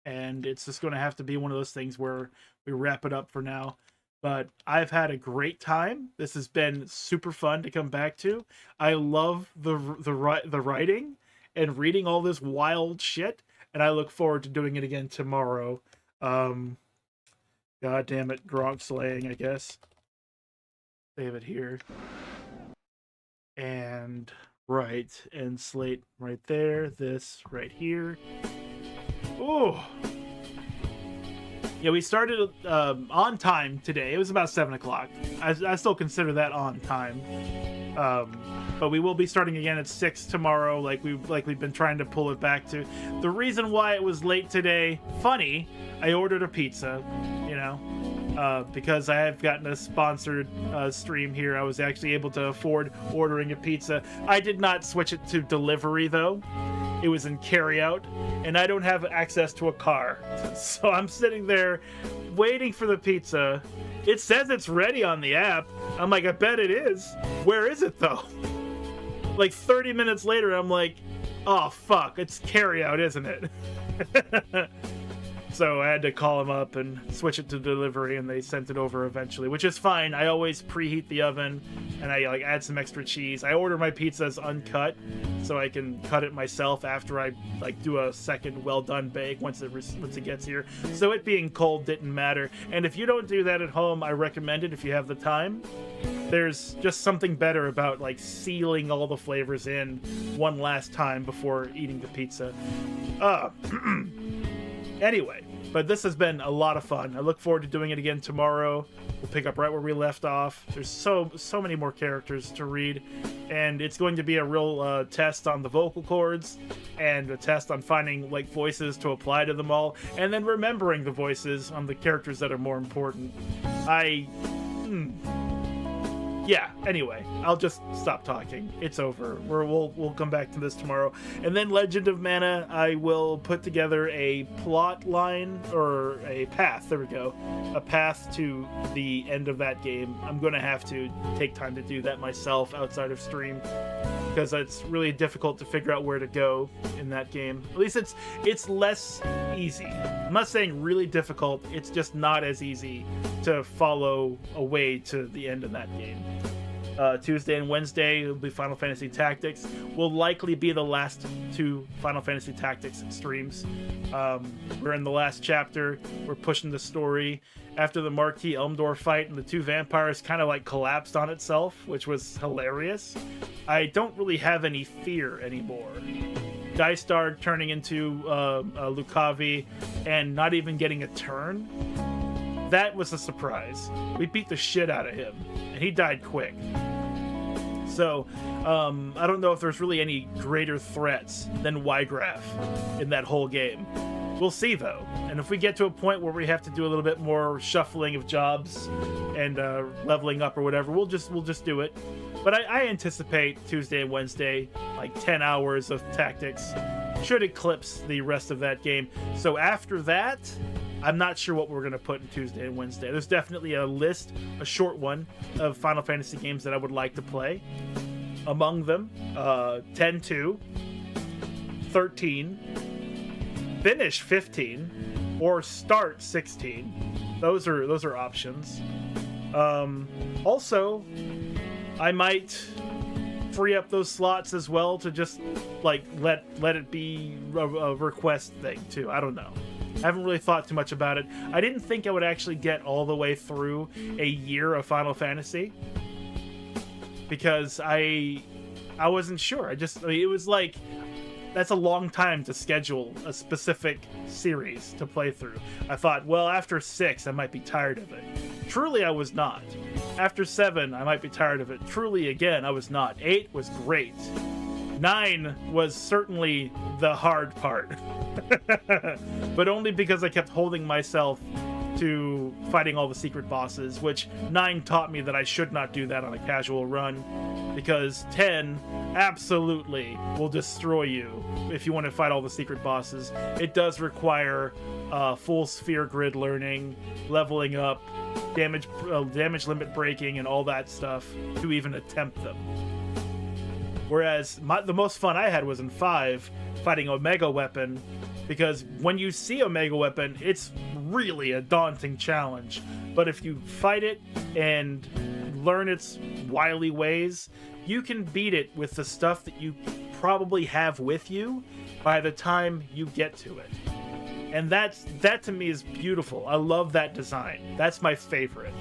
[SPEAKER 5] And it's just going to have to be one of those things where we wrap it up for now. But I've had a great time. This has been super fun to come back to. I love the writing and reading all this wild shit. And I look forward to doing it again tomorrow. God damn it, Gronk slaying, I guess. Save it here. And right, and slate right there. This right here. Oh. Yeah, we started on time today. It was about 7 o'clock. I still consider that on time. But we will be starting again at 6 tomorrow, like we've been trying to pull it back to. The reason why it was late today, funny, I ordered a pizza, you know, because I have gotten a sponsored stream here. I was actually able to afford ordering a pizza. I did not switch it to delivery though. It was in carryout, and I don't have access to a car. So I'm sitting there waiting for the pizza. It says it's ready on the app. I'm like, I bet it is. Where is it though? Like 30 minutes later, I'm like, oh fuck, it's carryout, isn't it? So I had to call them up and switch it to delivery, and they sent it over eventually, which is fine. I always preheat the oven, and I like add some extra cheese. I order my pizzas uncut, so I can cut it myself after I like do a second well done bake once it gets here. So it being cold didn't matter. And if you don't do that at home, I recommend it if you have the time. There's just something better about like sealing all the flavors in one last time before eating the pizza. Anyway, but this has been a lot of fun. I look forward to doing it again tomorrow. We'll pick up right where we left off. There's so many more characters to read, and it's going to be a real test on the vocal cords and a test on finding like voices to apply to them all, and then remembering the voices on the characters that are more important. Yeah, anyway, I'll just stop talking. It's over. We'll come back to this tomorrow. And then Legend of Mana, I will put together a plot line, or a path, there we go. A path to the end of that game. I'm going to have to take time to do that myself outside of stream, because it's really difficult to figure out where to go in that game. At least it's less easy. I'm not saying really difficult, it's just not as easy to follow a way to the end of that game. Tuesday and Wednesday will be Final Fantasy Tactics. Will likely be the last two Final Fantasy Tactics streams. We're in the last chapter. We're pushing the story. After the Marquis Elmdor fight and the two vampires kind of like collapsed on itself, which was hilarious, I don't really have any fear anymore. Dystar turning into Lucavi and not even getting a turn. That was a surprise. We beat the shit out of him, and he died quick. So, I don't know if there's really any greater threats than Ygraf in that whole game. We'll see, though. And if we get to a point where we have to do a little bit more shuffling of jobs and leveling up or whatever, we'll just do it. But I anticipate Tuesday and Wednesday, like 10 hours of tactics, should eclipse the rest of that game. So after that, I'm not sure what we're going to put in Tuesday and Wednesday. There's definitely a list, a short one, of Final Fantasy games that I would like to play. Among them, 10-2, 13, finish 15, or start 16. Those are options. Also, I might free up those slots as well to just like let it be a request thing too. I don't know. I haven't really thought too much about it. I didn't think I would actually get all the way through a year of Final Fantasy, because I wasn't sure. It was like that's a long time to schedule a specific series to play through. I thought, well, after 6, I might be tired of it. Truly, I was not. After 7, I might be tired of it. Truly, again, I was not. 8 was great. 9 was certainly the hard part. But only because I kept holding myself to fighting all the secret bosses, which 9 taught me that I should not do that on a casual run, because 10 absolutely will destroy you if you want to fight all the secret bosses. It does require full sphere grid learning, leveling up, damage limit breaking, and all that stuff to even attempt them. Whereas the most fun I had was in 5, fighting Omega Weapon, because when you see Omega Weapon, it's really a daunting challenge. But if you fight it and learn its wily ways, you can beat it with the stuff that you probably have with you by the time you get to it. And that to me is beautiful. I love that design. That's my favorite.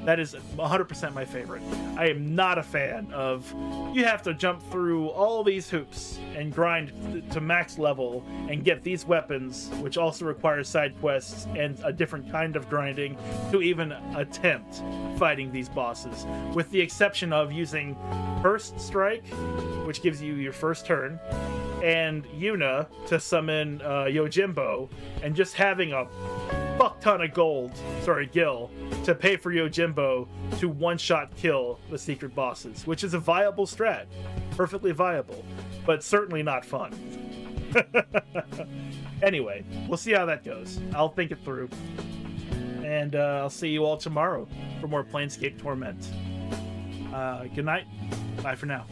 [SPEAKER 5] That is 100% my favorite. I am not a fan of, you have to jump through all these hoops and grind to max level and get these weapons, which also requires side quests and a different kind of grinding to even attempt fighting these bosses. With the exception of using First Strike, which gives you your first turn, and Yuna to summon Yojimbo, and just having a fuck ton of gil, to pay for Yojimbo to one-shot kill the secret bosses, which is a viable strat. Perfectly viable, but certainly not fun. Anyway, we'll see how that goes. I'll think it through. And I'll see you all tomorrow for more Planescape Torment. Good night. Bye for now.